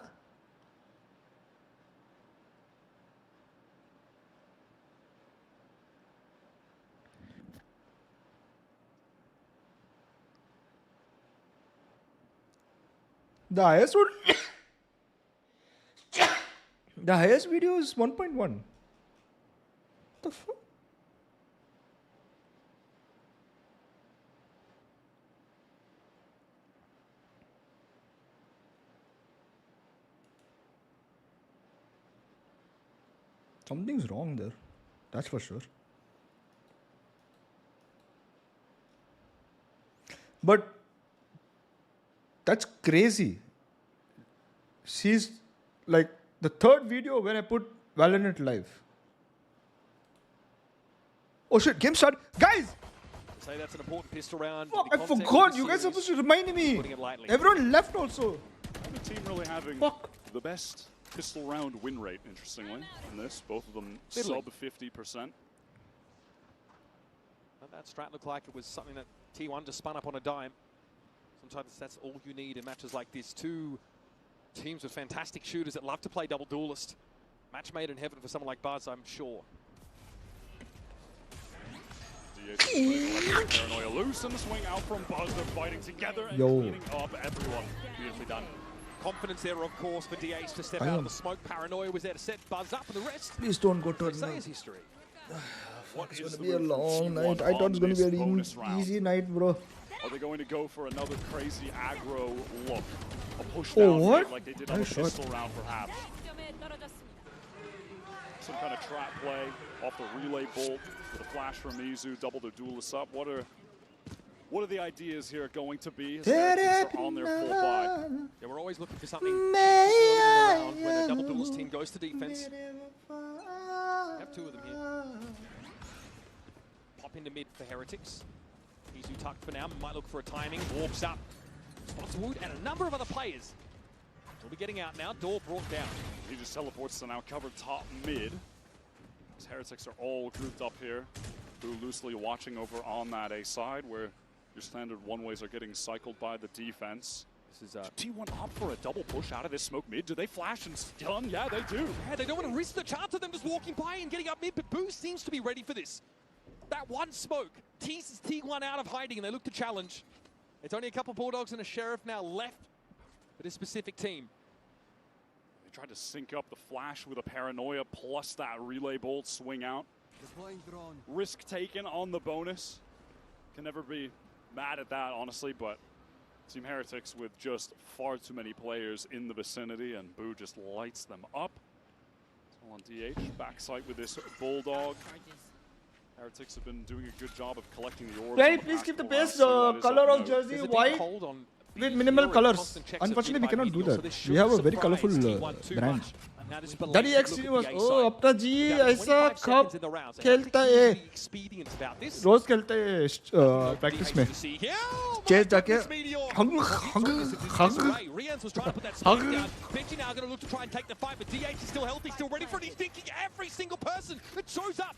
The highest would the highest video is 1.1. The fuck? Something's wrong there. That's for sure. But that's crazy. She's like the third video when I put Valorant live. Oh shit, game start. Guys! Say that's an important pistol round. Fuck, I forgot. You guys are supposed to remind me. Everyone left also. The team really having the best pistol round win rate, interestingly, in this. Both of them sub 50%. And that strat looked like it was something that T1 just spun up on a dime. Sometimes that's all you need in matches like this. Two teams with fantastic shooters that love to play double duelist. Match made in heaven for someone like Buzz, I'm sure. Paranoia loose and the swing out from Buzz. They're fighting together and cleaning up everyone. Beautifully done. Confidence there, of course, for DH to step out of the smoke. Paranoia was there to set Buzz up, and the rest. Please don't go to say his history. It's going to be a long night. I thought it was going to be an easy night, bro. Are they going to go for another crazy aggro look? A push Oh, down what? like they did on the pistol round, perhaps? some kind of trap play off the relay bolt with a flash from Mizu, double the duelists up. What are the ideas here going to be as Heretics are on their full buy? Yeah, we're always looking for something around when a double duelist team goes to defense. We have two of them here. Pop into mid for Heretics. Mizu tucked for now, might look for a timing, walks up. Spots Wood and a number of other players. Will be getting out now, door brought down. He just teleports to now cover top mid. These Heretics are all grouped up here. Who loosely watching over on that A side where your standard one-ways are getting cycled by the defense. This is T1 up for a double push out of this smoke mid. Do they flash and stun? Yeah, they do. Yeah, they don't want to risk the chance of them just walking by and getting up mid, but Boo seems to be ready for this. That one smoke teases T1 out of hiding and they look to challenge. It's only a couple Bulldogs and a Sheriff now left for this specific team. They tried to sync up the flash with a paranoia plus that relay bolt swing out. Risk taken on the bonus. Can never be mad at that, honestly, but Team Heretics with just far too many players in the vicinity, and Boo just lights them up. Still on DH, backside with this Bulldog. Heretics have been doing a good job of collecting the orbs. Hey, please keep the base color of jersey white with minimal colors. Unfortunately, we cannot do that. We have a very colorful brand. Daddy XT was अपना जी ऐसा कब खेलता है रोज खेलता है practice में chess जाके hung Benji now going to look to try and take the fight, but DH is still healthy, still ready for it. He's thinking every single person that shows up.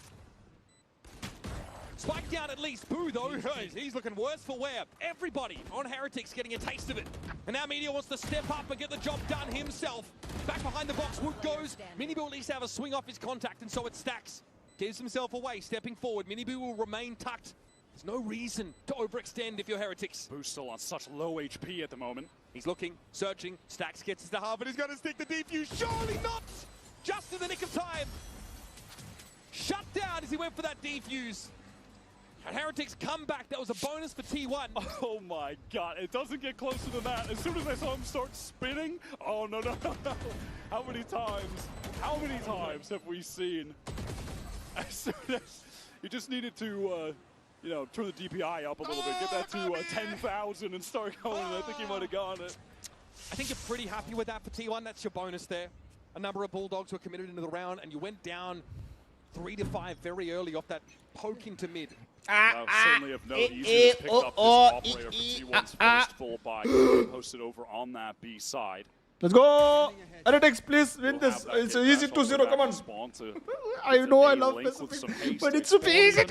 Spike down at least. Boo, though, he's looking worse for wear. Everybody on Heretics getting a taste of it. And now Meteor wants to step up and get the job done himself. Back behind the box, Wood goes. Miniboo at least have a swing off his contact, and so it stacks. Gives himself away, stepping forward. Miniboo will remain tucked. There's no reason to overextend if you're Heretics. Boo's still on such low HP at the moment. He's looking, searching. Stacks gets to half, and he's going to stick the defuse. Surely not! Just in the nick of time. Shut down as he went for that defuse. And Heretics come back. That was a bonus for T1. Oh my god, it doesn't get closer than that. As soon as I saw him start spinning, oh no. How many times have we seen? As soon as you just needed to, turn the DPI up a little bit, get that to 10,000 and start going. I think he might have gotten it. I think you're pretty happy with that for T1. That's your bonus there. A number of Bulldogs were committed into the round, and you went down 3 to 5 very early off that poke into mid. Certainly of note, Easy has picked up this operator for T1's first full buy, posted over on that B side. Let's go! Heretics, please win this. It's easy 2-0, come on. I know I love Pacific, but it's super easy.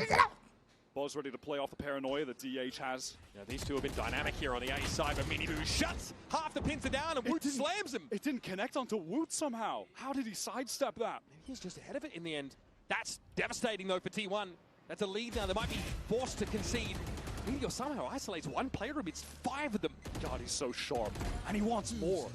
Buzz ready to play off the paranoia that DH has. Yeah, these two have been dynamic here on the A side, but Miniboo shuts. Half the pins are down, and Woot slams him. It didn't connect onto Woot somehow. How did he sidestep that? Maybe he was just ahead of it in the end. That's devastating, though, for T1. That's a lead now. They might be forced to concede. Meteor somehow isolates one player amidst 5 of them. God, he's so sharp. And he wants more.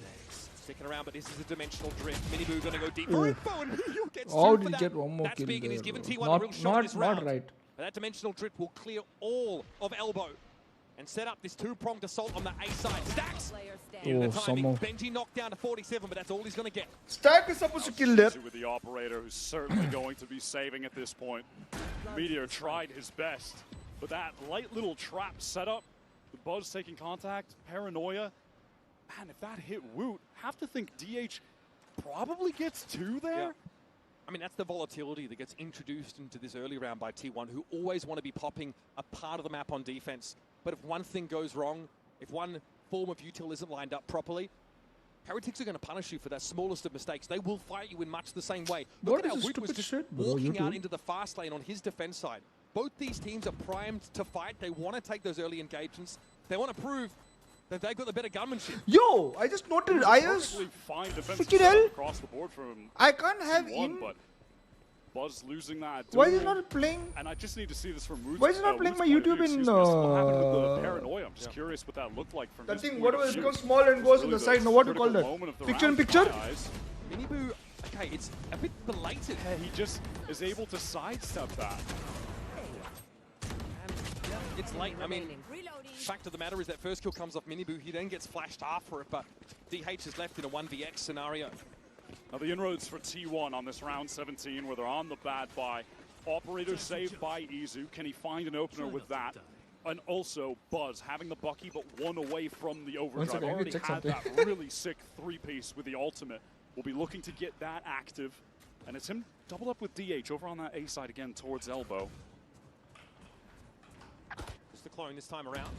Sticking around, but this is a dimensional drift. Miniboo going to go deeper. Info, and Meteor gets How through did for he that. get one more That's kill big, and he's there, given bro? T1 a real shot this round. Not right. But that dimensional drift will clear all of Elbow and set up this 2-pronged assault on the A side. Stacks! The timing. Benji knocked down to 47, but that's all he's going to get. Stack is supposed to kill that. With the operator, who's certainly going to be saving at this point. Meteor tried his best, but that light little trap setup, the Buzz taking contact, paranoia. Man, if that hit Woot, have to think DH probably gets 2 there. Yeah. I mean, that's the volatility that gets introduced into this early round by T1, who always want to be popping a part of the map on defense. But if one thing goes wrong, if one form of util isn't lined up properly, Heretics are going to punish you for that smallest of mistakes. They will fight you in much the same way. Look at how Woot was just walking out into the fast lane on his defense side. Both these teams are primed to fight. They want to take those early engagements. They want to prove that they've got the better gunmanship. Yo, I just noted freaking hell. Across the board from I can't have T1, but Buzz losing that. Why is he not playing? And I just need to see this from Woot's. Why is he not playing my YouTube in? What happened with the paranoia? I'm just curious what that looked like from that thing. Whatever it becomes small and goes in the side. Now what do you call that? Picture in picture. Miniboo, okay, it's a bit belated. Yeah, he just is able to sidestep that. And yeah, it's late. I mean, fact of the matter is that first kill comes off Miniboo. He then gets flashed after it, but DH is left in a 1vx scenario. Now the inroads for T1 on this round 17 where they're on the bad buy. Operator saved by Izu. Can he find an opener with that? And also Buzz having the Bucky but one away from the overdrive. Already had that really sick three-piece with the ultimate. We'll be looking to get that active. And it's him doubled up with DH over on that A side again towards elbow. Just the clone this time around.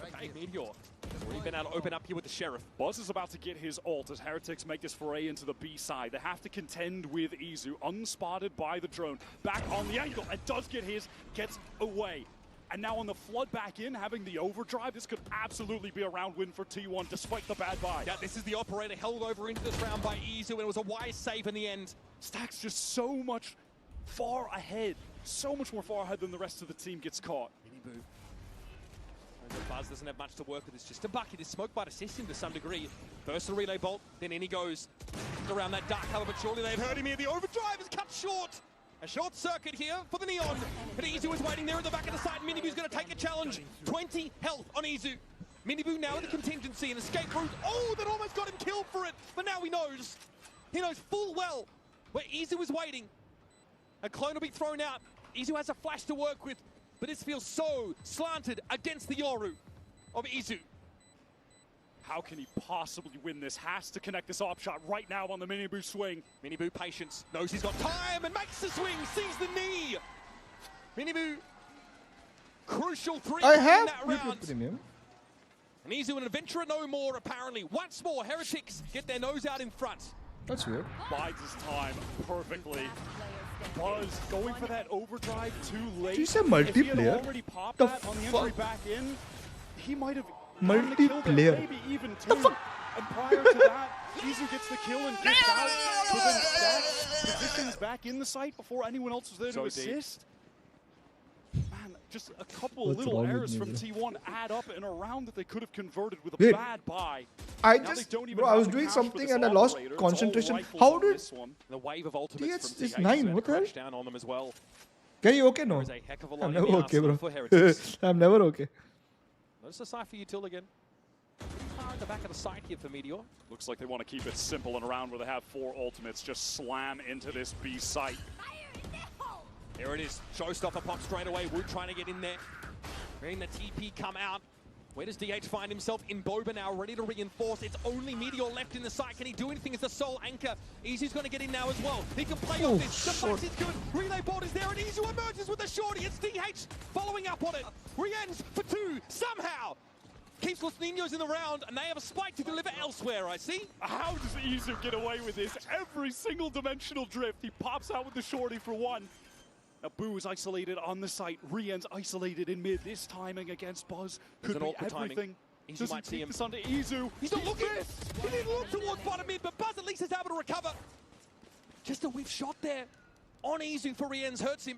Okay, Meteor has already been able to open up here with the Sheriff. Buzz is about to get his ult as Heretics make this foray into the B side. They have to contend with Izu, unspotted by the drone. Back on the angle, and does get his, gets away. And now on the flood back in, having the overdrive, this could absolutely be a round win for T1 despite the bad buy. Yeah, this is the operator held over into this round by Izu, and it was a wise save in the end. Stack's just so much far ahead. So much more far ahead than the rest of the team gets caught. Miniboo. Buzz doesn't have much to work with. It's just a bucket. His smoke might assist him to some degree. First the relay bolt, then in he goes around that dark cover, but surely they've heard him here. The overdrive is cut short. A short circuit here for the Neon. But Izu is waiting there at the back of the side. Miniboo's going to take a challenge. 20 health on Izu. Miniboo now in the contingency, an escape route. Oh, that almost got him killed for it. But now he knows. He knows full well where Izu is waiting. A clone will be thrown out. Izu has a flash to work with. But this feels so slanted against the Yoru of Izu. How can he possibly win this? Has to connect this op shot right now on the Miniboo swing. Miniboo patience, knows he's got time and makes the swing, sees the knee. Miniboo, crucial three I in have that round. Premium. And Izu an adventurer no more apparently. Once more, Heretics get their nose out in front. That's weird. Bides his time perfectly. Buzz going for that overdrive too late. You said If he had multiplayer? already popped The that on the entry fuck? back in, he might have Multiplayer. maybe even two. And prior to that, Izu gets the kill and gets out. But then Stack positions back in the site before anyone else was there to assist. Man, just a couple What's little wrong with errors me, from bro? T1 add up in a round that they could have converted with a Wait. bad buy. I Now just, they don't even bro, I have was the doing cash for something this and I lost operator. It's all concentration. rifles How on did this one. The wave of ultimates DH from is DH 9, what the hell? crash down on them as well. Can you okay There no? is a heck of a lot I'm in never the okay, arsenal bro. for Heretics. I'm never okay. Notice the side for Util again. Far at the back of the side here for Meteor. Looks like they want to keep it simple in a round where they have 4 ultimates. Just slam into this B site. There it is. Showstopper pop straight away. Wood trying to get in there. Hearing the TP come out. Where does DH find himself? In Boba now, ready to reinforce. It's only Meteor left in the site. Can he do anything as the sole anchor? Izu's going to get in now as well. He can play off this. The fight is good. Relay board is there, and Izu emerges with a shorty. It's DH following up on it. Rien's for 2, somehow. Keeps Los Niños in the round, and they have a spike to deliver elsewhere, I see. How does Izu get away with this? Every single dimensional drift, he pops out with the shorty for 1. Now Boo is isolated on the site. Rien's isolated in mid. This timing against Buzz could be everything. Izu might see him. This onto Izu. He's not looking. He didn't look towards bottom mid, but Buzz at least is able to recover. Just a whiff shot there on Izu for Rien's hurts him.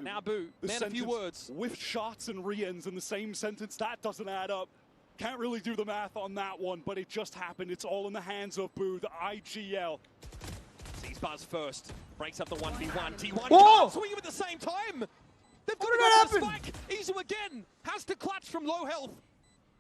Now Boo, man, a few words. With shots and Rien's in the same sentence, that doesn't add up. Can't really do the math on that one, but it just happened. It's all in the hands of Boo, the IGL. Sees Buzz first. Breaks up the 1v1. T1 Whoa! can't swing him at the same time. They've got did to that go for the happen? spike. Izu again has to clutch from low health.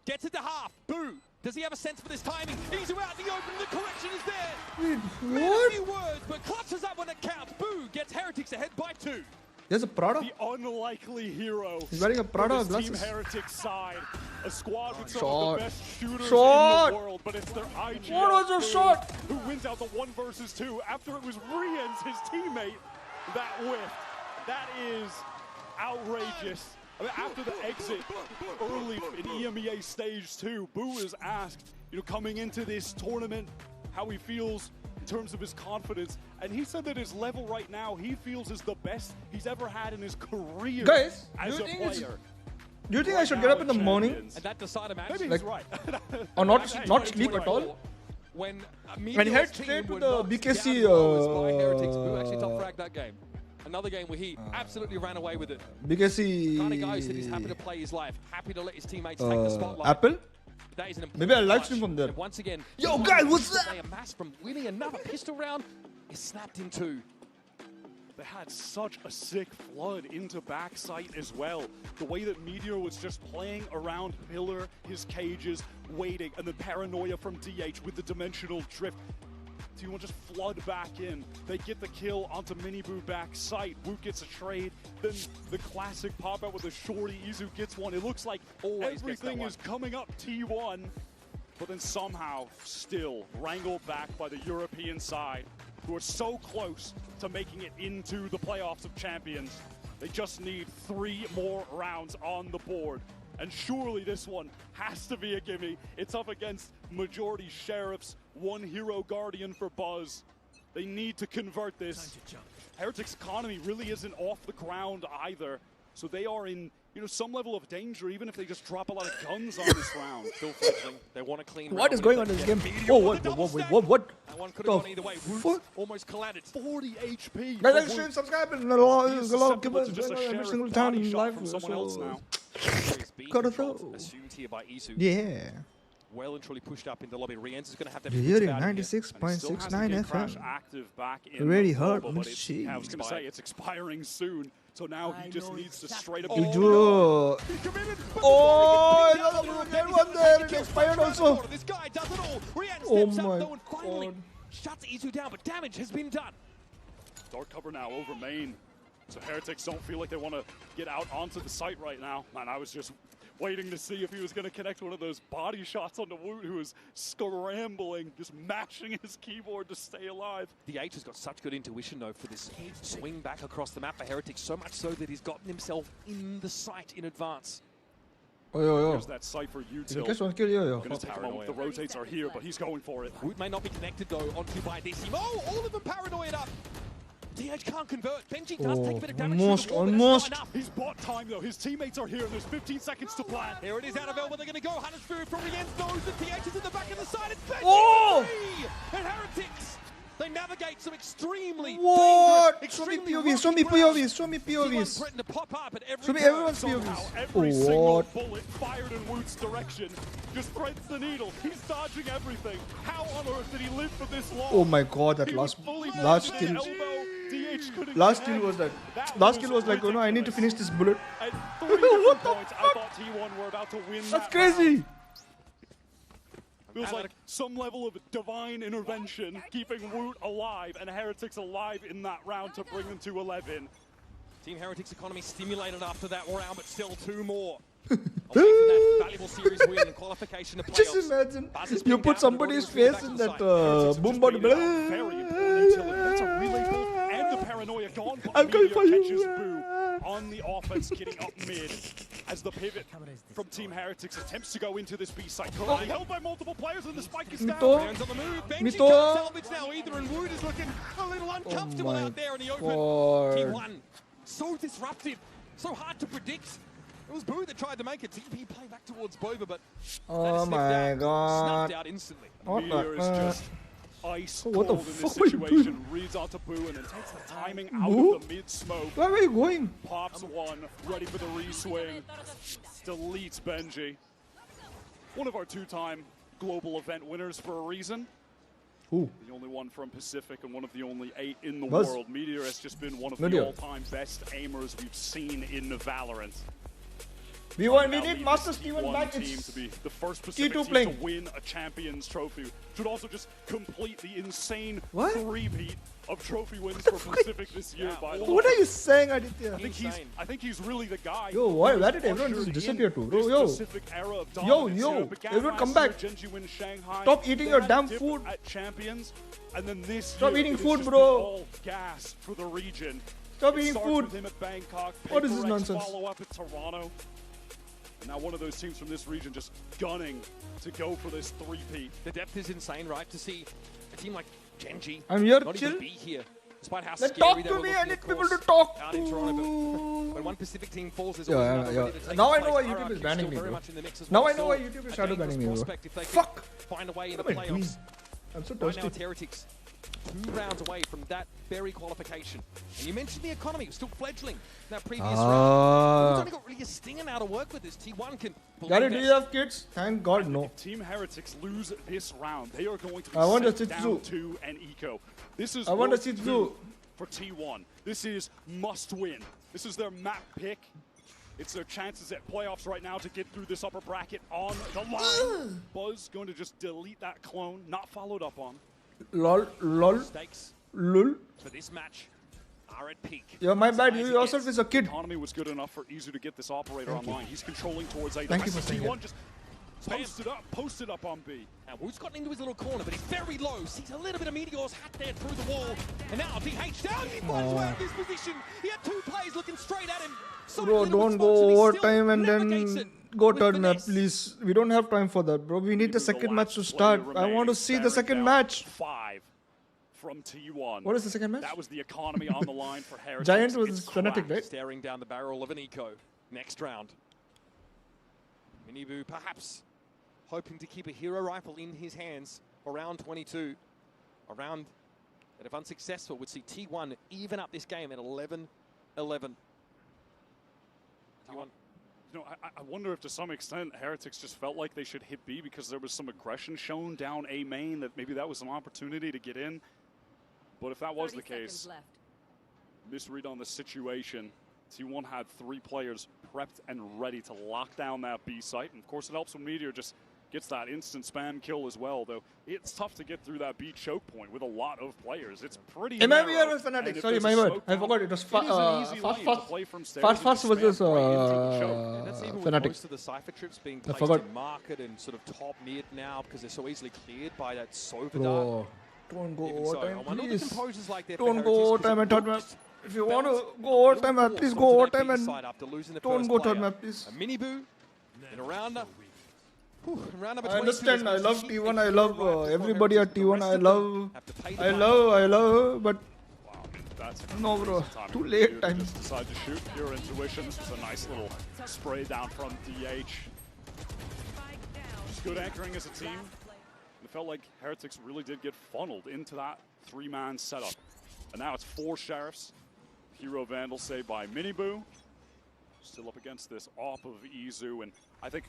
Gets it to half. Boo. Does he have a sense for this timing? Izu out in the open. The correction is there. Wait, Man, a what? few words, but clutches up when it counts. Boo gets Heretics ahead by 2. There's a Prada. The unlikely hero. He's wearing a Prada for this glasses. Team Heretics side. A squad with some Shot. of the best shooters Shot. in the world, but it's their IGL What was your Boo shot? who wins out the 1 versus 2 after it was Rien's, his teammate, that whiffed. That is outrageous. I mean, after the exit early in EMEA Stage 2, Boo is asked, coming into this tournament, how he feels in terms of his confidence, and he said that his level right now he feels is the best he's ever had in his career Guys, as do a you think player. Do you think I should get up in the morning? And that decided match. Maybe Like- he's right. Or not sleep at all? When he Meteor's head team straight to were the knocked BKC, down low as by Heretics, Boo actually top fragged that game. Another game where he absolutely ran away with it. Because Kind of guy who said he's happy to play his life, happy to let his teammates take the spotlight. Apple? That is an Maybe I'll important live clutch. stream from there. And once again, Yo, the guys, one what's that that? they amassed from winning another pistol round is snapped in 2. They had such a sick flood into backside as well. The way that Meteor was just playing around Pillar, his cages, waiting, and the paranoia from DH with the dimensional drift. T1 just flood back in. They get the kill onto MIBR back site. Woot gets a trade. Then the classic pop out with a shorty. Izu gets one. It looks like everything is coming up T1. But then somehow still wrangled back by the European side, who are so close to making it into the playoffs of champions. They just need 3 more rounds on the board. And surely this one has to be a gimme. It's up against majority sheriffs, 1 hero guardian for Buzz. They need to convert this. Heretic's economy really isn't off the ground either. So they are in, you know, some level of danger, even if they just drop a lot of guns on this round. Still fledgling. They want a clean What is going on in this game? Oh, what? That one could have gone either way. Woot almost collided. 40 HP. Guys, stream, subscribe, and give us every single time live. Someone else now. Gotta go. Assumed here by Isu. Yeah. Well and truly pushed up in the lobby. Re-enters going to have to You're be hearing 96.69 FM. Active back in Already the hurt. global, but I was going to say it's expiring soon. So now he just needs to straight up. Oh, get one there. It expired also. This guy does it all. Re-ent Oh steps my up though and finally God. shuts Isu down, but damage has been done. Dark cover now over main. So Heretics don't feel like they want to get out onto the site right now. Man, I was just waiting to see if he was going to connect one of those body shots onto Woot, who was scrambling, just mashing his keyboard to stay alive. The H has got such good intuition, though, for this swing back across the map for Heretics, so much so that he's gotten himself in the site in advance. There's that Cypher util. Guess one kill, yo. Gonna take a moment. The rotates are here, but he's going for it. Woot may not be connected, though, onto by Decimo. Oh, all of them paranoid up. DH can't convert. Benji does take a bit of damage. Almost. He's bought time, though. His teammates are here, and there's 15 seconds to plan. Here it is, out of Elba. They're going to go. Hunter's Fury from the end knows that DH is in the back of the side. It's Benji. Oh! And Heretics, they navigate some extremely What? dangerous, Show me extremely POVs, show me rocky ground. POVs, show me POVs. threatened to pop up at every Show me turn. everyone's Somehow, POVs. every single What? bullet fired in Woot's direction just threads the needle. He's dodging everything. How on earth did he live for this long? Oh my God, that He last was fully last blind kill. to the elbow. DH couldn't Last connect. kill was that. That Last kill was like, oh no, I need to finish this bullet. At 3 different points, I thought T1 were about to win. That's that crazy. round. Feels like some level of divine intervention, keeping Woot alive and Heretics alive in that round to bring them to 11. Team Heretics economy stimulated after that round, but still 2 more. Away from that valuable series win and qualification to playoffs. Just imagine Buzz's you been put down, somebody's but Royals face been in back that to the side. boom body. Very important utility. That's a relay pull and the paranoia gone. But I'm coming for you. catches Boo on the offense, getting up mid as the pivot from Team Heretics attempts to go into this B site. Currently held by multiple players and the spike is down. Mito. Hands on the move. Benji Mito. can't salvage now either, and Woot is looking a little uncomfortable my out there in the open. God. T1, so disruptive, so hard to predict. It was Boo that tried to make a TP play back towards Boba, but Oh my God. snuffed out instantly. What Meteor the is just ice What the cold in this fuck are you doing? situation. Reads onto Boo and then takes the timing out Boo? of the mid smoke. Where are you going? Pops one, ready for the re-swing. Deletes Benji. One of our 2-time global event winners for a reason. Who? The only one from Pacific and one of the only 8 in the Buzz. world. Meteor has just been one of Meteor. the all-time best aimers we've seen in We VALORANT. need Master Steven One back. team It's to be the first Pacific T2 team playing. to win a Champions Trophy. Should also just complete the insane What? three-peat of trophy wins for Pacific this year. By the way, What are you saying, Aditya? I think he's really the guy. Yo, why? Where did who everyone just ushered disappear in to? Bro, this yo. Pacific era of Yo, dominance. yo, You know, it began everyone come last back. year, Genji wins Shanghai. Stop eating They your had a damn dip food. at Champions, and then this Stop year, eating it has food, just bro. been all gas for the region. Stop It eating starts food. with him at Bangkok. What is this Paper X nonsense? Follow up at Toronto. And now one of those teams from this region just gunning to go for this three-peat. The depth is insane, right? To see a team like Genji I'm here, not chill. even be here, despite how Let's scary talk they to were me. looking, I of need people course, to talk out in Toronto. to. But when one Pacific team falls, there's Yeah, always yeah, another yeah. ready to take Now its I know why place. YouTube is RRQ banning still me, very bro. much in the mix as Now well. I know why Still YouTube is a shadow dangerous banning me, bro. prospect if they could Fuck. find a way in the What am I doing? playoffs. I'm so Right now, thirsty. it's Heretics 2 rounds away from that very qualification. And you mentioned the economy was still fledgling in that previous round. It's only got really a stinger now to work with. This T1 can Gary, believe do it. you have kids? Thank God, no. If Team Heretics lose this round, they are going to be I want a sent Shih down Tzu. to an eco. This is I want a worth Shih Tzu. two for T1. This is must win. This is their map pick. It's their chances at playoffs right now to get through this upper bracket on the line. Buzz going to just delete that clone, not followed up on. Lol. Stakes Lul. for this match are at peak. Yeah, my bad. You yourself is a kid. Economy was good enough for Izu to get this operator online. He's controlling towards A. Thank you for saying T1 just posted up on B. Now Wu's gotten into his little corner, but he's very low. Sees a little bit of Meteor's hat there through the wall. And now DH down. He finds way out of his position. He had two players looking straight at him. Bro, don't go overtime and then go third map, please. We don't have time for that, bro. We need the second match to start. I want to see the second match. 5 from T1. What is the second match? That was the economy on the line for Heretics. Giant was Fnatic, right? Staring down the barrel of an eco. Next round. Minibu perhaps hoping to keep a hero rifle in his hands for round 22. A round that, if unsuccessful, would see T1 even up this game at 11-11. You know, I wonder if to some extent Heretics just felt like they should hit B because there was some aggression shown down A main, that maybe that was an opportunity to get in. But if that was the case, misread on the situation. T1 had 3 players prepped and ready to lock down that B site. And of course it helps when Meteor just gets that instant spam kill as well, though it's tough to get through that B choke point with a lot of players. It's pretty MIBR was Fnatic. Sorry, my word. I forgot it was fast versus Fnatic. Most of the Cypher trips being placed in market and sort of top mid now because they're so easily cleared by that Sova Bro, don't go overtime, please. Like don't go overtime and third map. If you want to go overtime, please go overtime and don't go third map, please. A Minibu in a round number. I understand. I love T1. I love everybody at T1. I love, but no, bro. Too late time. Just decide to shoot. Pure intuition. This was a nice little spray down from DH. Just good anchoring as a team. It felt like Heretics really did get funneled into that 3-man setup. And now it's 4 Sheriffs. Hero Vandal saved by Minibu. Still up against this off of Izu, and I think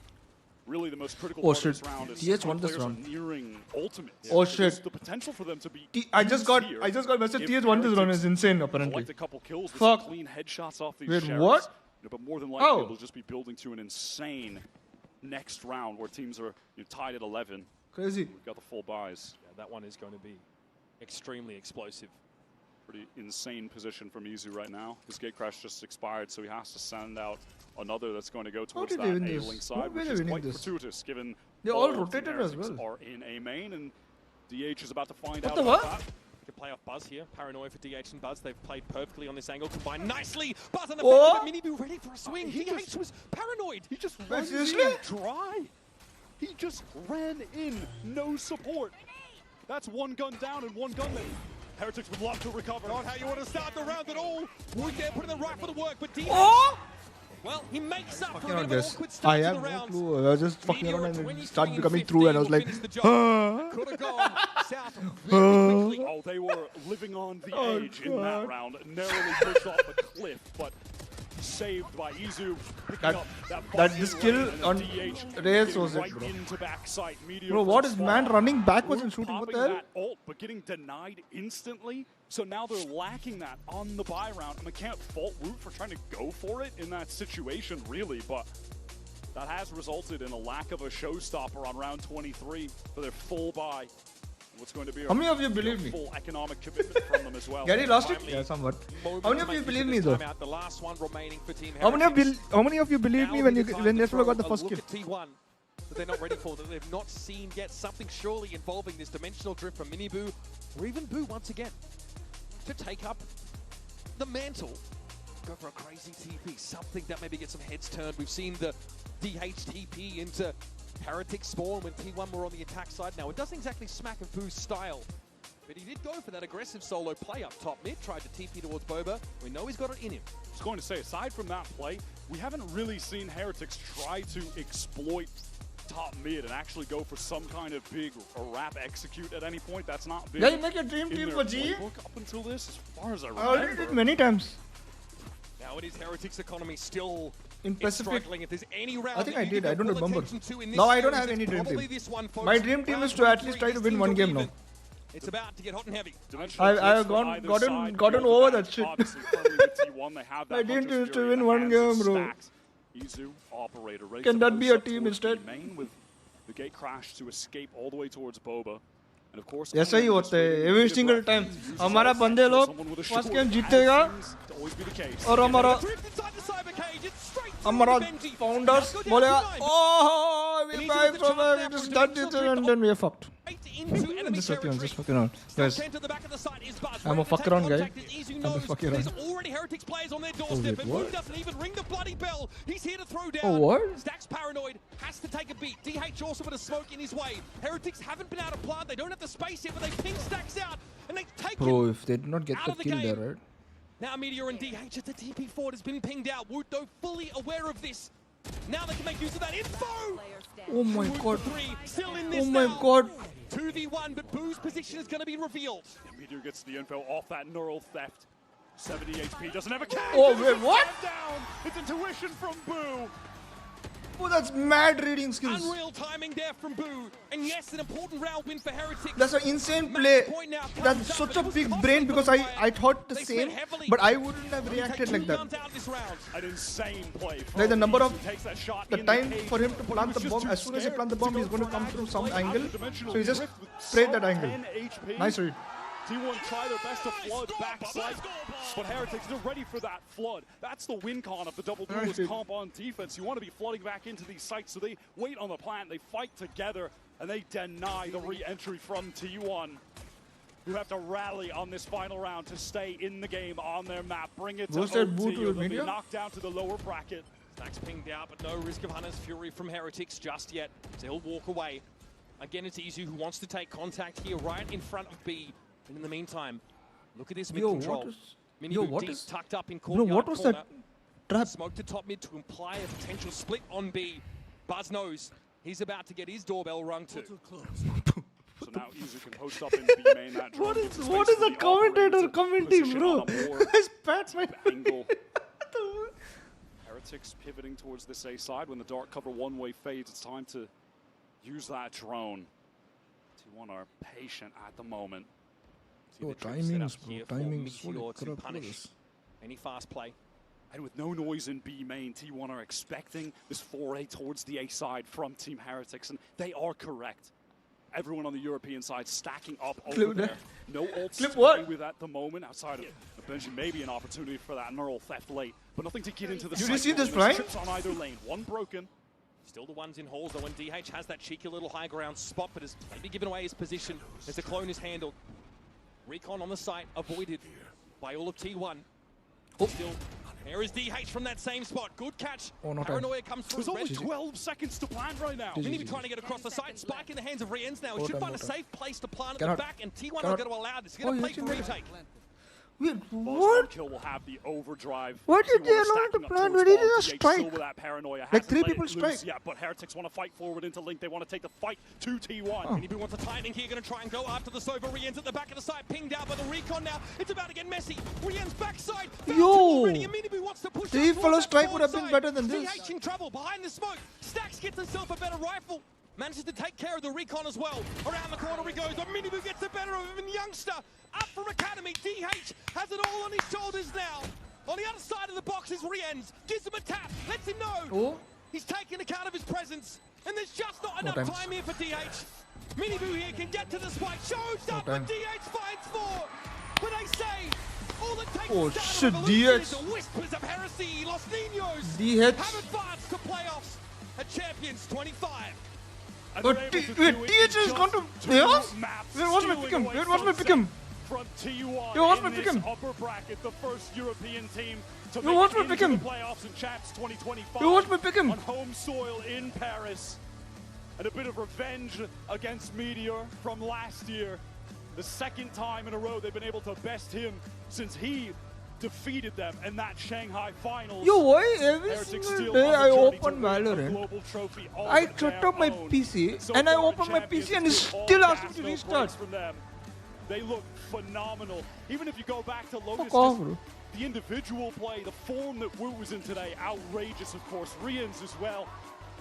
really the most critical part of this round is TH won this round. Nearing ultimate. Oh shit! There's the potential for them to be. I just got message. TH won this round is insane apparently. A couple kills with Fuck. some clean headshots off these Wait, Sheriffs. what? But more than likely it'll just be building to an insane next round where teams are tied at 11. Crazy. We've got the full buys. Yeah, that one is going to be extremely explosive. Pretty insane position from Izu right now. His gate crash just expired, so he has to send out another that's going to go towards that A-Link side, which is quite gratuitous given they all rotated as well. Are in A main, and DH is about to find what out the about what? that. Can play off Buzz here. Paranoia for DH and Buzz. They've played perfectly on this angle. Combined nicely. Buzz on the back, Minibu ready for a swing. DH was paranoid. He just ran in dry. He just ran in, no support. That's one gun down and one gunman. Heretics would love to recover. Not how you want to start the round at all. Wood there putting the right for the work, but DH. Well, he makes up for a bit of an awkward start to the round. I have no clue. I was just fucking around and it started becoming true, and I was like, could have gone south very quickly. Oh, they were living on the edge in that round. Narrowly pushed off a cliff, but saved by Izu. This kill on Reyes was it, bro. Bro, what is man running backwards and shooting? What the hell? Ult, but getting denied instantly. So now they're lacking that on the buy round, and they can't fault Root for trying to go for it in that situation, really. But that has resulted in a lack of a showstopper on round 23 for their full buy. What's going to be how many of you believe me? Full economic commitment from them as well. Gary lost it? Yeah, somewhat. How many of you believe me though? The last one remaining for Team How many of you believe me when Neslo got the first kill? T1 that they're not ready for, that they've not seen yet. Something surely involving this dimensional drift from Minibu, or even Boo once again, to take up the mantle. Go for a crazy TP, something that maybe gets some heads turned. We've seen the DH TP into Heretic spawn when T1 were on the attack side. Now, it doesn't exactly smack of Boo's style, but he did go for that aggressive solo play up top mid, tried to TP towards Boba. We know he's got it in him. I was going to say, aside from that play, we haven't really seen Heretics try to exploit top mid and actually go for some kind of big wrap execute at any point. That's not big. Yeah, you make a dream team for G? Up until this, as far as I remember. I already did many times. Now it is Heretics economy still in Pacific. Struggling. If there's any round I think I did. I don't remember. Now I don't have any dream team. My dream team is to at least try to win one game now. It's about to get hot and heavy. I have gotten over that shit. My dream team is to win one game, bro. Can that be a team instead? With the gate crash to escape all the way towards Boba. And of course, ऐसा ही होता है every single time. हमारा बंदे लोग first game जीतेगा और हमारा founders बोलेगा oh we buy from it just done it and then we are fucked. Just fucking around. Guys, I'm a fuck around guy. I'm a fuck around. There's already Heretics players on their doorstep, and Moon doesn't even ring the bloody bell. He's here to throw down. Oh, what? Stack's paranoid, has to take a beat. DH also with a smoke in his way. Heretics haven't been able to plant. They don't have the space yet, but they ping Stacks out, and they take Bro, if they did not get the kill there, right? Now Meteor and DH at the TP forward has been pinged out. Wood, though, fully aware of this. Now they can make use of that info. Oh my god. Still in this Oh my now. god. 2v1, but Boo's position is going to be revealed. Yeah, Meteor gets the info off that neural theft. 70 HP, doesn't have a catch. Oh, wait, what? Down. It's intuition from Boo. Oh, that's mad reading skills. Unreal timing there from Boo. And yes, an important round win for Heretics. That's an insane play. That's such a big brain because I thought the same, but I wouldn't have reacted like that. An insane play. Like the number of the time for him to plant the bomb. As soon as he plant the bomb, he's going to come through some angle. So he just sprayed that angle. Nice read. T1 try their best to flood backside, but Heretics, they're ready for that flood. That's the win con of the double duelist comp on defense. You want to be flooding back into these sites, so they wait on the plant, they fight together, and they deny the re-entry from T1, who have to rally on this final round to stay in the game on their map. Bring it to OT, they'll be knocked down to the lower bracket. Stacks pinged out, but no risk of Hunter's Fury from Heretics just yet. So he'll walk away. Again, it's Izu who wants to take contact here right in front of B. And in the meantime, look at this mid control. What is tucked up in courtyard what was corner. that trap? Smoke to top mid to imply a potential split on B. Buzz knows he's about to get his doorbell rung too. So now Izu can post up in B main. That what is the commentator commenting, bro? It's Pat's angle. Heretics pivoting towards this A side. When the dark cover one-way fades, it's time to use that drone. T1 are patient at the moment. Oh, timings, bro. Timings. To punish any fast play. And with no noise in B main, T1 are expecting this foray towards the A side from Team Heretics, and they are correct. Everyone on the European side stacking up over there. No ults to play with at the moment outside of eventually maybe an opportunity for that neural theft late, but nothing to get into the Did you see this play? Trips on either lane, one broken. Still the ones in halls though, and DH has that cheeky little high ground spot, but has maybe given away his position as the clone is handled. Recon on the site, avoided by all of T1. Still, there is DH from that same spot. Good catch. Paranoia comes through. There's only 12 seconds to plant right now. Minibu trying to get across the site. Spike in the hands of Rienz now. He should find a safe place to plant at the back, and T1 are going to allow this. He's going to play for retake. Wait, what? Kill will have the overdrive. What did they allow to plan? Where did they strike? Like 3 people strike. Yeah, but Heretics want to fight forward into Link. They want to take the fight to T1. Minibu wants a tightening here, going to try and go after the Sova. Rienz at the back of the site, pinged out by the Recon now. It's about to get messy. Rienz backside. Yo! Minibu wants to push 3 fellow strike would have been better than this. DH in trouble behind the smoke. Stacks gets himself a better rifle. Manages to take care of the Recon as well. Around the corner he goes, but Minibu gets the better of him. Youngster up from Academy. DH has it all on his shoulders now. On the other side of the box is Rienz. Gives him a tap, lets him know he's taking account of his presence. And there's just not enough time here for DH. Minibu here can get to the spike. Shows up, but DH fights for. But they say all that takes is the whispers of heresy. Los Niños have advanced to playoffs at Champions 25. But DH is going to playoffs? Where was my pick him? Where was my pick him? From T1 Yo, what's my pick him? upper bracket, the first European team to Yo, what's my make pick it into him? the playoffs in Champs 2025. Yo, what's my pick him? On home soil in Paris. And a bit of revenge against Meteor from last year. The second time in a row they've been able to best him since he defeated them in that Shanghai finals. Yo, why every single day I open Valorant, I shut up my PC and I open my PC and it still asks me to restart. They look phenomenal. Even if you go back to Lotus, the individual play, the form that Wu was in today, outrageous, of course. Rienz as well.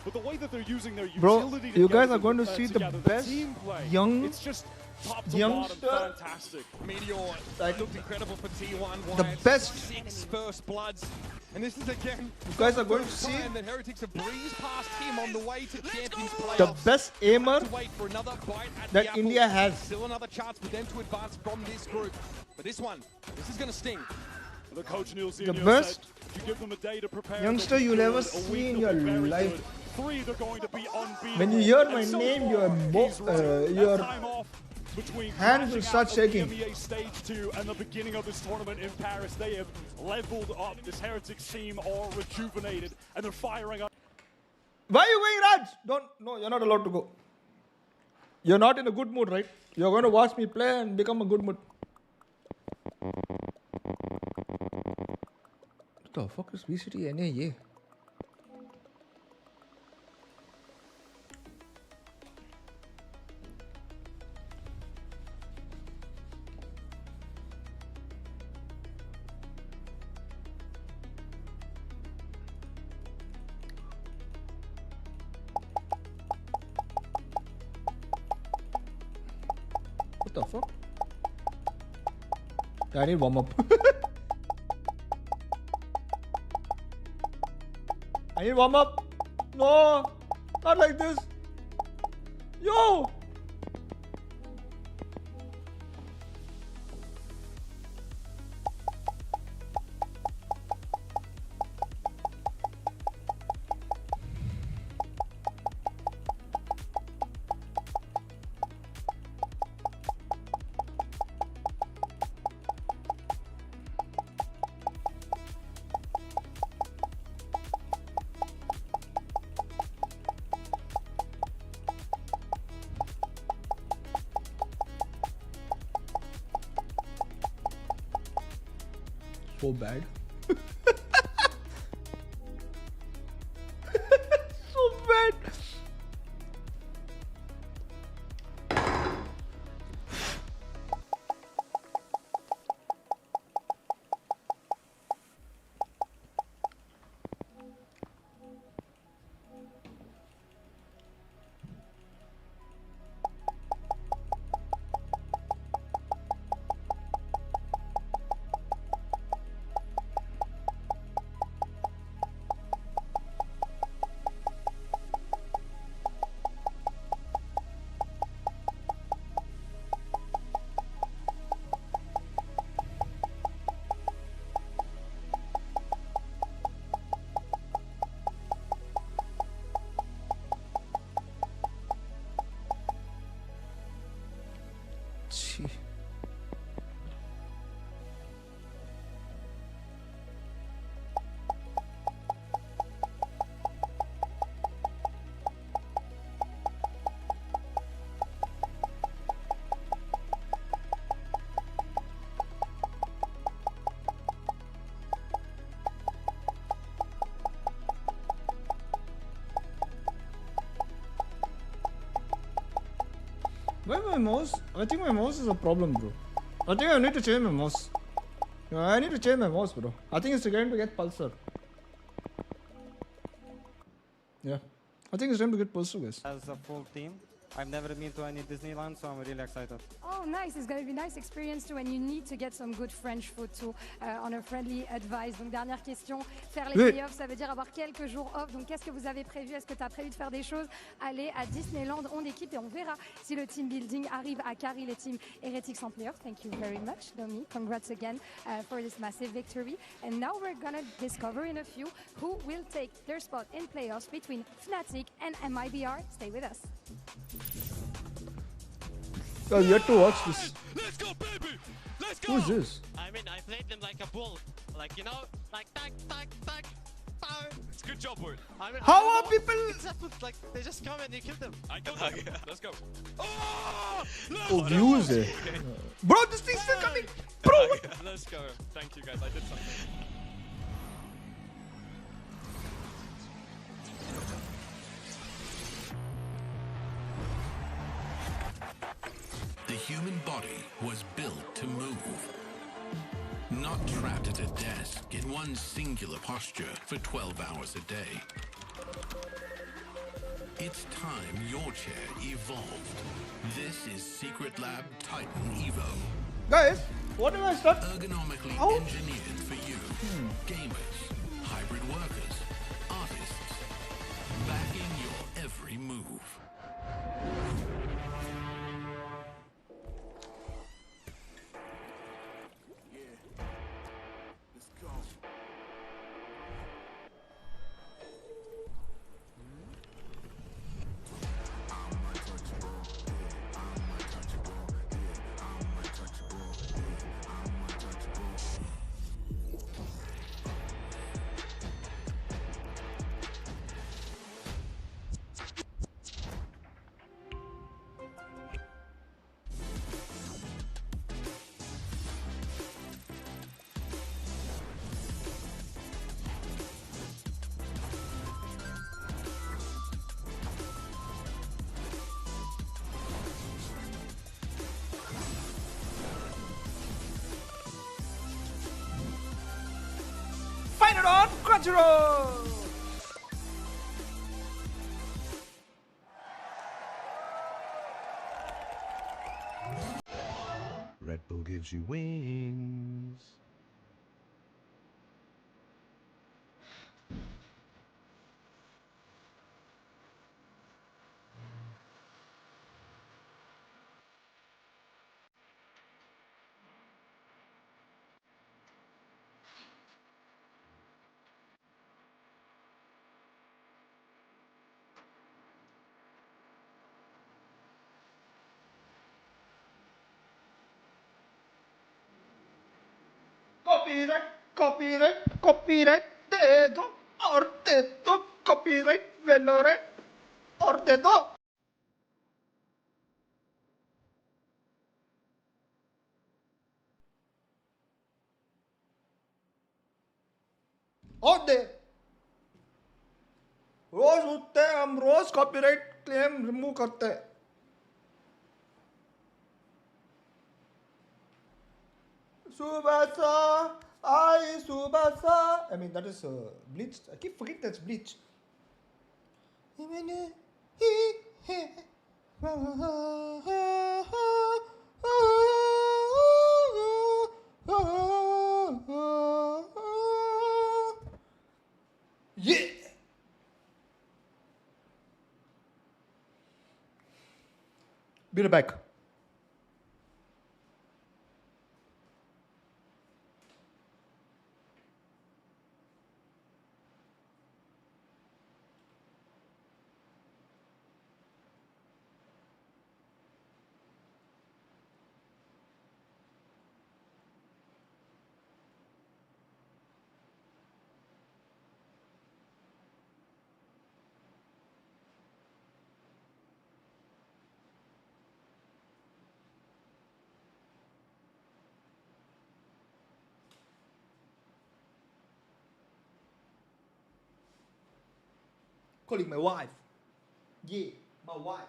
But the way that they're using their utility you guys are going to see the best young top to Youngster. bottom, fantastic. Meteor looked incredible for T1. The Wyatt. best. 6 first bloods. And this is again You guys are going to first see time that Heretics have breezed past him on the way to Champions playoffs. the best aimer To wait for another bite at that the apple. India has. Still another chance for them to advance from this group. But this is going to sting. The coach Neil The Senior best said, if you give them a day to prepare, youngster they'll be you'll ever good. A see week, in they'll your be very life. good. 3, they're going to be unbeatable. When you hear And my so name, far, your he's right. That your time off between hands will crashing start out of the shaking. MEA Stage 2 and the beginning of this tournament in Paris, they have leveled up. This Heretics team are rejuvenated, and they're firing up. Why are you going, Raj? No, you're not allowed to go. You're not in a good mood, right? You're going to watch me play and become a good mood. What the fuck is VCT NA? What the fuck? I need warm up. I need warm up. No, not like this. Yo. So bad. So bad. Gee. Why my mouse? I think my mouse is a problem, bro. I think I need to change my mouse. No, I need to change my mouse, bro. I think it's going to get pulsar. Yeah. I think it's time to get pulsar, guys. As a full team, I've never been to any Disneyland, so I'm really excited. Oh, nice. It's going to be a nice experience too. And you need to get some good French food too on a friendly advice. Donc, dernière question. Faire les playoffs, ça veut dire avoir quelques jours off. Donc, qu'est-ce que vous avez prévu? Est-ce que tu as prévu de faire des choses? Aller à Disneyland en équipe et on verra si le team building arrive à carry les teams Heretics en playoffs. Thank you very much, Domi. Congrats again for this massive victory. And now we're going to discover in a few who will take their spot in playoffs between Fnatic and MIBR. Stay with us. Well, you have to watch this. Let's go, baby! Let's go! Who's this? I mean, I played them like a bull. Like, you know, like, tack, tack, tack. It's good job, Wood. I mean, How are people? Like, they just come and you kill them. I killed them. Let's go. Oh, views, eh? Bro, this thing's still coming. Bro, what? Let's go. Thank you, guys. I did something. The human body was built to move. Not trapped at a desk in one singular posture for 12 hours a day. It's time your chair evolved. This is Secret Lab Titan Evo. Guys, what do I start? Ergonomically engineered for you. Gamers, hybrid workers, artists, backing your every move. Find it on Crunchyroll! Red Bull gives you wings. Copyright, copyright, copyright, दे दो और दे दो copyright Valorant और दे दो और दे रोज उठते हैं हम रोज copyright claim remove करते हैं Subasa, I Subasa. I mean that is Bleach. I keep forgetting that's Bleach. Yeah. Be right back. Calling my wife. Yeah, my wife.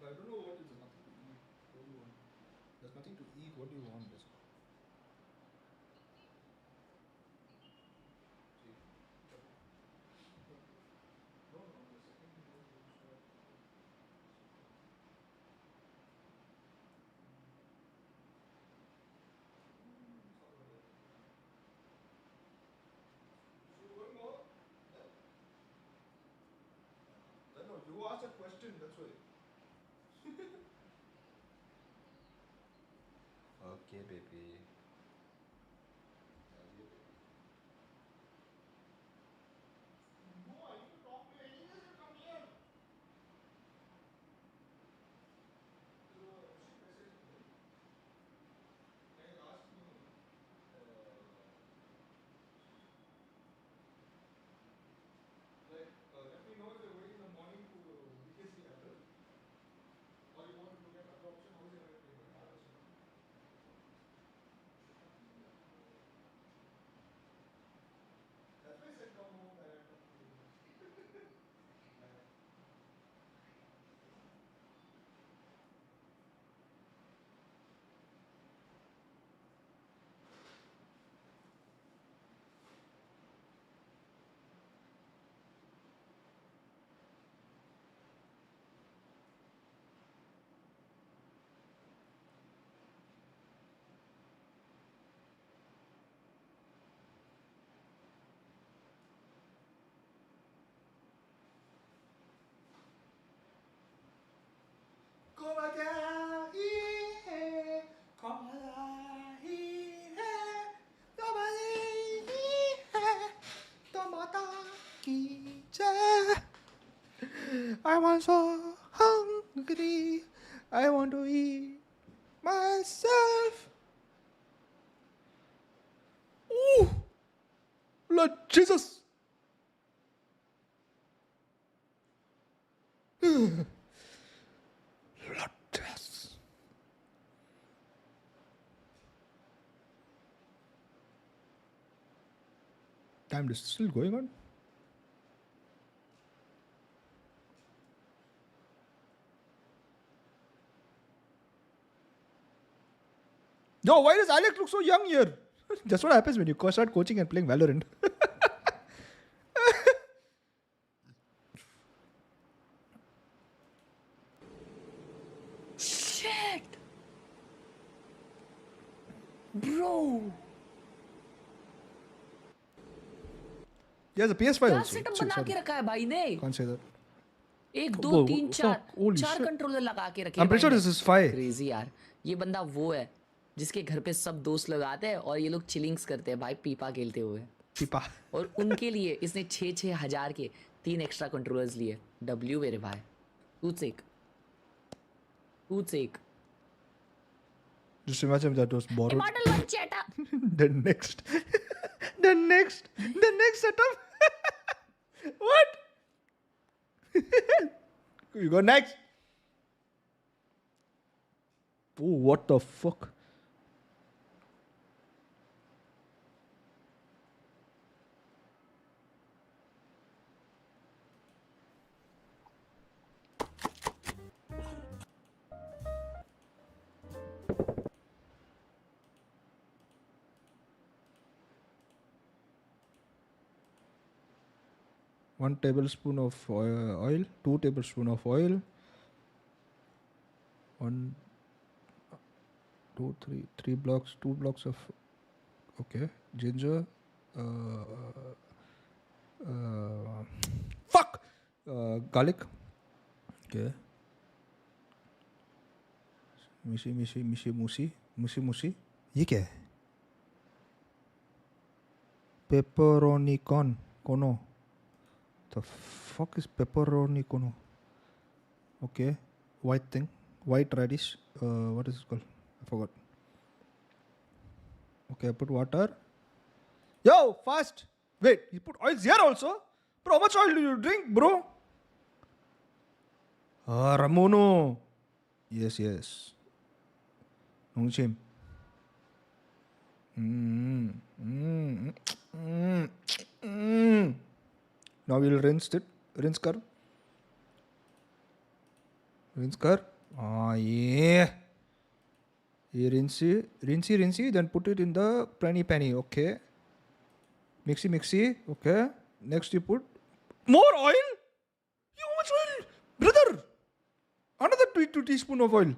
I don't know what is nothing to eat. What do you want? There's nothing to eat. What do you want? This? No, you asked a question. That's why. Okay, baby. Let me know if you're waiting in the morning to BKC Apple. Or I'm so hungry. I want to eat myself. Ooh, Lord Jesus. Lord Jesus. Damn, this is still going on. Yo, why does Alex look so young here? That's what happens when you start coaching and playing Valorant. Shit! Bro! He has a PS5 क्या also. Setup Chill, बना के sorry. रखा है भाई ने? Can't say that. एक Whoa, दो तीन fuck, चार holy चार shit. कंट्रोलर लगा के रखे I'm pretty sure this is 5. Crazy यार. ये बंदा वो है जिसके घर पे सब दोस्त लोग आते हैं और ये लोग चिलिंग्स करते हैं भाई पीपा खेलते हुए. पीपा. और उनके लिए इसने 6-6 हजार के 3 एक्स्ट्रा कंट्रोलर्स लिए. W मेरे भाई. Who's sick? Just imagine that was borrowed. Immortal one cheta. the next setup. What? You go next. Oh, what the fuck? One tablespoon of oil, 2 tablespoons of oil, 1, 2, 3, 2 blocks of, okay, ginger, garlic, okay, mushi, ये क्या है? Pepperoni cono. The fuck is pepperoni cono? Okay, white radish. What is it called? I forgot. Okay, I put water. Yo, fast. Wait, you put oils here also? Bro, how much oil do you drink, bro? Ramono. Yes. Nongchim. Now we'll rinse it. Rinse kar. Ah, yeah. Rinsey. Then put it in the penny. Okay. Mixy. Okay. Next you put more oil. You how much oil, brother? Another 2 teaspoon of oil.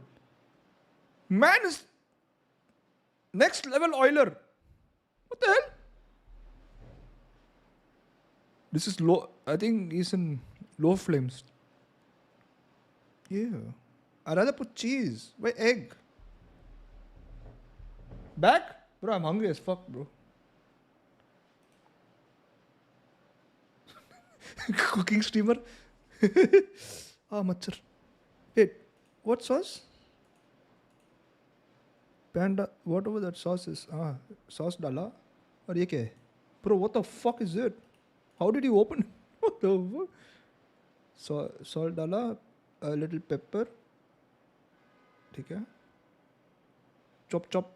Man is next level oiler. What the hell? This is low. I think it's in low flames. Yeah. I'd rather put cheese. Why egg? Back? Bro, I'm hungry as fuck, bro. Cooking streamer. Machar. Wait, what sauce? Panda, whatever that sauce is. Sauce dala. Or ye kya hai? Bro, what the fuck is it? How did you open? What the fuck? Salt dala, a little pepper. Okay. Chop. Chop.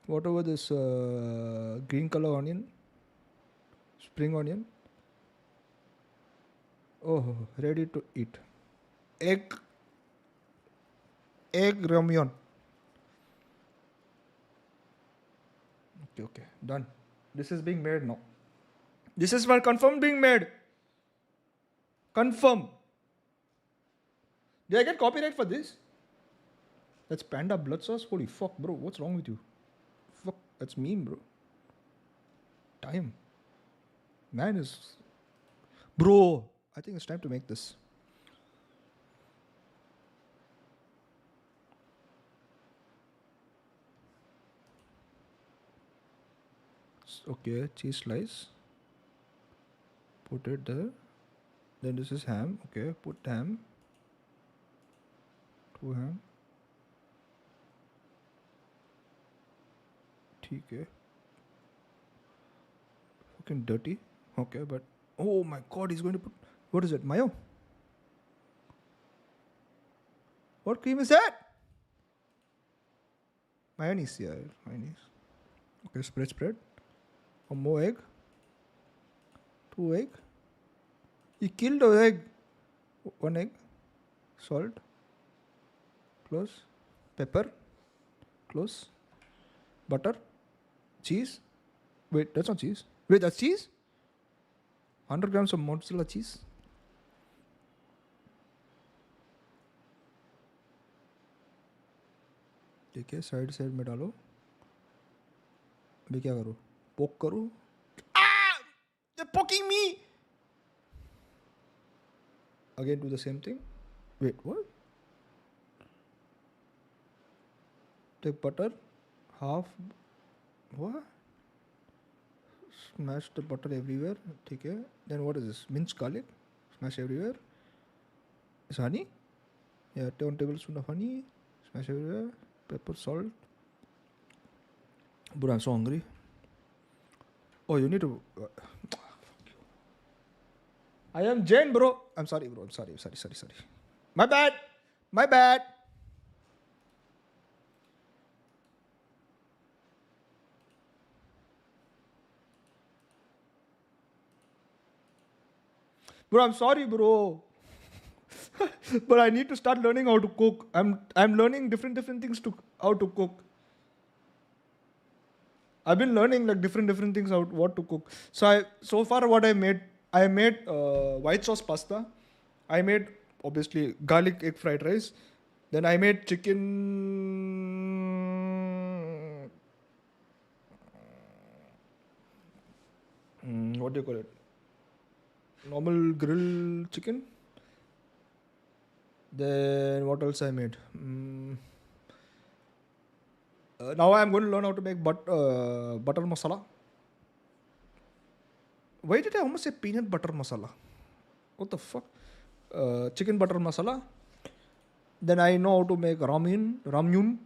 Whatever this green color onion. Spring onion. Oh, ready to eat. Egg ramyeon. Okay, done. This is being made now. This is confirmed being made. Confirm. Did I get copyright for this? That's panda blood sauce? Holy fuck, bro. What's wrong with you? Fuck, that's mean, bro. Time. Man is... Bro, I think it's time to make this. Okay, cheese slice. Put it there. Then this is ham. Okay, put ham. 2 ham. Okay. Fucking dirty. Okay, but oh my god, he's going to put, what is it? Mayo? What cream is that? Mayonnaise, yeah, mayonnaise. Okay, spread. One more egg. 2 egg. He killed an egg. 1 egg. Salt. Close. Pepper. Close. Butter. Cheese. Wait, that's not cheese. Wait, that's cheese? 100 grams of mozzarella cheese. ठीक है, side में डालो. अभी क्या करूँ? पोक करूँ? They're poking me! Again do the same thing. Wait, what? Take butter, half. What? Smash the butter everywhere. Okay. Then what is this? Minced garlic. Smash everywhere. Is honey? Yeah, 1 tablespoon of honey. Smash everywhere. Pepper, salt. Bro, I'm so hungry. Oh, you need to. I am Jane, bro. I'm sorry, bro. I'm sorry. My bad. Bro, I'm sorry, bro. But I need to start learning how to cook. I'm learning different things to how to cook. I've been learning like different things how what to cook. So far what I made white sauce pasta. I made obviously garlic egg fried rice. Then I made chicken. What do you call it? Normal grilled chicken. Then what else I made? Now I'm going to learn how to make butter masala. Why did I almost say peanut butter masala? What the fuck? Chicken butter masala. Then I know how to make ramyun.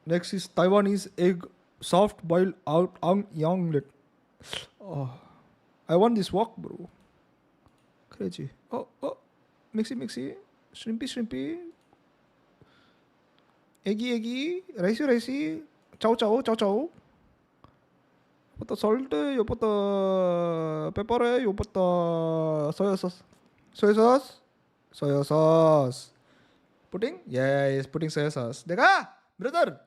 Next is Taiwanese egg soft boiled omelet. Oh, I want this walk, bro. Crazy. Oh. Mixy. Shrimpy. Eggy. Ricey. Chow. Put the salt, you put the pepper, you put the soy sauce. Putting? Yeah, he's putting soy sauce. Dekha, brother.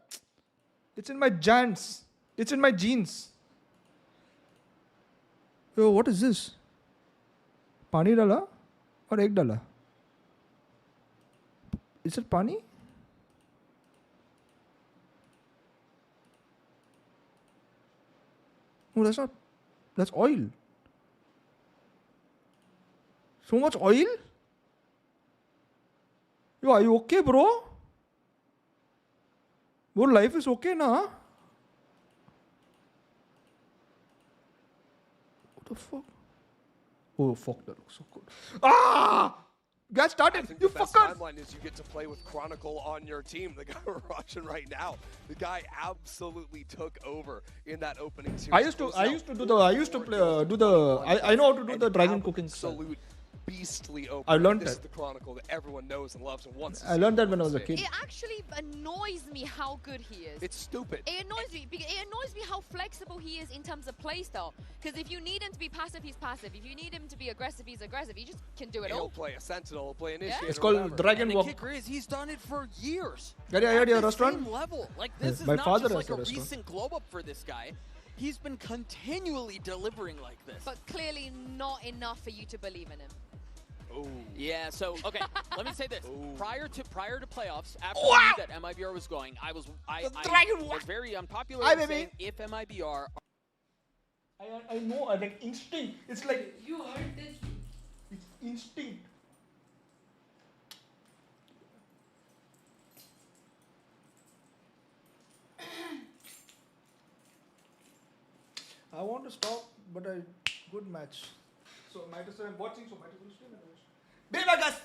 It's in my jeans. Yo, what is this? Pani dala or egg dala? Is it pani? No, that's not. That's oil. So much oil? Yo, are you okay, bro? Your life is okay, na? What the fuck? Oh, fuck, that looks so good. Ah! Get started, you the best fucker! timeline is you get to play with Chronicle on your team. The guy we're watching right now, the guy absolutely took over in that opening series. I used to know how to do the dragon cooking style. Absolute beastly opening. I learned this is that. the Chronicle that everyone knows and loves and wants to I learned that when I was a kid. It actually annoys me how good he is. It's stupid. It annoys me because it annoys me how flexible he is in terms of playstyle. Because if you need him to be passive, he's passive. If you need him to be aggressive, he's aggressive. He just can do it He'll all. play a Sentinel, he'll play an Initiator. It's called whatever. Dragon And the Walk. kicker is he's done it for years. Daddy, I heard your At the restaurant? same level. Like this is My not father just has like a a restaurant. recent glow up for this guy. He's been continually delivering like this. But clearly not enough for you to believe in him. Oh. Yeah, so okay, let me say this. Prior to playoffs, after Wow. I knew that MIBR was going, I was very unpopular in saying if MIBR I know, like instinct. It's like you heard this. It's instinct. I want to stop, but I Good match. So might as well I'm watching, so might as well stream it. Be back, guys.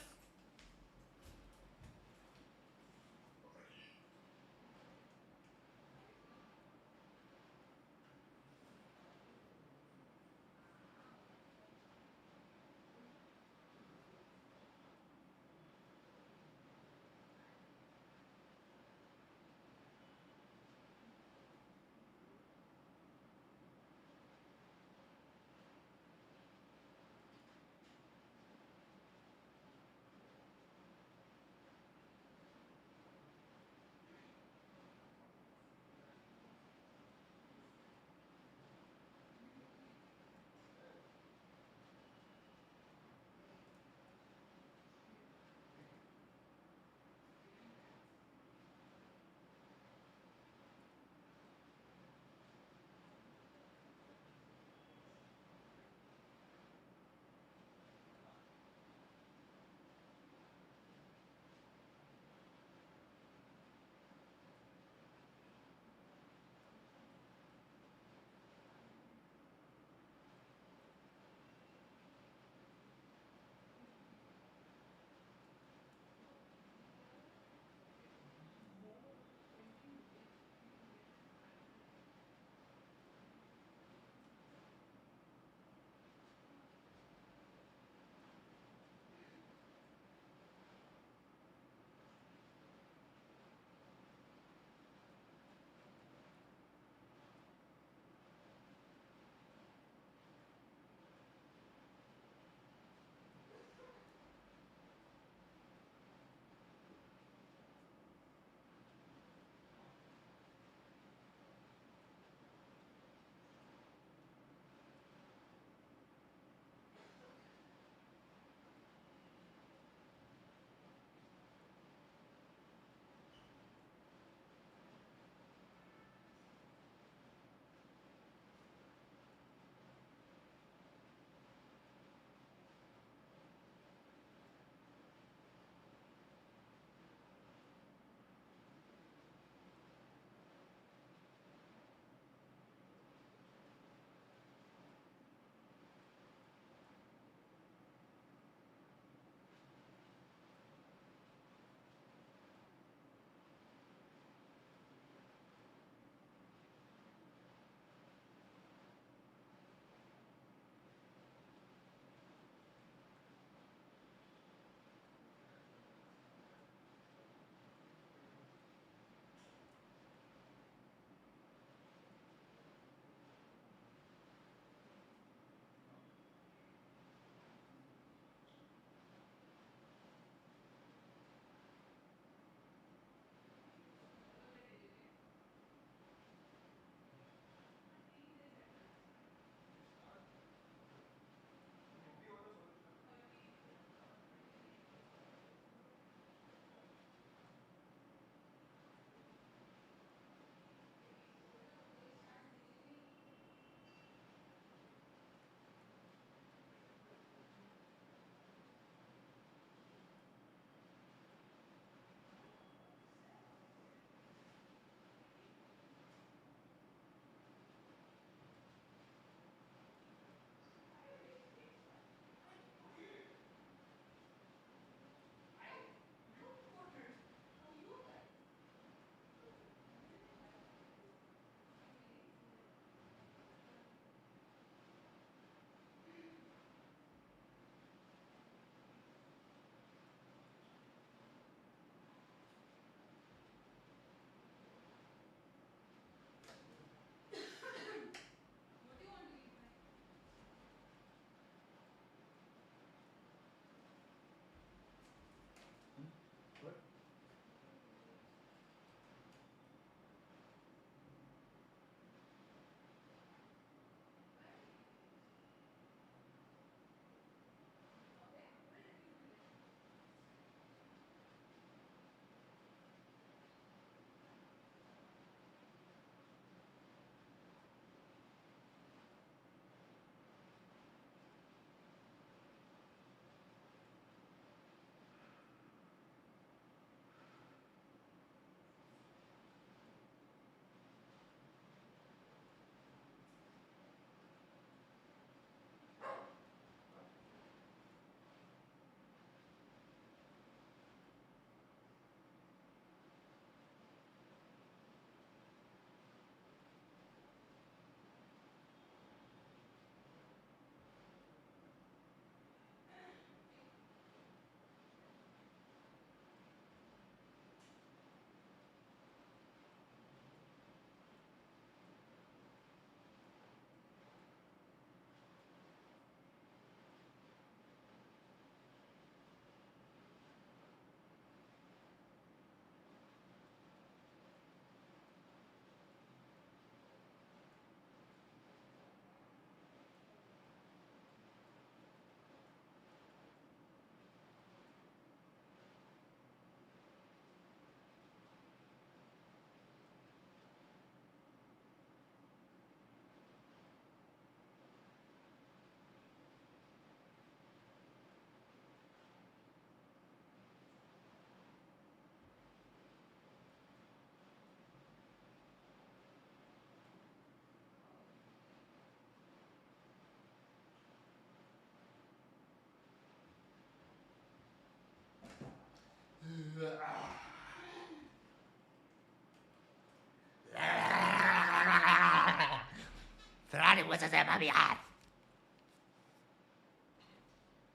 versus MIBR.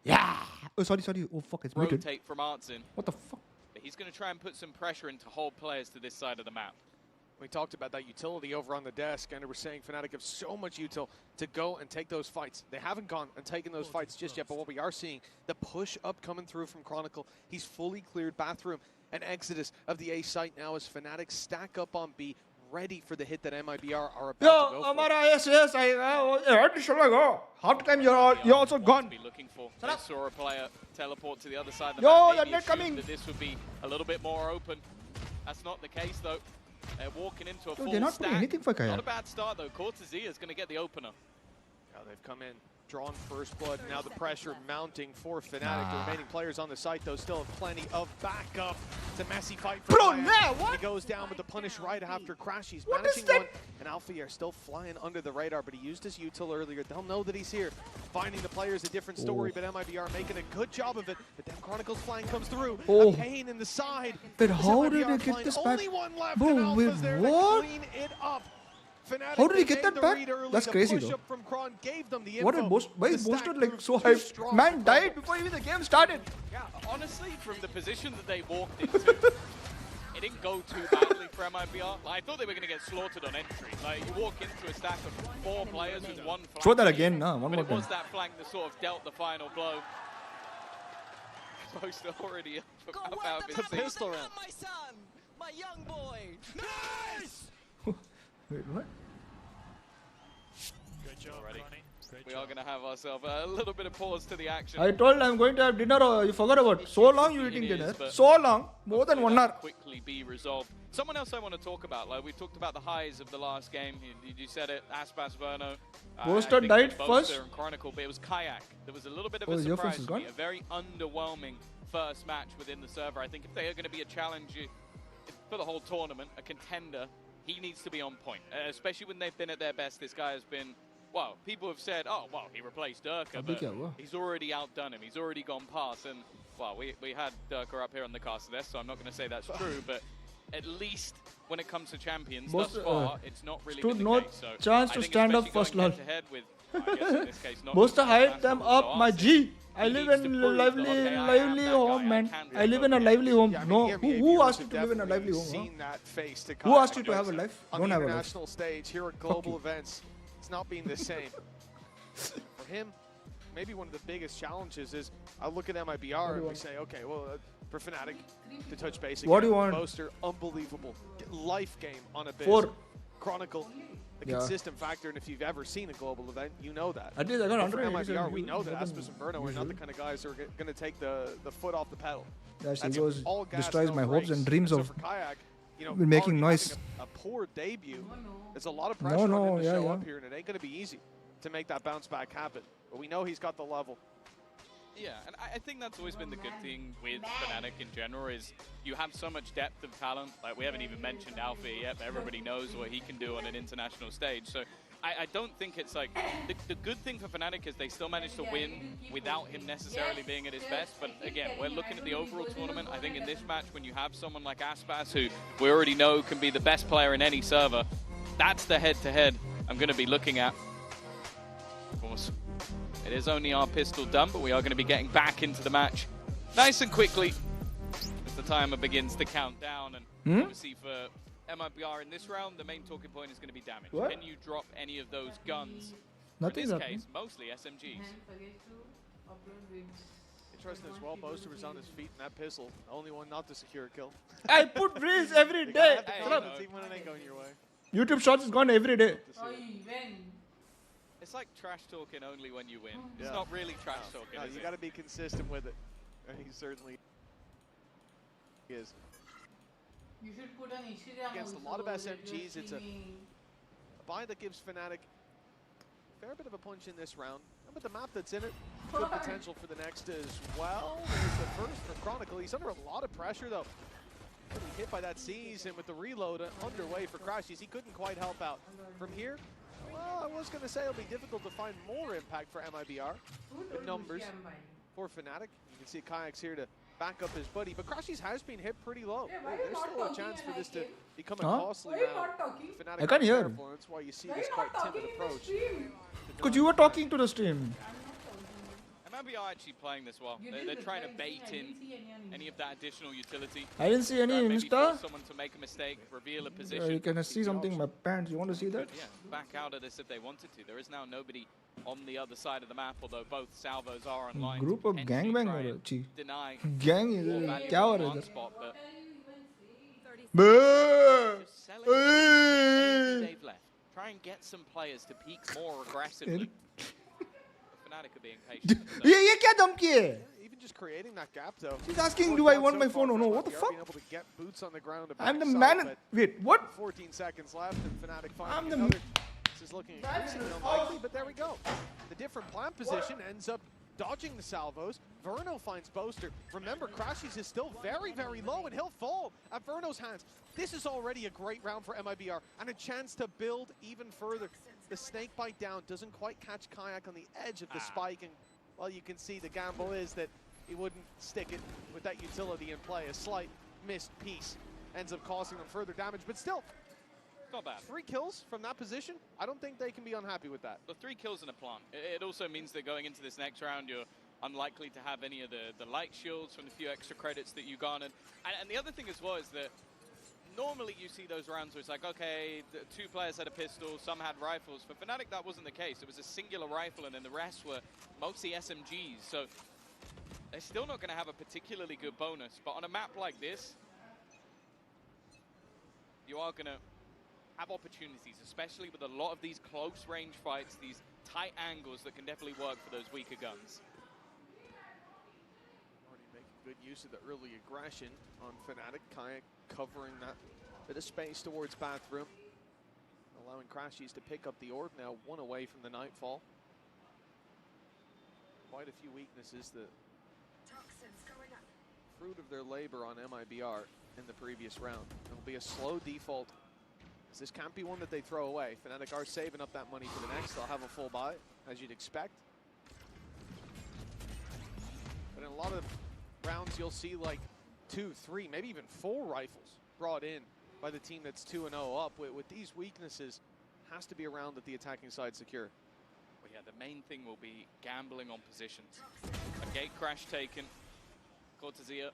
Yeah. Oh, sorry. Oh, fuck, it's muted. Rotate from Artsin. What the fuck? But he's going to try and put some pressure in to hold players to this side of the map. We talked about that utility over on the desk, and we're saying Fnatic have so much util to go and take those fights. They haven't gone and taken those fights just yet, but what we are seeing, the push up coming through from Chronicle. He's fully cleared Bathroom and Exodus of the A site now as Fnatic stack up on B, ready for the hit that MIBR are about to go for. Amara, yes, half time you're also gone. Be looking for. They saw a player teleport to the other side of the Yo, map. they're coming. That this would be a little bit more open. That's not the case though. They're walking into a full they're not stack. putting anything for Kaya. Not a bad start though. Cortezia is going to get the opener. Now they've come in, drawn first blood. Now the pressure mounting for Fnatic. The remaining players on the site, though, still have plenty of backup. It's a messy fight for what? He goes down with the punish right after Crash. He's managing one, and Alfie are still flying under the radar, but he used his util earlier. They'll know that he's here. Finding the players a different story, but MIBR making a good job of it. But then Chronicle's flying comes through. A pain in the side. But how did they get this back? Only one left, Bro, and Alpha's wait, there what? to clean it up. Fnatic, How did he they get made that the back? read early. That's The crazy push though. up from Kron gave them the What a info. boast. Why The is stack boosted like proved so too hype? strong Man for died before even the game started. Yeah, honestly, from the position that they walked into, it didn't go too badly for MIBR. Like, I thought they were going to get slaughtered on entry. Like, you walk into a stack of 4 players with one flank. Throw that again, no, one but more it was time. that flank that sort of dealt the final blow. Most already up out of his seat. Pistol round. My son, my young boy. Nice! Wait, what? Good job, Ronnie. We are going to have ourselves a little bit of pause to the action. I told I'm going to have dinner. You forgot about. So long you eating dinner. So long. More than 1 hour. Quickly be resolved. Someone else I want to talk about. Like, we talked about the highs of the last game. You said it. Aspas, Verno. Boaster died first. And Chronicle, but it was Kayak. There was a little bit of Oh, a your surprise first is for me. gone? A very underwhelming first match within the server. I think if they are going to be a challenge for the whole tournament, a contender, he needs to be on point. Especially when they've been at their best. This guy has been... Well, people have said, oh, well, he replaced Durka, but he's already outdone him. He's already gone past. And, well, we had Durka up here on the cast of this, so I'm not going to say that's true, but at least when it comes to champions, thus far, it's not really been the case. So chance to stand up first, lol. Booster, hide them up, my G. I live in a lively home, man. I live in a lively home. Yeah, I mean, No, EMEA who asked you have to live in a lively definitely home? seen that face to Who asked you to Kayak, have a life? on Don't the have a life. international stage here at global events, it's not being the same. For him, maybe one of the biggest challenges is I look at MIBR and we say, okay, well, for Fnatic to touch base again, What do you want? Boaster, unbelievable life game on a base. 4. Chronicle, a Yeah. consistent factor, and if you've ever seen a global event, you know that. At least I got But for 187 MIBR, we views, know that nothing Aspas and Verno are not the kind of guys who are going to take the foot off the pedal. Yes, That's he goes, all gas, destroys no my hopes and brakes. dreams So of for Kayak, you know, making already noise. having a poor debut. There's a lot of pressure on him to show up here, and it ain't going to be easy to make that bounce back happen. But we know he's got the level. Yeah, and I think that's always been the good thing with Fnatic in general is you have so much depth of talent. Like, we haven't even mentioned Alfie yet, but everybody knows what he can do on an international stage. So I don't think it's like... The good thing for Fnatic is they still managed to win without him necessarily being at his best. But again, we're looking at the overall tournament. I think in this match, when you have someone like Aspas, who we already know can be the best player in any server, that's the head-to-head I'm going to be looking at. Of course, it is only our pistol done, but we are going to be getting back into the match nice and quickly as the timer begins to count down. And obviously for MIBR in this round, the main talking point is going to be damage. What? Can you drop any of those guns? Nothing's in this happening. case, mostly SMGs. Interesting as well, Boaster was on his feet in that pistol. The only one not to secure a kill. I put reels every day. Even when it ain't going your way. YouTube Shorts is gone every day. It's like trash talking only when you win. It's not really trash talking. No, is you it? got to be consistent with it. And he certainly is. You should put an Instagram Against a lot of SMGs, it's a buy that gives Fnatic a fair bit of a punch in this round. But the map that's in it, good potential for the next as well. There's the first for Chronicle. He's under a lot of pressure, though. Getting hit by that seize, and with the reload underway for Crashies, he couldn't quite help out. From here, well, I was going to say it'll be difficult to find more impact for MIBR. The numbers for Fnatic. You can see Kayak's here to back up his buddy. But Crashies has been hit pretty low. There's still a chance for this to become a costly round. Fnatic I can't hear. careful, and that's why you see this quite timid approach. Because you were talking to the stream. MIBR actually playing this well. They're trying to bait in any of that additional utility. I didn't see any maybe Insta. force someone to make a mistake, reveal a position. You can see something in my pants. You want to see that? Yeah, back out of this if they wanted to. There is now nobody on the other side of the map, although both salvos are online. Group of gangbang हो रहा है Deny gang more है क्या हो रहा है इधर spot, but they've left. Try and get some players to peak more aggressively. Fnatic are being patient. ये क्या धमकी है? Even just creating that gap though. She's asking, do I want my phone or no? What the fuck? Able to get boots on the ground I'm the man. Wait, what? 14 seconds left, and Fnatic I'm finding the another. This is looking increasingly unlikely, but there we go. The different plant position ends up dodging the salvos. Verno finds Boaster. Remember, Crashies is still very, very low, and he'll fall at Verno's hands. This is already a great round for MIBR, and a chance to build even further. The snake bite down doesn't quite catch Kayak on the edge of the spike, and well, you can see the gamble is that he wouldn't stick it with that utility in play. A slight missed piece ends up causing them further damage, but still, not bad. 3 kills from that position. I don't think they can be unhappy with that. The 3 kills in a plant. It also means that going into this next round, you're unlikely to have any of the light shields from the few extra credits that you garnered. And the other thing as well is that normally you see those rounds where it's like, okay, the 2 players had a pistol, some had rifles. For Fnatic, that wasn't the case. It was a singular rifle, and then the rest were mostly SMGs. So they're still not going to have a particularly good bonus. But on a map like this, you are going to have opportunities, especially with a lot of these close range fights, these tight angles that can definitely work for those weaker guns. Already making good use of the early aggression on Fnatic. Kayak covering that bit of space towards bathroom, allowing Crashies to pick up the orb now, 1 away from the Nightfall. Quite a few weaknesses, the fruit of their labor on MIBR in the previous round. It'll be a slow default. This can't be one that they throw away. Fnatic are saving up that money for the next. They'll have a full buy, as you'd expect. But in a lot of rounds, you'll see like 2, 3, maybe even 4 rifles brought in by the team that's 2-0 up. With these weaknesses, has to be a round that the attacking side secure. Well, yeah, the main thing will be gambling on positions. A gate crash taken. Cortezia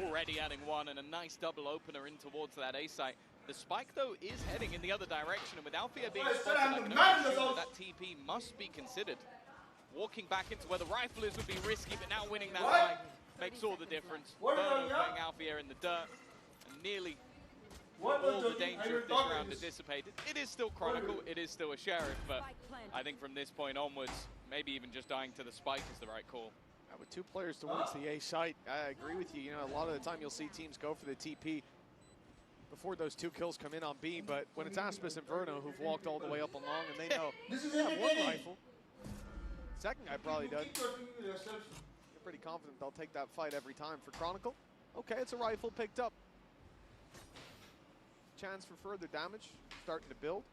already adding 1, and a nice double opener in towards that A site. The spike, though, is heading in the other direction, and with Alfia being spotted, I can only assume that TP must be considered. Walking back into where the rifle is would be risky, but now winning that fight makes all the difference. Verno putting Alfia in the dirt, and nearly all the danger of this round is dissipated. It is still Chronicle, it is still a Sheriff, but I think from this point onwards, maybe even just dying to the spike is the right call. With 2 players towards the A site, I agree with you. You know, a lot of the time you'll see teams go for the TP before those 2 kills come in on B, but when it's Aspis and Verno who've walked all the way up along and they know they have 1 rifle, second guy probably does. You're pretty confident they'll take that fight every time. For Chronicle, okay, it's a rifle picked up. Chance for further damage, starting to build.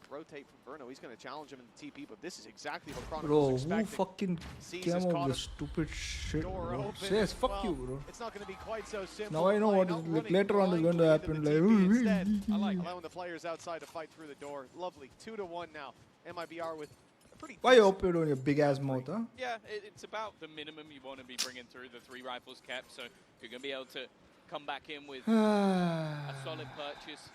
Rotate from Verno, he's going to challenge him in the TP, but this is exactly what Chronicle was expecting. Who fucking came up with this stupid shit, bro? Says fuck you, bro. It's not going to be quite so simple. Now I know what is like, later on is going to happen. Like, I like allowing the players outside to fight through the door. Lovely, 2-1 now. MIBR with a pretty. Why you open on your big ass mouth, huh? Yeah, it's about the minimum you want to be bringing through. The 3 rifles kept, so you're going to be able to come back in with a solid purchase.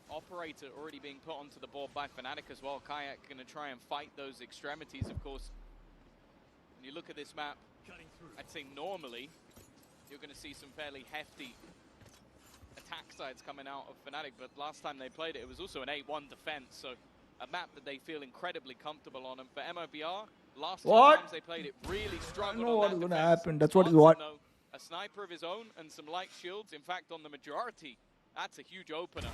Operator already being put onto the board by Fnatic as well. Kayak going to try and fight those extremities, of course. When you look at this map, I'd say normally you're going to see some fairly hefty attack sides coming out of Fnatic, but last time they played it, it was also an 8-1 defense, so a map that they feel incredibly comfortable on. And for MIBR, last 2 times they played it, really struggled. I know on what that is going to defense. happen. That's what is what. A sniper of his own and some light shields. In fact, on the majority, that's a huge opener.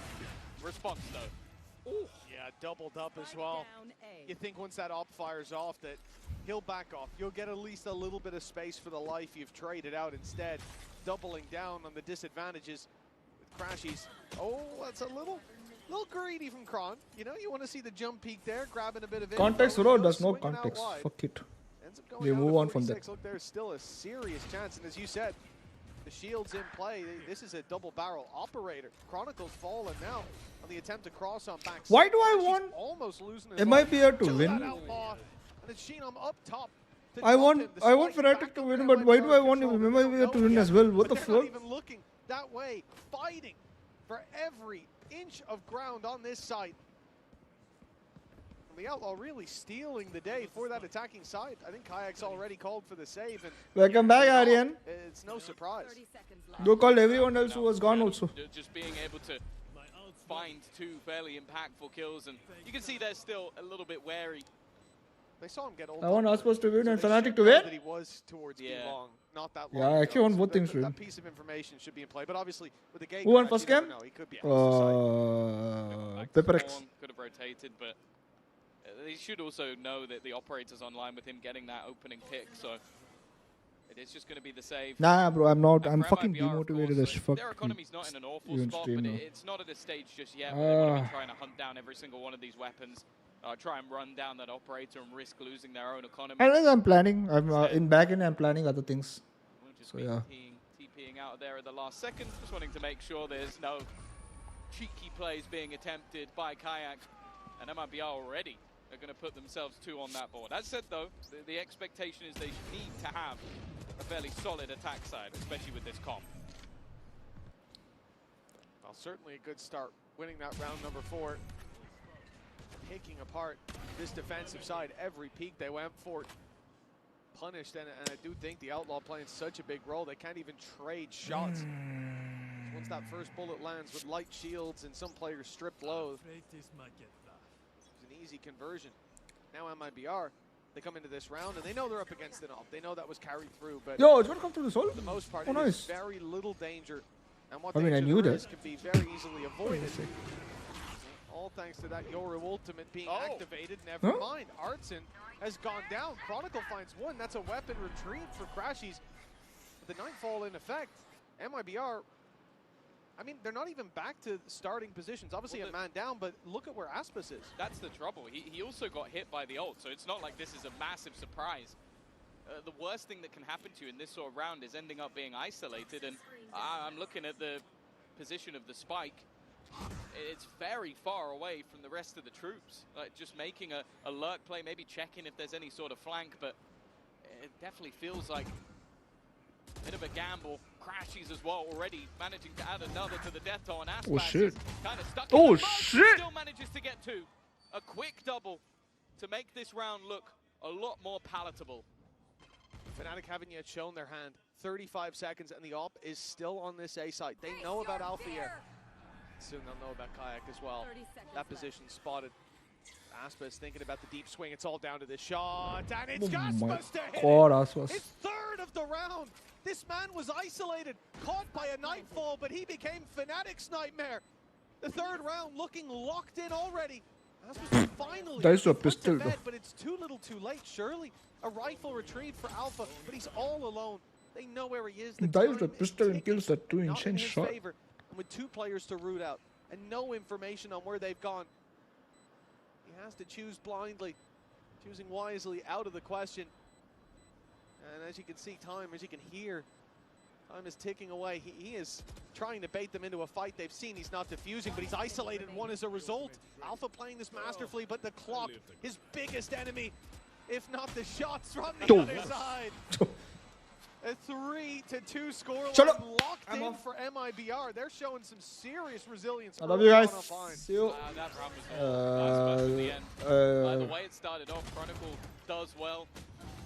Response, though. Ooh. Yeah, doubled up as well. You think once that op fires off that he'll back off. You'll get at least a little bit of space for the life you've traded out instead. Doubling down on the disadvantages with Crashies. Oh, that's a little greedy from Kron. You know, you want to see the jump peak there, grabbing a bit of it. Context, bro. There's no context. Fuck it. They move on from that. Look, there's still a serious chance, and as you said, The shield's in play. This is a double barrel operator. Chronicle's fallen now on the attempt to cross on back. Why do I She's want almost losing his MIBR to life. win? That outlaw. And it's Sheenom up top. to I drop want him. The Fnatic spike to back win, up but there why by do I want control. We don't MIBR to know win yet, as well? What but the they're not fuck? even looking that way, fighting for every inch of ground on this side. The Outlaw really stealing the day for that attacking side. I think Kayak's already called for the save. And Welcome back, Aryan. it's no surprise. Go call everyone else who was gone also. Just being able to find two fairly impactful kills, and you can see they're still a little bit wary. They saw him get old. I want us supposed to win and they Fnatic should to know win. that he was towards Yeah. long, not that long. Yeah, I actually ago. want So both things to win. that piece of information should be in play, but obviously with the game, Who won first game? He could be out of sight. Pepperex. Could have rotated, but they should also know that the operator's online with him getting that opening pick, so it is just going to be the save. Nah, bro, I'm not. And I'm for fucking MIBR, of demotivated course, as fuck. Their economy's not in an awful Even spot, stream but now. it's not at a stage just yet where they want to Ah. be trying to hunt down every single one of these weapons, try and run down that operator and risk losing their own economy. And I'm planning. I'm in back end. I'm planning other things. So yeah. TPing out of there at the last second, just wanting to make sure there's no cheeky plays being attempted by Kayak, and MIBR already are going to put themselves two on that board. As said though, the expectation is they need to have a fairly solid attack side, especially with this comp. Well, certainly a good start, winning that round number 4. Picking apart this defensive side, every peak they went for punished, and I do think the Outlaw playing such a big role, they can't even trade shots. Once that first bullet lands with light shields and some players stripped low, it's an easy conversion. Now MIBR, they come into this round and they know they're up against an op. They know that was carried through, but Yo, it's gonna come through the soul. for the most part, Oh, it is nice. very little danger. And what I mean, I danger knew there that. is can be very easily avoided. All thanks to that Yoru ultimate being activated. Never mind. Artson has gone down. Chronicle finds one. That's a weapon retrieved for Crashies. With the Nightfall in effect, MIBR, I mean, they're not even back to starting positions. Obviously a man down, but look at where Aspas is. That's the trouble. He also got hit by the ult, so it's not like this is a massive surprise. The worst thing that can happen to you in this sort of round is ending up being isolated, and I'm looking at the position of the spike. It's very far away from the rest of the troops. Like just making a lurk play, maybe checking if there's any sort of flank, but it definitely feels like a bit of a gamble. Crashies as well, already managing to add another to the death toll, and Aspas Oh shit. kind of stuck Oh in the mud, shit. still manages to get two. A quick double to make this round look a lot more palatable. Fnatic haven't yet shown their hand. 35 seconds and the op is still on this A side. They know about Alfier. Soon they'll know about Kayak as well. That position spotted. Aspas thinking about the deep swing. It's all down to the shot, and it's Oh my Aspas to hit God, it. Aspas. His third of the round. This man was isolated, caught by a Nightfall, but he became Fnatic's nightmare. The third round looking locked in already. Aspas finally That is a put to pistol, bed, though. but it's too little too late. Surely a rifle retrieved for Alpha, but he's all alone. They know where he is. The Dives time the is pistol and ticking. kills that 2 Not in inch his shot. favor. And with 2 players to root out and no information on where they've gone, he has to choose blindly, choosing wisely out of the question. And as you can see, as you can hear, time is ticking away. He is trying to bait them into a fight. They've seen he's not defusing, but he's isolated one as a result. Alpha playing this masterfully, but the clock, his biggest enemy, if not the shots from the other side. A 3-2 scoreline Shut up. locked I'm in off. for MIBR. They're showing some serious resilience. I love you guys. early on fine. See you. That round was Aspas in the end. The way it started off, Chronicle does well.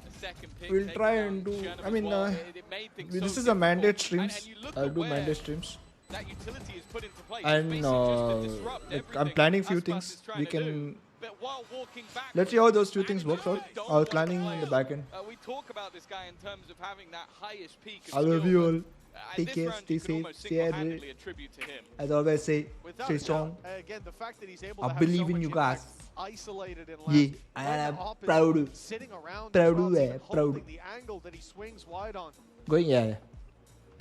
A second pick. We'll taking try down and do. Chen I as mean, well. It made things this so is a mandate difficult. And streams. you look I'll at do where mandate streams. that utility is put into place. And It's basically just to disrupt like, I'm everything planning few Aspas things. is trying We to do. can. But while walking back, Let's see how those 2 things works out. I was planning in the back end. we talk about this guy in terms of having that highest peak of I love skill, you but, all. Take this care, round stay you can safe, almost stay hydrated. single-handedly attribute to him. As always say, Without stay a doubt, strong. again, the fact that he's able I to have believe so in much you impact, guys. isolated and Yeah, left, I when am the op is proud. sitting around Proud as well, of even it, holding proud. the angle that he swings wide on. Going, yeah.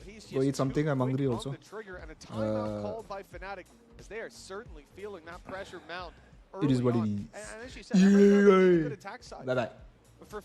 He's Go just eat something. too I'm quick hungry on also. the trigger, and a timeout called by Fnatic, as they are certainly feeling that pressure mount. It is early what on. it is. And as you said, MIBR is a good attack side. Bye bye.